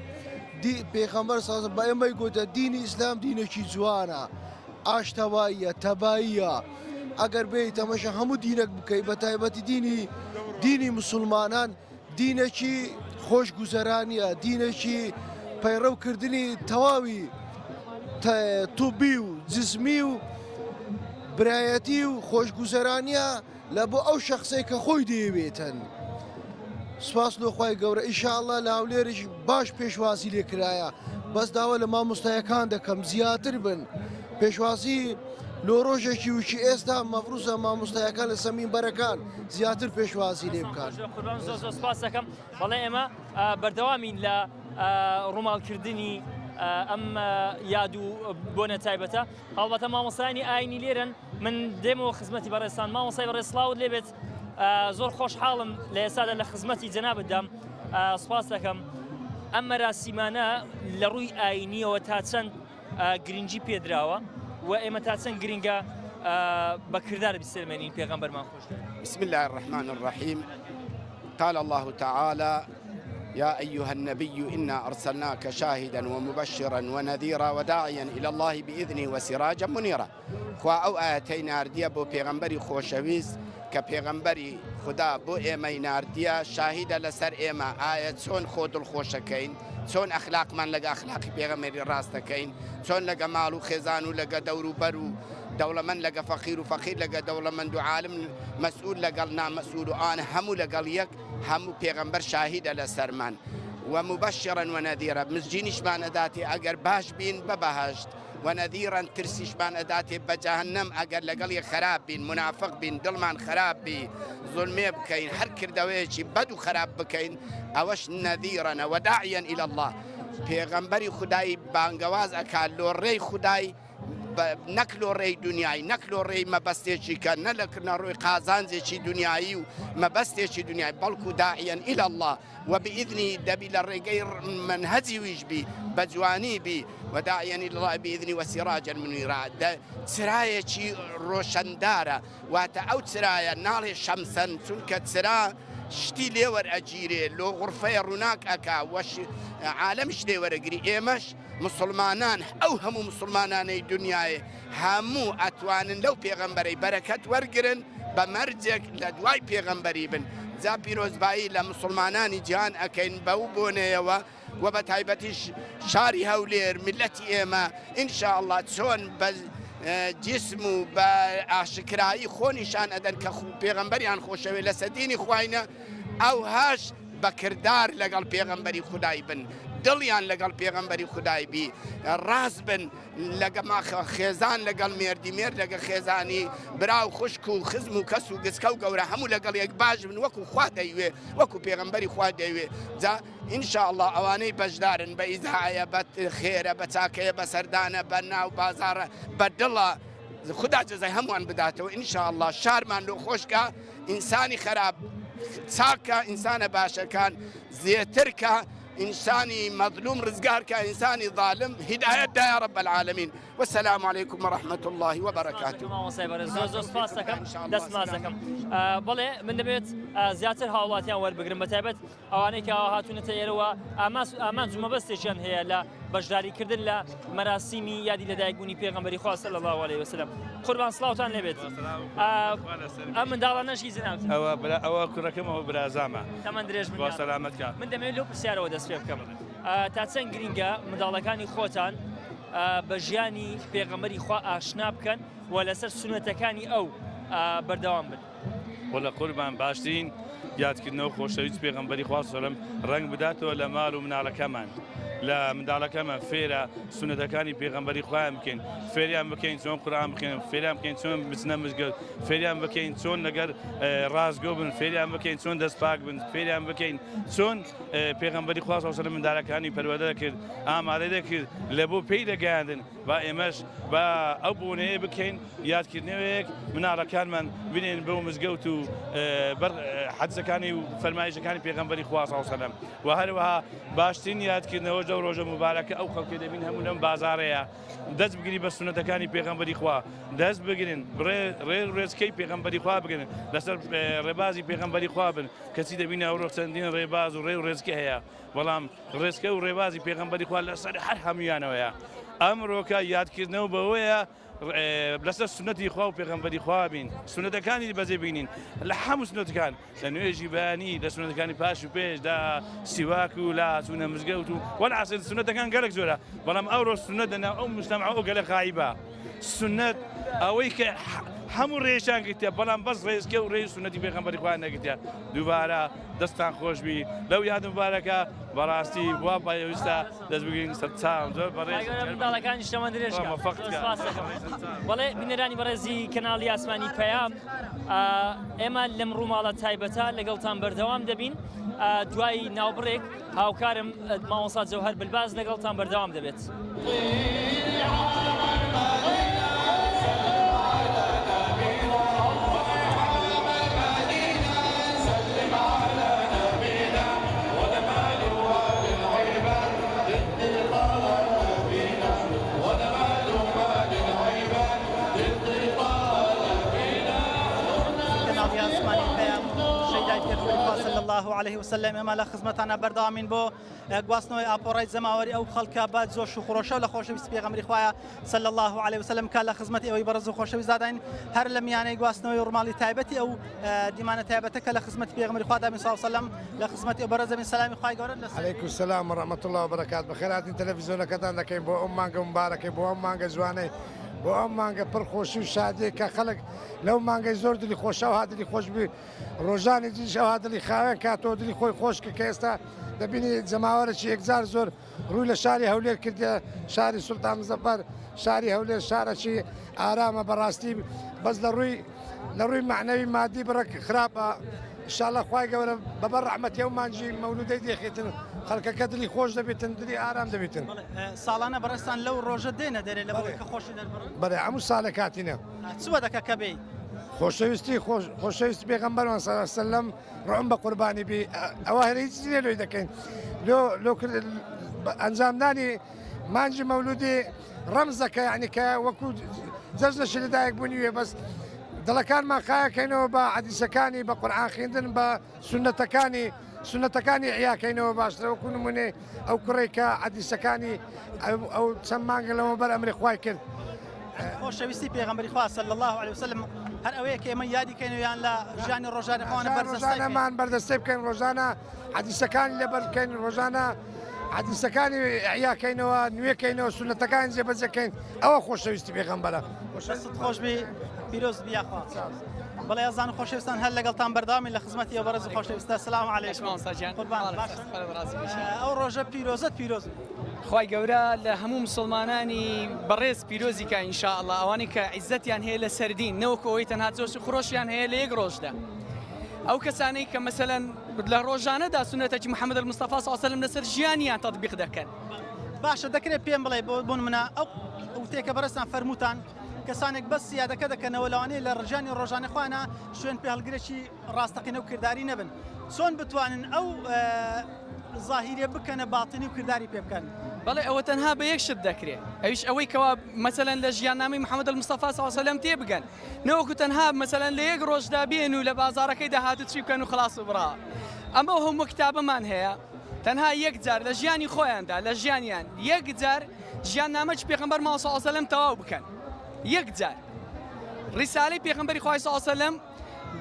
[SPEAKER 8] دي پیغمبر صلی الله علیه و آله بە گوتە دینی ئیسلام دینێکی جوانە ئاشتەواییە تەباییە ئەگەر بێی تەمەشە هەموو دینێک بکەی بە تایبەتی دینی مسلمانان دینێکی خۆشگوزەرانیە دینێکی پەیڕەوکردنی تەواوی توبی و جسمی و برایەتی و خۆشگوزەرانیە لە بۆ ئەو شەخصەی کە خۆی دەیەوێتن. سپاس لۆخوای گەورە ئینشاءالله لە هەولێرش باش پێشوازی لێکرایە بەس داوا لە مامۆستایەکان دەکەم زیاتر بن پێشوازی لۆ ڕۆژێکی وشی ئێستا مەفروسە مامۆستایەکان لە سەمینبەرەکان زیاتر پێشوازی لێ بکات.
[SPEAKER 4] زۆر سپاس دەکەم بەڵێ ئێمە بەردەوامین لە ڕووماڵکردنی ئەم یاد و بۆنە تایبەتە هەڵبەتە مامۆستایانی ئاینی لێرن من دێمەوە خزمەتی بەڕێستان مامۆستای بەڕێسڵاوت لێبێت زۆر خۆشحاڵم لە ئێستادا لە خزمەتی جەنابەتدام سپاس دەکەم ئەم مەراسیمانە لە ڕووی ئاینیەوە تا چەند گرنگی پێدراوە و ئێمە تا چەند گرنگە بە کردار بیسلمێنین پێغەمبەرمان خۆش.
[SPEAKER 9] بسم الله الرحمن الرحيم قال الله تعالى يا أيها النبي إنا أرسلناك شاهدا ومبشرا ونذيرا وداعيا إلى الله بإذنه وسراجا منيرا خوا أو آياتين أرديا بو پیغمبري خوشويز کە پێغەمبەری خوددا بۆ ئێمەی ناردیە شاهیدە لەسەر ئێمە ئایا چۆن خۆ دڵخۆشەکەین چۆن ئەخلاقمان لەگە ئەخلاقی پێغەمبەری ڕاستەکەین چۆن لەگە ماڵ و خێزان و لەگە دەور و بەر و دەوڵەمەند لەگە فەقیر و فەقیر لەگە دەوڵەمەند و عالم مەسئول لەگەڵ نامەسئول و ئان هەموو لەگەڵ یەک هەموو پێغەمبەر شاهیدە لەسەرمان ومبشرا ونذيرا مزجینیشمان ئەداتێ ئەگەر باش بین بە بەهەشت ونذيرا ترسيشمان أداتي بجهنم أجر لقلي خراب بين منافق بين دلمان خراب بي ظلمي بكين هر كردويشي بدو خراب بكين أوش نذيرا وداعيا إلى الله پیغمبری خدای بانگواز أكال لو ري خدای نكلو ري دنياي نكلو ري مبستيشي كان نلكنا روي قازانزيشي دنياي مبستيشي دنياي بلكو داعيا إلى الله وبإذنه دبيل الرقير منهزي ويجبي بجواني بي وداعيا إلى الله بإذنه وسراجا منيرا سرايا شي روشندارا واتا أو سرايا نالي شمسا سنك سرا شتي ليور أجيري لو غرفة روناك أكا وش عالمش ليور أجري إيمش مسلمانان أو همو مسلمانان دنياي همو أتوان لو بيغمبري بركة ورقرن بمرجك لدواي بيغمبري بن زا بيروز باي لمسلمانان جهان أكين بوبونيوا وبتايبتش شاري هولير ملتي إيما إن شاء الله تسون جسمو بأشكرائي خونشان أدن كخو بيغمبري عن خوشوي لسديني خواينا أو هاش بكردار لقل بيغمبري خداي بن دڵیان لەگەڵ پێغەمبەری خودای بی ڕاست بن لەگەما خێزان لەگەڵ مێردی مێر لەگە خێزانی براو خوشک و خزم و کەس و گسکە و گەورە هەموو لەگەڵ یەک باش بن وەکو خوا دەیوێ وەکو پێغەمبەری خوا دەیوێ جا ئینشاءالله ئەوانەی بەشدارن بە ئیزهایە بە خێرە بە چاکەیە بە سەردانە بە ناو بازارە بە دڵە خدا جەزای هەمووان بداتەوە ئینشاءالله شارمان لۆ خۆشکە ئینسانی خراپ چاکە ئینسانە باشەکان زیێترکە إنساني مظلوم رزقارك إنساني ظالم هداية يا رب العالمين والسلام عليكم ورحمة الله وبركاته.
[SPEAKER 4] زۆر سپاس دەکەم دەستماز دەکەم بەڵێ من دەبێت زیاتر هاوڵاتیان وەربگرم بەتایبەت ئەوانەی کە هاتوونەتە ئێرەوە ئامان جومەبەستێکیان هەیە لە بەشداریکردن لە مەراسیمی یادی لەدایکبوونی پێغەمبەری خوا صلی الله عليه وسلم. قوربان سڵاوتان لێبێت. ئەم منداڵانەشی جنابتان
[SPEAKER 23] ئەوە کوڕەکەمەوە برازامە
[SPEAKER 4] تەمەن درێژ
[SPEAKER 23] بۆ سەلامەتکە
[SPEAKER 4] من دەمەوێت لەو پرسیارەوە دەست پێ بکەم تا چەند گرینگە منداڵەکانی خۆتان بە ژیانی پێغەمبەری خوا ئاشنا بکەن و لەسەر سونەتەکانی ئەو بەردەوام بن.
[SPEAKER 23] وەڵە قوربان باشترین یادکردنەوە خۆشەویست پێغەمبەری خوا سەلەم ڕەنگ بداتەوە لە ماڵ و مناڵەکەمان لە منداڵەکەمان فێرە سونەتەکانی پێغەمبەری خوایان بکەین فێریان بکەین چۆن قورئان بخوێنن فێریان بکەین چۆن بچنە مزگەوت فێریان بکەین چۆن لەگەر ڕازگۆ بن فێریان بکەین چۆن دەستپاک بن فێریان بکەین چۆن پێغەمبەری خوا صلی الله علیه و سلم منداڵەکانی پەروەردە دەکرد ئامادە دەکرد لە بۆ پێی دەگەیاندن با ئێمەش بە ئەو بۆنەیە بکەین یادکردنەوەیەک مناڵەکانمان بنێن بەو مزگەوت و حەدسەکانی و فەرمایشەکانی پێغەمبەری خوا صلی الله علیه و سلم و هەروەها باشترین یادکردنەوە لەو ڕۆژە مبارەکە ئەو خەڵکێ دەبین هەموو لەم بازارەیە دەست بگری بە سونەتەکانی پێغەمبەری خوا دەست بگرن ڕێزکەی پێغەمبەری خوا بگرن لەسەر ڕێبازی پێغەمبەری خوا بن کەسی دەبینە ئەوڕۆ چەندین ڕێباز و ڕێ و ڕێزکە هەیە بەڵام ڕێزکە و ڕێبازی پێغەمبەری خوا لەسەر هەر هەمویانەوەیە ئەمڕۆکە یادکردنەوە بەوەیە لەسەر سنەتی خوا و پێغەمبەری خوا بین سنەتەکانی بەجێ بینین لە هەموو سنەتەکان لە نوێژی بەیانی لە سنەتەکانی پاش و پێش دا سیواک و لا چوونە مزگەوت و وەڵعاسن سنەتەکان گەلێک زۆرە بەڵام ئەوڕۆ سنەت لەناو ئەو مجتەمع ئەو گەلە غایبە سنەت ئەوەی کە هەموو ڕێژان گرتیا بەڵام بەس ڕێزکە و ڕێز سنەتی پێغەمبەری خوا نەگرتیا دووبارە دەستان خۆشبی لەو یاد مبارەکە بەڕاستی وا پێویستە دەست بگرین سەر چاوم زۆر بەڕێز
[SPEAKER 4] منداڵەکانی شتەمە درێژکە بەڵێ بینەرانی بەڕێزی کەناڵی ئاسمانی پەیام ئێمە لەم ڕووماڵە تایبەتە لەگەڵتان بەردەوام دەبین دوای ناوبڕێک هاوکارم مامۆستا جەوهەر بلباز لەگەڵتان بەردەوام دەبێت.
[SPEAKER 15] الله عليه وسلم ئێمە لە خزمەتانە بەردەوامین بۆ گواستنەوەی ئاپۆڕای زەماوەری ئەو خەڵکە با زۆر و خۆشە لە خۆشەویستی پێغەمبەری خوایە صلی الله عليه وسلم کە لە خزمەتی ئەوەی بەڕێز و خۆشەویست دادین هەر لە میانەی گواستنەوەی ڕۆماڵی تایبەتی ئەو دیمانە تایبەتە کە لە خزمەتی پێغەمبەری خوا دامین صلی الله عليه وسلم لە خزمەتی ئەو بەڕێز دەبین سەلامی خوای گەورە لەسەر
[SPEAKER 11] عەلەیکم السلام ورحمة الله وبركاته بەخێر هاتین تەلەڤیزیۆنەکەتان دەکەین بۆ ئەم مانگە مبارەکەی بۆ ئەم مانگە جوانەی بۆ ئەم مانگە پڕخۆشی و شادی کە خەڵک لەو مانگەی زۆر دلی خۆشە و هادلی خۆشببی ڕۆژانی دیشە هادلی خاوێن کاتۆ دلی خۆی خۆشکە کە ئێستا دەبینی جەماوەرەی یەکجار زۆر ڕووی لە شاری هەولێر کردە شاری سولتان مزەفەر شاری هەولێر شارەکی ئارامە بەڕاستی بەس لە ڕووی معنەوی مادی بڕێک خراپە ئینشاءالله خوای گەورە بەبەر ڕەحمەتی ئەو مانجی مەولودەی دێخێتن خەڵکەکە دلی خۆش دەبێتن دلی ئارام دەبێتن
[SPEAKER 15] ساڵانە بەڕێستان لەو ڕۆژە دێنە دەرێ لە بەوەی کە خۆشی دەربڕن
[SPEAKER 11] بەڵێ هەموو ساڵە کاتینە
[SPEAKER 15] چوە دەکە کە بێ
[SPEAKER 11] خۆشەویستی پێغەمبەرمان صلی الله علیه وسلم ڕۆم بە قوربانی بی ئەوە هەرهیچ لێ دەکەین لۆ ئەنجامدانی مانجی مەولودی ڕەمزەکە یعنی کە وەکو جەژنەشی لەدایک بوونی وێ بەس دڵەکانمان خایەکەینەوە بە حەدیسەکانی بە قورئان خوێندن بە سنەتەکانی عیاکەینەوە باشترە وەکو نمونێ ئەو کوڕێک کە حەدیسەکانی ئەو چەند مانگە لەوەبەر ئەمری خوای کرد
[SPEAKER 15] خۆشەویستی پێغەمبەری خوا صلی الله عليه وسلم هەر ئەوەیە کە ئێمە یادی کەینەوەیان لە ژیانی ڕۆژانە خۆوانە
[SPEAKER 11] ڕۆژانەمان بەردەستەی بکەین ڕۆژانە حەدیسەکانی لەبەر بکەین ڕۆژانە حەدیسەکانی عیاکەینەوە نوێکەینەوە سنەتەکانی جێبەجێکەین ئەوە خۆشەویستی پێغەمبەرە
[SPEAKER 15] خۆشبی پیرۆز بیاخوا بەڵێ ئەزان خۆشەویستان هەر لەگەڵتان بەرداوامی لە خزمەتی بەڕێز خۆشەویستە سلام عەلەیکم ئەو ڕۆژە پیرۆزت پیرۆز
[SPEAKER 12] خی گەورە لە هەموو مسلمانانی بەڕێز پیرۆزیکە ئینشاءڵڵا ئەوانەی کە عیزەتیان هەیە لە سەردین نەوەکو ئەوەی تەنها جۆش و خۆشیان هەیە لە یەک ڕۆژدا ئەو کەسانەی کە مەسەلەن لە ڕۆژانەدا سونەتەی محەممەد المستەفا صلی الله علیه و سلم لەسەر ژیانیان تەطبیق دەکەن
[SPEAKER 15] باشە دەکرێت پێم بڵێ بۆن منە ئەو وتێکە بەرزتان فەرمووتان کەسانێک بەس سیادەکە دەکەنەوە لەوانەیە لە ڕژانی ڕۆژانە خوانە شوێن پێ هەڵگرێکی ڕاستەقینە و کردداری نەبن چۆن بتوانن ئەو ظاهیرێ بکەنە باڵتنی و کردداری پێ بکەن
[SPEAKER 12] بەڵێ ئەوە تەنها بە یەک شت دەکرێت ئەویش ئەوەی کەوا مەسەلەن لە ژیاننامەی محەممەد المستەفا صلی الله علیه و سلم تێبگەن نەوەکو تەنها مەسەلەن لە یەک ڕۆژدا بێن و لە بازاڕەکەی داهاتوو چی بکەن و خلاص و بڕا ئەمە هەموو کتابەمان هەیە تەنها یەک جار لە ژیانی خۆیاندا لە ژیانیان یەک جار ژیاننامەی پێغەمبەر ماوە صلی الله علیه و سلم تەواو بکەن یەک جار ڕیسالەی پێغەمبەری خوا صلی الله علیه و سلم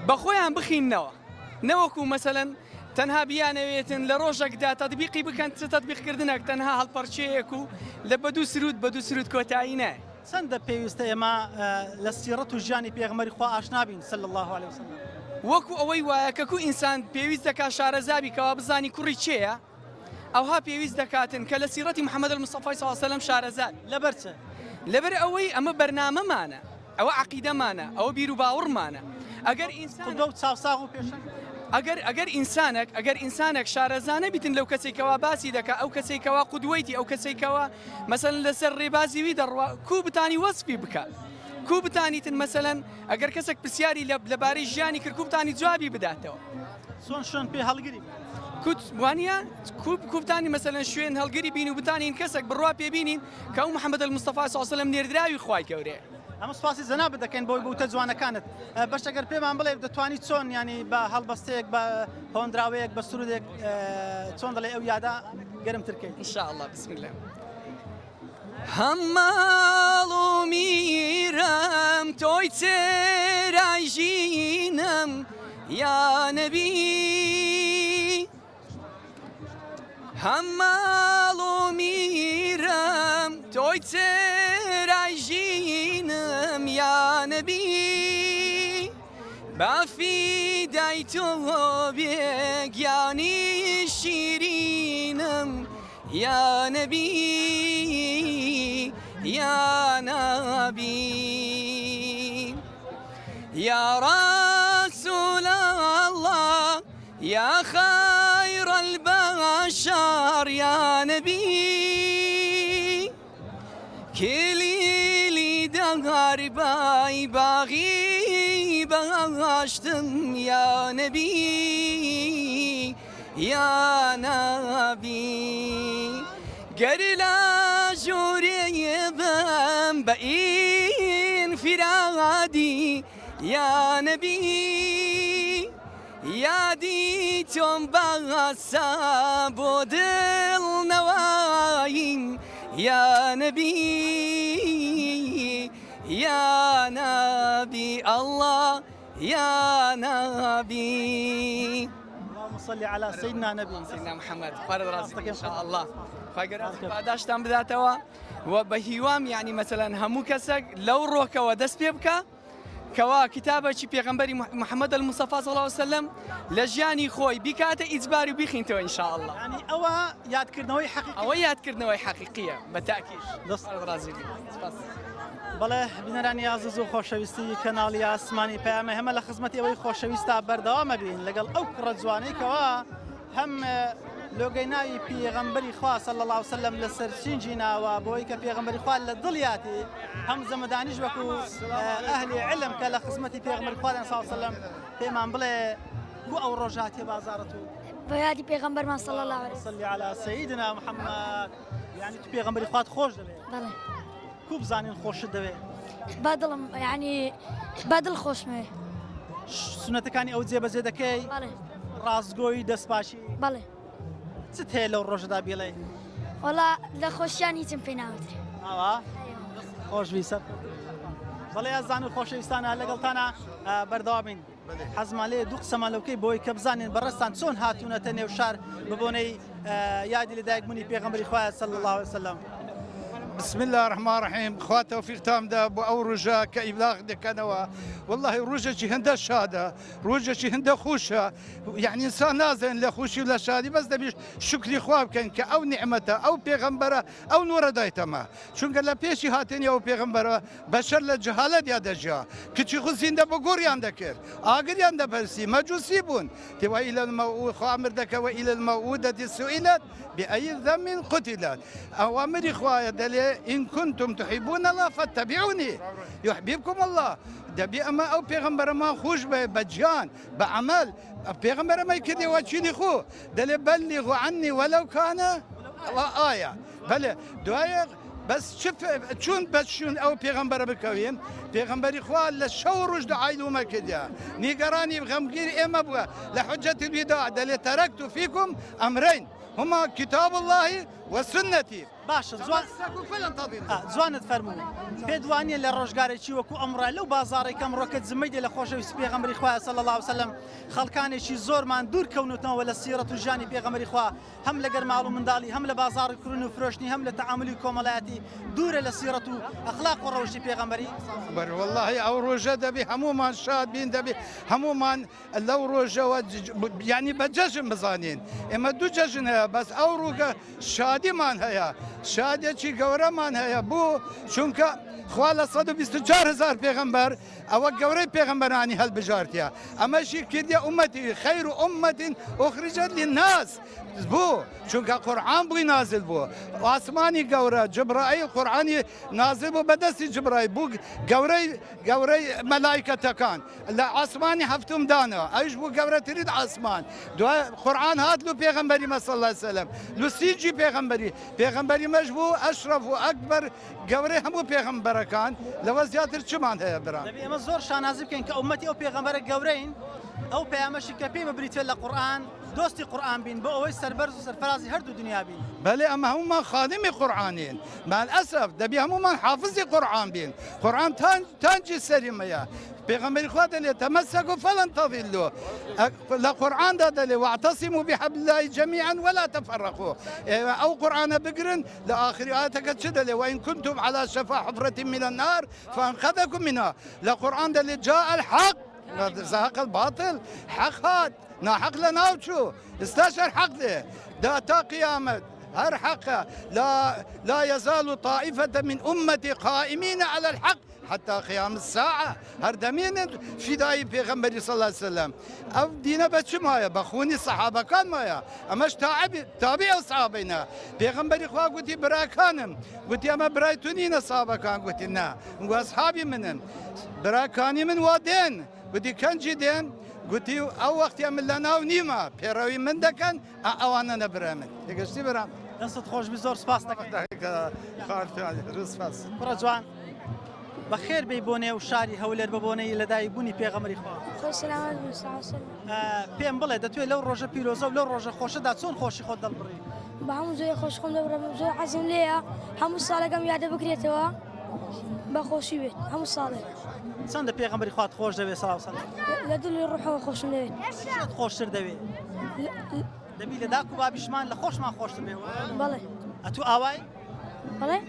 [SPEAKER 12] بە خۆیان بخینەوە نەوەکو مەسەلەن تەنها بیانەوێتن لە ڕۆژێکدا تەطبیقی بکەن چ تەطبیقکردنێک تەنها هەڵپەرچەیەک و لە بەدوو سرود کۆتایی نایە
[SPEAKER 15] چەندە پێویستە ئێمە لە سیرەت و ژیانی پێغەمبەری خوا ئاشنابین صلی الله علیه و سلم
[SPEAKER 12] وەکو ئەوەی وایە کە کو ئینسان پێویست دەکات شارەزابی کەوا بزانی کوڕی چێیە ئەوها پێویست دەکاتن کە لە سیرەتی محەممەد المستەفا صلی الله علیه و سلم شارەزاد
[SPEAKER 15] لەبەر چ
[SPEAKER 12] لەبەر ئەوەی ئەمە بەرنامەمانە ئەوە عەقیدەمانە ئەوە بیر و باوەڕمانە ئەگەر ئینسان
[SPEAKER 15] و چاوساغ و پێشەنگ
[SPEAKER 12] ئەگەر ئینسانێک شارەزانە بیتن لەو کەسێکەوە باسی دەکە ئەو کەسێکەوە قودوەیتی ئەو کەسێکەوە مەسەلەن لەسەر ڕێبازیوی دەڕوا کو بتانی وەسفی بکات کو بتانیتن مەسەلەن ئەگەر کەسێک پرسیاری لەبارەی ژیانی کرد کو بتانی جوابی بداتەوە
[SPEAKER 15] چۆن شوێن پێ هەڵگری
[SPEAKER 12] وانە کوبتانی مەسەلەن شوێن هەڵگری بین و بتانین کەسێک بڕوا پێبینین کە ئەو محەممەد المستەفا صلی الله علیه و سلم نێردراوی خوای گەورەیە
[SPEAKER 15] ئەمە سوپاسی زەنا بدەکەین بۆی بوتە جوانەکانت بەشەگەر پێمان بڵێ دەتوانیت چۆن ینی بە هەڵبەستەیەک بە هۆندراوەیەک بە سرودێک چۆن دەڵێ ئەو یادا گەرمترکەین
[SPEAKER 12] ئینشاءڵڵا بسم الله هەماڵ و میرم تۆی چێرای ژینم یا نەبی هەماڵ و میرم تۆی چێرای ژینم یا نەبی بافیدای تۆ بێگیانی شیرینم یا نەبی یا نەبی یا رسول الله یا خير البشر يا نبي كليلي دهر باي باغي بغاشتم يا نبي يا نبي قرلا جوري بم بئين فرادي يا نبي یادی تۆم بەسە بۆ دڵنەوەین یا نەبی یا نەبی ئەڵڵا یا نەبی
[SPEAKER 15] اللهم صل على سيدنا نبي
[SPEAKER 12] سيدنا محمد خوارد راسك ان شاء الله خواهی پاداشتان بداتەوە و بە هیوام یعنی مەسەلەن هەموو کەسێک لەو ڕۆکەوە دەست پێ بکە کەوا کتابێکی پێغەمبەری محەممەد المستەفا صلی الله علیه و سلم لە ژیانی خۆی بیکاتە ئیجباری و بیخینتەوە ئینشاءالله
[SPEAKER 15] ینی ئەوە یادکردنەوەی حەقیقی
[SPEAKER 12] ئەوە یادکردنەوەی حەقیقیە بەتاکید
[SPEAKER 15] بەڵێ بینەرانی عەزیز و خۆشەویستی کەناڵی ئاسمانی پەیامە هەمە لە خزمەتی ئەوەی خۆشەویستە بەردەوامە بین لەگەڵ ئەو کوڕە جوانەی کەوا هەم لۆگەی ناوی پێغەمبەری خوا صلی الله علیه و سلم لەسەر سینجی ناوە بۆی کە پێغەمبەری خوا لە دڵیاتی هەم زەمەدانیش وەکو ئەهلی علم کە لە خزمەتی پێغەمبەری خوا صلی الله علیه و سلم پێمان بڵێ بۆ ئەو ڕۆژاتی بازارەت و
[SPEAKER 13] بە یادی پێغەمبەرمان صلی الله علیه و
[SPEAKER 15] سلم على سیدنا محەممەد یعنی تو پێغەمبەری خوات خۆش دەوێت
[SPEAKER 13] بەڵێ
[SPEAKER 15] کو بزانین خۆشت دەوێت
[SPEAKER 13] با دڵم یعنی با دڵ خۆشمێ
[SPEAKER 15] سونەتەکانی ئەو جێبەجێ دەکەی
[SPEAKER 13] بەڵێ
[SPEAKER 15] ڕاستگۆی دەستپاشی
[SPEAKER 13] بەڵێ
[SPEAKER 15] چت هەیە لەو ڕۆژەدا بێڵێ
[SPEAKER 13] وەڵا لە خۆشیان هیچم پێ ناوترێ
[SPEAKER 15] ئاوا خۆشویستە بەڵێ ئازان و خۆشەویستانە لەگەڵتانە بەردەوامین حەزمان لێ دوو قسەمان لەوکەی بۆی کە بزانین بەڕێستان چۆن هاتوونەتە نێو شار ببوونەی یادی لەدایکبوونی پێغەمبەری خوا صلی الله علیه و سلم
[SPEAKER 14] بسم الله الرحمن الرحيم خوا توفيق تام دا بو او رجا كإبلاغ دكنوا والله رجا هندا شادة رجا هندا خوشة يعني إنسان نازل لخوشي ولا شادي بس دبي شكري خواب كان كأو نعمته أو بيغمبره أو نور دايتما شون قال بيشي هاتني أو بيغمبره بشر لجهالة يا دجا كتشي خزين دا بقور يندكر آقر يندا برسي مجوسي بون توا إلى الموءود خامر دك وإلى الموءودة سئلت بأي ذنب قتلت أوامر إخوة دلي إن كنتم تحبون الله فاتبعوني يحببكم الله دبي أما أو بيغمبر ما خوش بجان بعمل بيغمبر ما يكدي واتشيني خو دلي بلغوا عني ولو كان آية بل دعاء بس شوف شون او پیغمبر بکوین پیغمبر خوا لشورج دعایلو ما کدیا نیگرانی غمگیر اما بوا لحجة الوداع دل تركت فيكم امرين هما كتاب الله وسنتي
[SPEAKER 15] باشە جوانت فەرموو پێدوانیە لە ڕۆژگارێکی وەکو ئەمڕە لەو بازارێکم ڕۆکت زمەی دێ لە خۆشەویستی پێغەمبەری خوا صلی الله علیه وسلم خەڵکانێکی زۆرمان دوور کەونەوە لە سیرەت و ژیانی پێغەمبەری خوا هەم لەگەر ماڵ و منداڵی هەم لە بازاڕی کڕین و فرۆشتنی هەم لە تەعاملی کۆمەڵایەتی دوورە لە سیرەت و ئەخلاق و ڕەوشی پێغەمبەری
[SPEAKER 14] والله ئەو ڕۆژە دەبی هەمومان شاد بین دەبی هەمومان لەو ڕۆژەوە یعنی بە جەژن بزانین ئێمە دوو جەژن هەیە بەس ئەو ڕووگە شادیمان هەیە شادێکی گەورەمان هەیە بوو چونکە خوا لە 124,000 پێغەمبەر ئەوە گەورەی پێغەمبەرانی هەڵبژارتیە ئەمەشی کردیە ئومەتی خەیر و ئومەتین ئوخرجەت للناس بوو چونکە قورئان بووی نازل بوو ئاسمانی گەورە جبرائیل قورئانی نازل بوو بەدەستی جبرائیل بوو گەورەی مەلایکەتەکان لە ئاسمانی هەفتم دانەوە ئەویش بوو گەورەترین ئاسمان دوای قورئان هات لە پێغەمبەری صلی الله علیه وسلم لوسیجی پێغەمبەری مەش بوو ئەشرەف و ئەکبەر گەورەی هەموو پێغەمبەرەکان لەوە زیاتر چمان هەیە برا
[SPEAKER 15] ئێمە زۆر شانازی بکەین کە ئومەتی ئەو پێغەمبەرە گەورەین ئەو پەیامەشی کە پێی ببریتێت لە قورئان دۆستی قورئان بین بۆ ئەوەی سەربەرز و سەرفرازی هەردوو دنیا بین
[SPEAKER 14] بەڵێ ئەمە هەمومان خادمی قورئانین مالئەسەف دەبی هەمومان حافظی قورئان بین قورئان تانجی سەریمەیە پێغەمبەری خوا دەڵێت تەمەسەکوا فەلەن تەضیلوا لە قورئاندا دەڵێت واعتەسیموا بحەبل الله جەمیعا ولا تفرقوا ئەو قورئانە بگرن لە ئاخری ئاەتەکە چ دەڵێت وإن كنتم على شفا حفرة من النار فأنقذكم منها لە قورئان دەڵێت جاء الحق زهق الباطل حق هات ناحق لناوچو استشهر حق ده دا تا قيامت هر حق لا يزال طائفة من أمتي قائمين على الحق حتى قيام الساعة هردمين فدائي پیغمبري صلى الله عليه وسلم او دينا بچم هيا بخوني صحابة كان مايا اماش تابع صحابينا پیغمبري خواه قلتي براكانم قلتي اما برايتونين صحابة كان قلتي نا واصحابي منن براكاني من وادين قلتي كان جدين قلتي او وقت من لنا ونيما بيروي من دكان اوانا نبرامن تقشتي برام
[SPEAKER 15] دەستت خۆش بی زۆر سپاس بڕە جوان بەخێر بێ بۆ نێو شاری هەولێر بە بۆنەی لەدایک بوونی پێغەمبەری خوا پێم بڵێ دەتوێت لەو ڕۆژە پیرۆزە و لەو ڕۆژە خۆشەدا چۆن خۆشی خۆت دەڵبڕی
[SPEAKER 13] بە هەموو زۆی خۆش خۆم دەبڕم زۆر حەزم لێیە هەموو ساڵەکەم یادە بکرێتەوە بە خۆشی بێت هەموو ساڵێک
[SPEAKER 15] چەندە پێغەمبەری خوات خۆش دەوێت سەڵاو سەلام
[SPEAKER 13] لە دڵی ڕوحەوە خۆشم دەوێت
[SPEAKER 15] شت خۆشتر دەوێت دەبی لە داک و بابیشمان لە خۆشمان خۆشتر بێ
[SPEAKER 13] بەڵێ
[SPEAKER 15] ئەتوو ئاوای
[SPEAKER 13] بەڵێ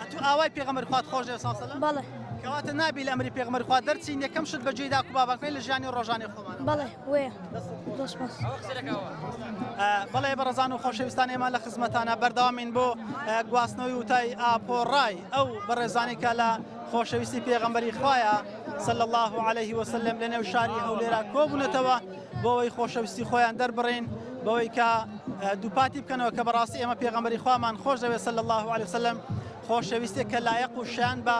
[SPEAKER 15] ئەتوو ئاوای پێغەمبەری خوات خۆش دەوێت سەڵاو سەلام
[SPEAKER 13] بەڵێ
[SPEAKER 15] کەواتە نابی لە ئەمری پێغەمبەری خوا دەرچین یەکەم شت بەجێی داک و باباکەی لە ژیانی ڕۆژانی خۆمان
[SPEAKER 13] بەڵێ وەیە دۆست باس
[SPEAKER 15] بەڵێ بەڕێزان و خۆشەویستان ئێمە لە خزمەتانە بەردەوامین بۆ گواستنەوەی وتای ئاپۆڕای ئەو بەڕێزانی کە لە خۆشەویستی پێغەمبەری خوایە صلی الله عليه وسلم لە نێو شاری هەولێرە کۆبوونەتەوە بۆ ئەوەی خۆشەویستی خۆیان دەربڕین بەوەی کە دووپاتی بکەنەوە کە بەڕاستی ئێمە پێغەمبەری خوامان خۆش دەوێت صلی الله عليه وسلم خۆشەویستێک کە لایەق و شیان بە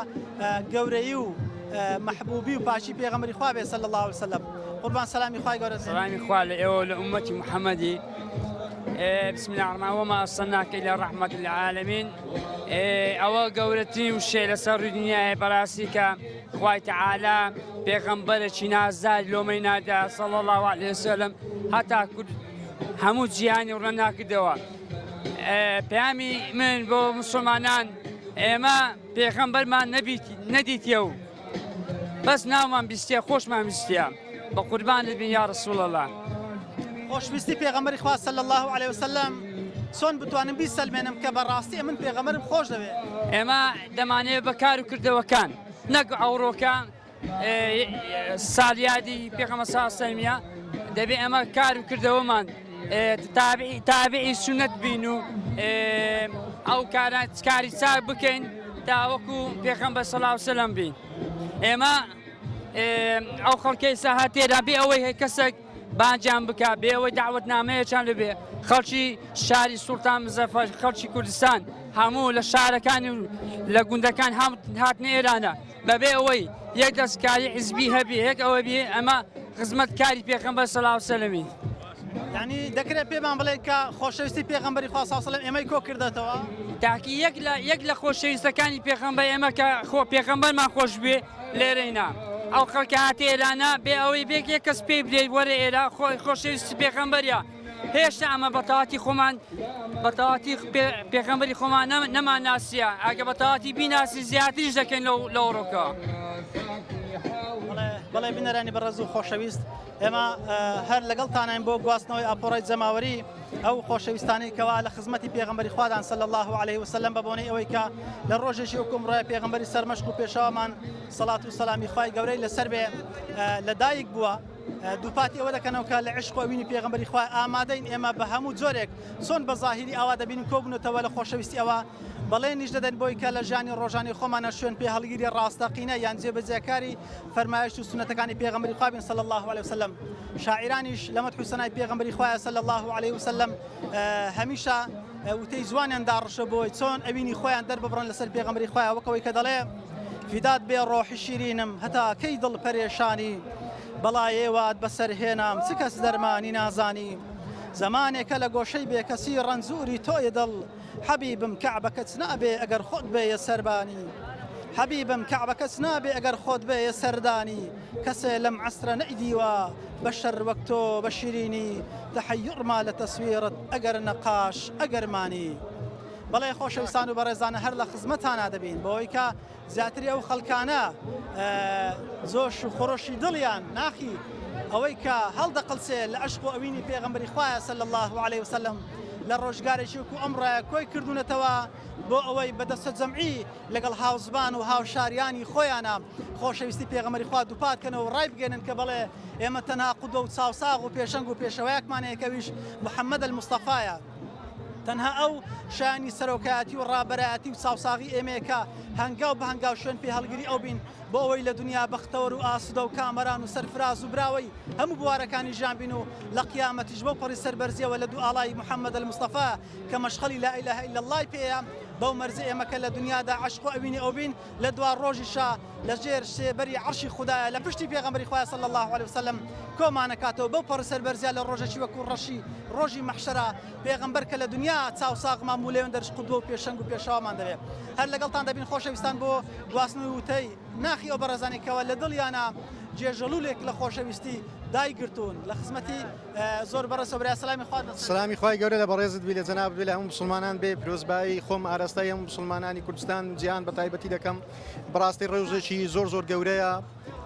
[SPEAKER 15] گەورەی و محبوبی و پاشی پێغەمبەری خوا بێ صلی الله عليه وسلم قوربان سەلامی خوای گەورە
[SPEAKER 16] سەلامی خوا لە ئێوە لە ئومەتی محەممەدی بسم الله الرحمن وما أرسلناك إلى رحمة للعالمين ئەوە گەورەترین وشەی لەسەر ڕووی دنیای بەڕاستی کە خوای تەعالا پێغەمبەرێکی نازدار لۆمەی نادا صلی الله عليه وسلم هەتا هەموو جیهانی ڕەنا کردەوە پەیامی من بۆ موسڵمانان ئێمە پێغەمبەرمان نەدیتیە و بەس ناومان بیستیە خۆشمان بیستیە بە قوربانت بین یا ڕەسوڵ الله
[SPEAKER 15] خۆشویستی پێغەمبەری خوا صلی الله عليه وسلم چۆن بتوانم بیسەلمێنم کە بەڕاستی من پێغەمبەرم خۆش دەوێت
[SPEAKER 16] ئێمە دەمانەیە بە کار و کردەوەکان نەک ئەوڕۆکان سالیادی پێغەمبەر ساسەمیە دەبێ ئەمە کار و کردەوەمان تابعی سنت بین و ئەو کاری چاک بکەین تاوەکو پێغەمبەر صلی الله علیه و سلم بین ئێمە ئەو خەڵکەی ساحات تێدا بێ ئەوەی هەیە کەسێک بانجان بکە بێ ئەوەی داوەتنامەیەکیان لەبێ خەڵکی شاری سوڵتان مزەفەر خەڵکی کوردستان هەموو لە شارەکانی و لە گوندەکان هاتنە ئێرانە بەبێ ئەوەی یەک دەستکاری حیزبی هەبێ یەک ئەوە بێ ئەمە خزمەتکاری پێغەمبەر صلی الله علیه و سلمی
[SPEAKER 15] یعنی دەکرێت پێمان بڵێ کە خۆشەویستی پێغەمبەری خوا صلی الله علیه و سلم ئێمەی کۆ کردێتەوە
[SPEAKER 16] تاکی یەک لە خۆشەویستەکانی پێغەمبەر ئێمە کە خۆ پێغەمبەرمان خۆش بێ لێرەینا ئەو خەڵکە هاتێ ئێرانە بێ ئەوەی بێک یەک کەس پێی بدەیت وەرە ئێرە خۆشەویستی پێغەمبەریە هێشتا ئەمە بەتەواتی خۆمان بەتەواتی پێغەمبەری خۆمان نەمان ناسیە ئەگە بەتەواتی بیناسی زیاتریش دەکەین لە ئەوڕۆکە
[SPEAKER 15] بەڵێ بینەرانی بەڕێز و خۆشەویست ئێمە هەر لەگەڵتانین بۆ گواستنەوەی ئاپۆڕی جەماوەری ئەو خۆشەویستانی کەوا لە خزمەتی پێغەمبەری خوادان صلی الله علیه و سلم بە بۆنەی ئەوەی کە لە ڕۆژێکی وەکوم ڕۆیە پێغەمبەری سەرمەشق و پێشەوامان سەڵات و سەلامی خوای گەورەی لەسەر بێ لەدایک بووە دووپاتی ئەوە دەکەنەوە کە لە عشق و بینی پێغەمبەری خوای ئامادەین ئێمە بە هەموو جۆرێک چۆن بە زاهیری ئاوا دەبین کۆبنەوە لە خۆشەویستی ئەوە بەڵێنیش دەدەن بۆی کە لە ژیانی ڕۆژانی خۆمانە شوێن پێ هەڵگیری ڕاستەقینە یان جێبەجێکاری فەرمایش و سنەتەکانی پێغەمبەری خوا بین صلی الله علیه و سلم شاعرانیش لە مەدح و سەنای پێغەمبەری خوایە صلی الله علیه و سلم هەمیشە وتەی جوانیان داڕشە بۆی چۆن ئەوینی خۆیان دەرببڕن لەسەر پێغەمبەری خوایە وەکەوەی کە دەڵێ فیدات بێ ڕۆحی شیرینم هەتا کەی دڵ پەرێشانی بەڵایێوات بەسەرهێنام چ کەس دەرمانی نازانی زمانێکە لە گۆشەی بێکەسی ڕەنزوری تۆیە دڵ حەبیبم کەعبەکەت نابێ ئەگەر خۆت بێیە سەربانی حەبیبم کەعبەکەت نابێ ئەگەر خۆت بێیە سەردانی کەسێ لەم عەسرە نەئیدیوە بە شەر وەک تۆ بە شیرینی تەحەیڕما لە تەسویرت ئەگەر نەقاش ئەگەرمانی بەڵێ خۆشەویستان و بەڕێزانە هەر لە خزمەتانە دەبین بۆەوەی کە زیاتری ئەو خەڵکانە زۆش و خۆڕۆشی دڵیان ناخی ئەوەی کە هەڵدەقڵسێ لە عشق و ئەوینی پێغەمبەری خوایە صلی الله علیه و سلم لە ڕۆژگارێکی وەکو ئەمڕۆیە کۆی کردوونەتەوە بۆ ئەوەی بەدەستە جەمعی لەگەڵ هاوزبان و هاوشاریانی خۆیانە خۆشەویستی پێغەمبەری خوا دووپاتکەنەوە ڕای بگەێنن کە بڵێ ئێمە تەنها قودە و چاوساغ و پێشەنگ و پێشەوەیەکمانەیە کەویش محەممەد المستەفایە تەنها ئەو شانی سەرۆکایەتی و ڕابەرایەتی و چاوساغی ئێمەیەکە هەنگاو بە هەنگاو شوێن پێ هەڵگیری ئەو بین بۆ ئەوەی لە دنیا بەختەوەر و ئاسوودە و کامەران و سەرفراز و براوەی هەموو بوارەکانی ژیان بین و لە قیامەتیش بۆ پەڕی سەربەرزیەوە لە دوو ئاڵای محەممەد المستەفا کە مەشخەلی لا ئیلاهە ئیلا اللای پێیە بەو مەرزە ئێمەکە لە دنیادا عشق و ئەوینی ئەو بین لە دوار ڕۆژیشا لە ژێر سێبەری عەرشی خوددایە لە پشتی پێغەمبەری خوایە صلی الله علیه و سلم کۆمانەکاتەوە بەو پەڕی سەربەرزیە لە ڕۆژێکی وەکو ڕۆژی مەحشەرە پێغەمبەر کە لە دنیا چاوساغمان بوو لێوێن دەرش قودوە و پێشەنگ و پێشەوامان دەبێت هەر لەگەڵتان دەبین خۆشەویستان بۆ گواستنەوەی وتەی ناخی ئەو بەڕێزانێکەوە لە دڵیانە جێژەلوولێک لە خۆشەویستی دایگرتوون لە خزمەتی زۆر بەڕێز و برای سەلامی خوارد
[SPEAKER 1] سلامی خوای گەورە لە بەڕێزت بی لە جەناب بێ لە هەموو مسلمانان بێ پیرۆزبایی خۆم ئاراستای هەموو مسلمانانی کوردستان جیهان بە تایبەتی دەکەم بەڕاستی ڕێژێکی زۆر گەورەیە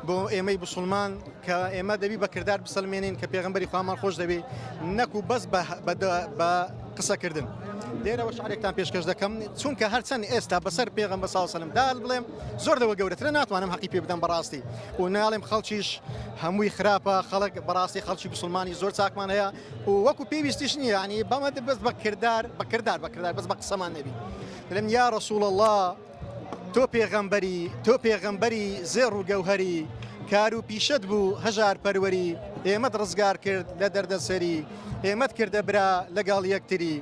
[SPEAKER 1] بۆ ئێمەی مسلمان کە ئێمە دەبی بە کردار بسەلمێنین کە پێغەمبەری خوامان خۆش دەبێ نەکو بەس بە قسەکردن لێرەوە شعرێکتان پێشکەش دەکەم چونکە هەرچەند ئێستا بەسەر پێغەمبەر صلی الله علیه و سلم دال بڵێم زۆر دەوە گەورەترە ناتوانم حەقی پێ بدەم بەڕاستی و ناڵێم خەڵکیش هەمووی خراپە خەڵک بەڕاستی خەڵکی مسلمانی زۆر چاکمان هەیە و وەکو پێویستیش نییە ینی بەمە بەس بە کردار بەس بە قسەمان نەبی دەڵێم یا ڕەسوول الله تۆ پێغەمبەری زێڕ و گەوهەری کار و پیشت بوو هەژار پەروەری ئێمەت ڕزگار کرد لە دەردەسەری ئێمەت کردە برا لەگەڵ یەکتری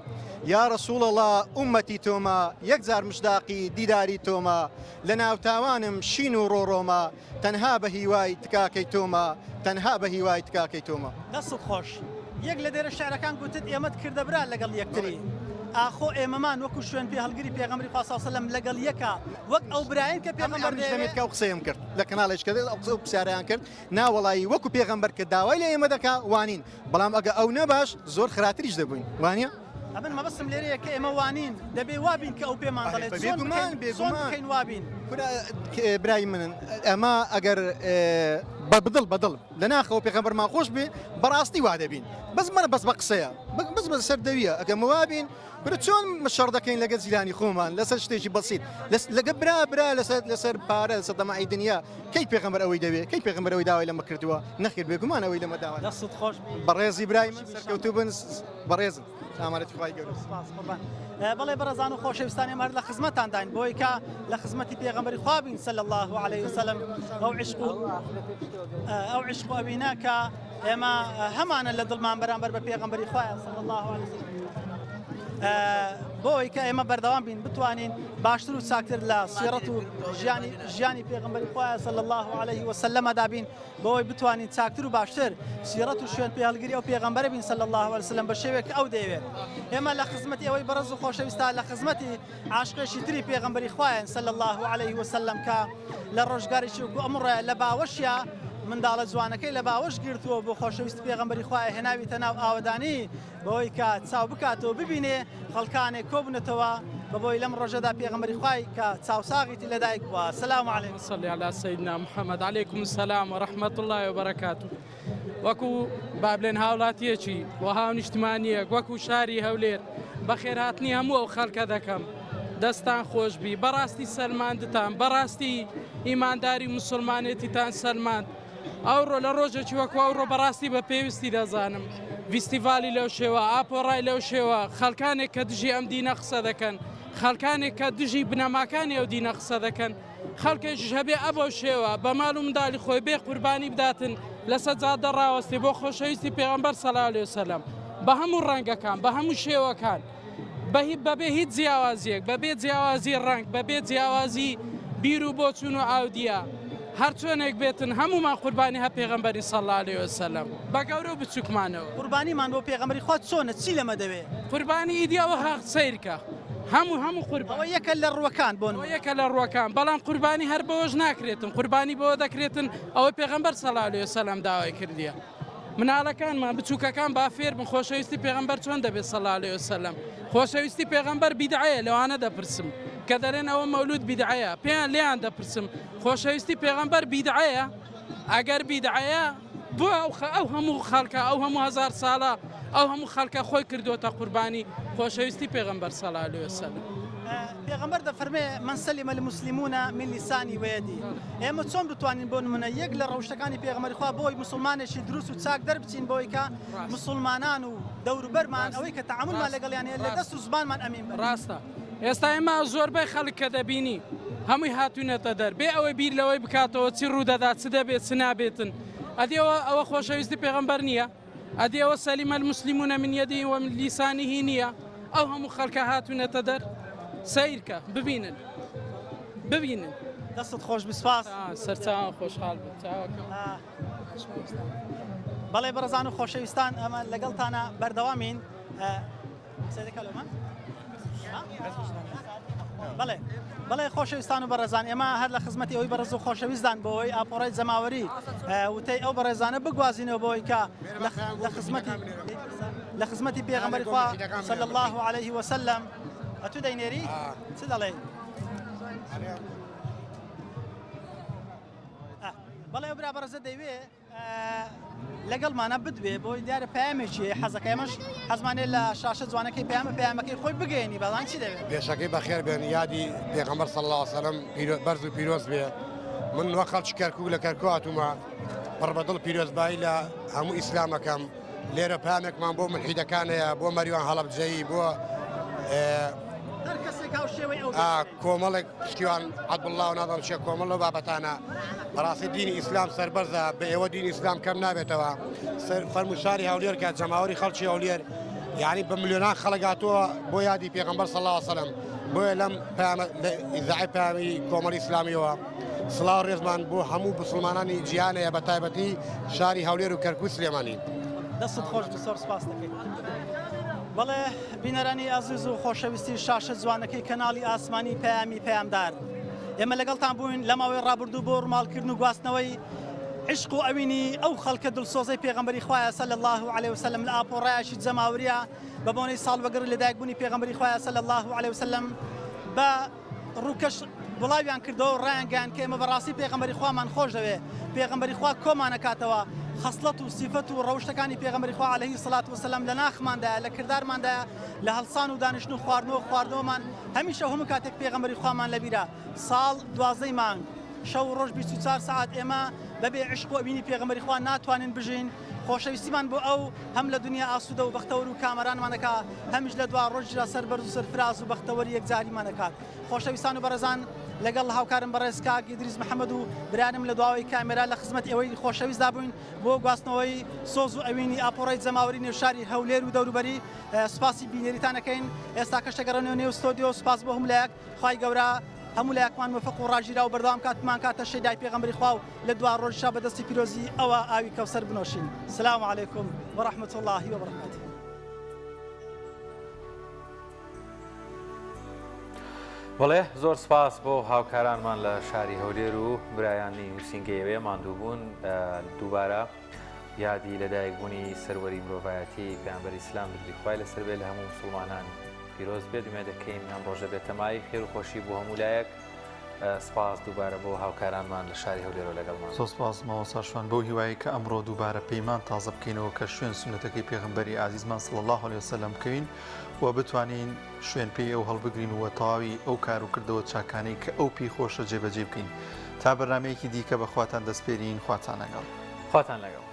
[SPEAKER 1] یا ڕەسوول الله ئومەتی تۆمە یەکجار مشداقی دیداری تۆمە لە ناوتاوانم شین و ڕۆڕۆمە تەنها بە هیوای تکاکەی تۆمە تەنها بە هیوای تکاکەی تۆمە
[SPEAKER 15] دەست خۆش یەک لە دێرە شعرەکان گوتت ئێمەت کردە برا لەگەڵ یەکتری ئاخۆ ئێمەمان وەکو شوێن پێ هەڵگیری پێغەمبەری خوا صلی الله علیه و سلم لەگەڵ یەکە وەک ئەو برایین کە پێغەمبەر
[SPEAKER 1] دەمێت کە قسەیم کرد لە کەناڵێک کە ئەو پرسیاریان کرد ناوەڵایی وەکو پێغەمبەر کە داوای لە ئێمە دەکا وانین بەڵام ئەگە ئەو نەباش زۆر خراتریش دەبووین وانە
[SPEAKER 15] ئەمن مەبەستم لێرەیە کە ئێمە وانین دەبێ وابین کە ئەو پێمان دەڵێت چۆن بکەین وابین
[SPEAKER 10] برای من ئەمە ئەگەر بەدڵ لە ناخەوە پێغەمبەرمان خۆش بێ بەڕاستی وا دەبین بەس بە قسەیە بەس بە سەردەویە ئەگەم وا بین برە چۆن شەڕ دەکەین لەگە زیلانی خۆمان لەسەر شتێکی بەسیت لەگە برا لەسەر پارە لەسەر دەمای دنیا کەی پێغەمبەر ئەوەی دەوێت کەی پێغەمبەر ئەوەی داوای لەمە کردووە نەخیر بێگومان ئەوەی لەمە داوا
[SPEAKER 15] دەستت خۆش
[SPEAKER 10] بەڕێزی برای من سەرکەوتوو بن بەڕێزم ئامارەتی خوای گەورە
[SPEAKER 15] بەڵێ بەڕێزان و خۆشەویستانی مەرد لە خزمەتانداین بۆی کە لە خزمەتی پێغەمبەری خوا بین صلی الله عليه وسلم ئەو عشق و ئەوینە کە ئێمە هەمانە لە دڵمان بەرامبەر بە پێغەمبەری خوایە صلی الله عليه وسلم بۆی کە ئێمە بەردەوام بین بتوانین باشتر و چاکتر لە سیرەت و ژیانی پێغەمبەری خوایە صلی الله عليه وسلم دابین بۆی بتوانین چاکتر و باشتر سیرەت و شوێن پێهەڵگیری ئەو پێغەمبەرە بین صلی الله عليه وسلم بە شێوێک ئەو دەیەوێت ئێمە لە خزمەتی ئەوەی بەڕێز و خۆشەویستە لە خزمەتی عاشقێکی تری پێغەمبەری خوایە صلی الله عليه وسلم کە لە ڕۆژگارێکی وەکو ئەمڕۆیە لە باوەشیە منداڵە جوانەکەی لە باوەش گرتووە بۆ خۆشەویستی پێغەمبەری خوایە هێناویتە ناو ئاوەدانی بەوەی کە چاو بکاتەوە ببینێ خەڵکانێک کۆبنێتەوە بەبۆی لەم ڕۆژەدا پێغەمبەری خوای کە چاوساغیتی لەدایک بووە سلام علیکم
[SPEAKER 3] صلی علی سیدنا محەممەد علیکم السلام و رحمة الله وبرکاته وەکو بابلێن هاوڵاتیەکی و هاو نیشتمانیەک وەکو شاری هەولێر بەخێرهاتنی هەموو ئەو خەڵکە دەکەم دەستان خۆشبی بەڕاستی سەلماندتان بەڕاستی ئیمانداری مسلمانێتیتان سەلماند ئەوڕۆ لە ڕۆژێکی وەکو ئەوڕۆ بەڕاستی بە پێویستی دەزانم فیستیڤالی لەو شێوە ئاپۆڕای لەو شێوە خەڵکانێک کە دژی ئەم دینە قسە دەکەن خەڵکانێک کە دژی بنەماکانی ئەو دینە قسە دەکەن خەڵکێکیش هەبێ ئەبەو شێوە بە ماڵ و منداڵی خۆی بێ قوربانی بداتن لە سەجادە ڕاوەستی بۆ خۆشەویستی پێغەمبەر صلی الله علیه وسلم بە هەموو ڕەنگەکان بە هەموو شێوەکان بەبێ هیچ جیاوازیەک بەبێ جیاوازی ڕەنگ بەبێ جیاوازی بیر و بۆچوون و ئاودیە هەر چۆنێک بێتن هەمومان قوربانی هە پێغەمبەری صلی الله علیه وسلم بە گەورە و بچووکمانەوە
[SPEAKER 15] قوربانیمان بۆ پێغەمبەری خوا چۆنە چی لەمە دەوێت
[SPEAKER 3] قوربانی ئیدیەوە هەق سیرکە هەموو قوربان
[SPEAKER 15] ئەوە یەکە لە ڕوەکان بۆن
[SPEAKER 3] یەکە لە ڕوەکان بەڵام قوربانی هەر بەوەش ناکرێتن قوربانی بەوە دەکرێتن ئەوەی پێغەمبەر صلی الله علیه وسلم داوای کردیە مناڵەکانمان بچووکەکان با فێر بن خۆشەویستی پێغەمبەر چۆن دەبێت صلی الله علیه وسلم خۆشەویستی پێغەمبەر بیدعەیە لەوانە دەپرسم کە دەرێن ئەوە مەولود بیدعەیە پێیان لێیان دەپرسم خۆشەویستی پێغەمبەر بیدعەیە ئەگەر بیدعەیە بۆ ئەو هەموو خەڵکە ئەو هەموو هەزار ساڵە ئەو هەموو خەڵکە خۆی کردوتە قوربانی خۆشەویستی پێغەمبەر صلی الله علیه وسلم
[SPEAKER 15] پێغەمبەر دەفەرمێ من سەلم المسلمون من لسانی وەیەدی ئێمە چۆن بتوانین بۆ نمونە یەک لە ڕەوشتەکانی پێغەمبەری خوا بۆی مسلمانێکی دروست و چاک دەربچین بۆی کە مسلمانان و دەوروبەرمان ئەوەی کە تەعاملمان لەگەڵیان هەیە لە دەست و زمانمان ئەمین
[SPEAKER 3] ڕاستە ئێستا ئێمە زۆربەی خەڵک کە دەبینی هەمووی هاتوونەتە دەر بێ ئەوەی بیر لەوەی بکاتەوە چی ڕوودەدات چ دەبێت چ نابێتن ئەدیەوە ئەوە خۆشەویستی پێغەمبەر نییە ئەدیەوە سەلیمە المسلمون من یەدیه و من لیسانیه نییە ئەو هەموو خەڵکە هاتوونەتە دەر سیرکە ببینن
[SPEAKER 15] دەستت خۆش بسپاس
[SPEAKER 3] سەرچاوان خۆشحاڵ
[SPEAKER 15] بەڵێ بەڕێزان و خۆشەویستان ئەمە لەگەڵتانە بەردەوامین بەڵێ خۆشەویستان و بەڕێزان ئێمە هەر لە خزمەتی ئەوەی بەڕێز و خۆشەویستان بۆەوەی ئاپۆڕی جەماوەری وتەی ئەو بەڕێزانە بگوازینەوە بۆی کە لە خزمەتی پێغەمبەری خوا صلی الله عليه وسلم ئەتو دەینێری چ دەڵێ بەڵێ برا بەڕێزە دەیوێ لەگەڵمانە بدوێ بۆی دیارە پامێکی حەزەکە ئێمەش حەزمانێت لە شاشە جوانەکەی پەیامەکەی خۆی بگەێنی بەڵان چی دەوێت
[SPEAKER 11] پێشەکەی بەخێر بێن یادی پێغەمبەر صلی الله علیه وسلم بەرز و پیرۆز بێ من وە خەڵکی کەرکوو لە کەرکوو هاتوومە پڕ بەدڵ پیرۆزبایی لە هەموو ئیسلامەکەم لێرە پامێکمان بۆ ملحیدەکانەیە بۆ مەریوان هەڵەبجەیی بۆ کۆمەڵێک شتیوان عەبدوڵڵا و نازانم چییە کۆمەڵ و بابەتانە بەڕاستی دینی ئیسلام سەربەرزە بە ئێوە دینی ئیسلام کەم نابێتەوە فەرموشاری هەولێر کە جەماوەری خەڵکی هەولێر یعنی بە ملیۆنان خەڵک هاتووە بۆ یادی پێغەمبەر صلی الله علیه وسلم بۆیە لەم ئیزاعی پەیامی کۆمەڵی ئیسلامیەوە سڵاو ڕێزمان بۆ هەموو مسلمانانی جیهانەیە بە تایبەتی شاری هەولێر و کەرکوو سلێمانی
[SPEAKER 15] دەستت خۆش بسۆر سپاس دەکەین بەڵێ بینەرانی ئازیز و خۆشەویستی شاشە جوانەکەی کەناڵی ئاسمانی پەیامی پەیامدار ئێمە لەگەڵتان بووین لە ماوەی ڕابردوو بۆ ڕماڵکردن و گواستنەوەی عشق و ئەوینی ئەو خەڵکە دڵسۆزەی پێغەمبەری خوایە صلی الله علیه وسلم لە ئاپۆڕایەکی جەماوریە بە بۆنەی ساڵوەگەر لەدایکبوونی پێغەمبەری خوایە صلی الله علیه وسلم بە ڕووکەش وڵاویان کردەوە و ڕایانگەیان کە ئێمە بەڕاستی پێغەمبەری خوامان خۆش دەوێ پێغەمبەری خوا کۆمانەکاتەوە خەسڵەت و سیفەت و ڕەوشتەکانی پێغەمبەری خوا عەلەیهی سەڵات وسەلام لە ناخماندایە لە کردارماندایە لە هەڵسان و دانیشتن و خواردنەوەمان هەمیشە هەموو کاتێک پێغەمبەری خوامان لەبیرە ساڵ 12 مانگ شەو ڕۆژ 24 ساعت ئێمە بەبێ عشق و ئەبینی پێغەمبەری خوا ناتوانین بژین خۆشەویستیمان بۆ ئەو هەم لە دنیا ئاسوودە و بەختەوەر و کامەرانمانەکە هەمیش لە دوا ڕۆژرا سەر بەرز و سەرفراز و بەختەوەری یەکجاریمانەکات خۆشەویستان و بەڕێزان لەگەڵ هاوکارم بەڕێز کاک ئیدریس محەممەد و برانم لە دواوەی کامێرا لە خزمەت ئێوەی خۆشەویستدا بووین بۆ گواستنەوەی سۆز و ئەوینی ئاپۆڕی جەماوەری نێوشاری هەولێر و دەوروبەری سوپاسی بینێریتانەکەین ئێستا کەشتەگەڕێنەوە نێو ستۆدیۆ سوپاس بۆ هەموو لایەک خوای گەورە هەموو لایەکمان وەفق و ڕاژیرا و بەردەوام کاتمان کاتە شەیدای پێغەمبەری خوا و لە دوا ڕۆژشا بەدەستی پیرۆزی ئەوە ئاوی کەوسەر بنۆشین سلام عەلەیکم وەڕەحمەت الله وبەرەکاتوه
[SPEAKER 17] بەڵێ زۆر سپاس بۆ هاوکارانمان لە شاری هەولێر و برایانی نووسینگەیەوێ ماندووبوون دووبارە یادی لەدایکبوونی سەروەری مرۆڤایەتی پێغەمبەری ئیسلام دڵخوای لەسەر بێ لە هەموو مسلمانان پیرۆز بێت دومێ دەکەین ئەم ڕۆژە بێتەمای خێر و خۆشی بۆ هەموو لایەک سپاس دووبارە بۆ هاوکارانمان لە شاری هەولێرەوە لەگەڵمان
[SPEAKER 18] زۆر سپاس ماوەساشوان بەو هیوایی کە ئەمڕۆ دووبارە پەیمان تازە بکەینەوە کە شوێن سونەتەکەی پێغەمبەری ئازیزمان صلی الله علیه وسلم بکەوین و بتوانین شوێن پێی ئەو هەڵبگرین و تەواوی ئەو کار و کردەوە چاکانەی کە ئەو پێی خۆشە جێبەجێ بکەین تا بەرنامەیەکی دیکە بەخواتان دەستپێرین خواتان لەگەڵ
[SPEAKER 17] خواتان لەگەڵ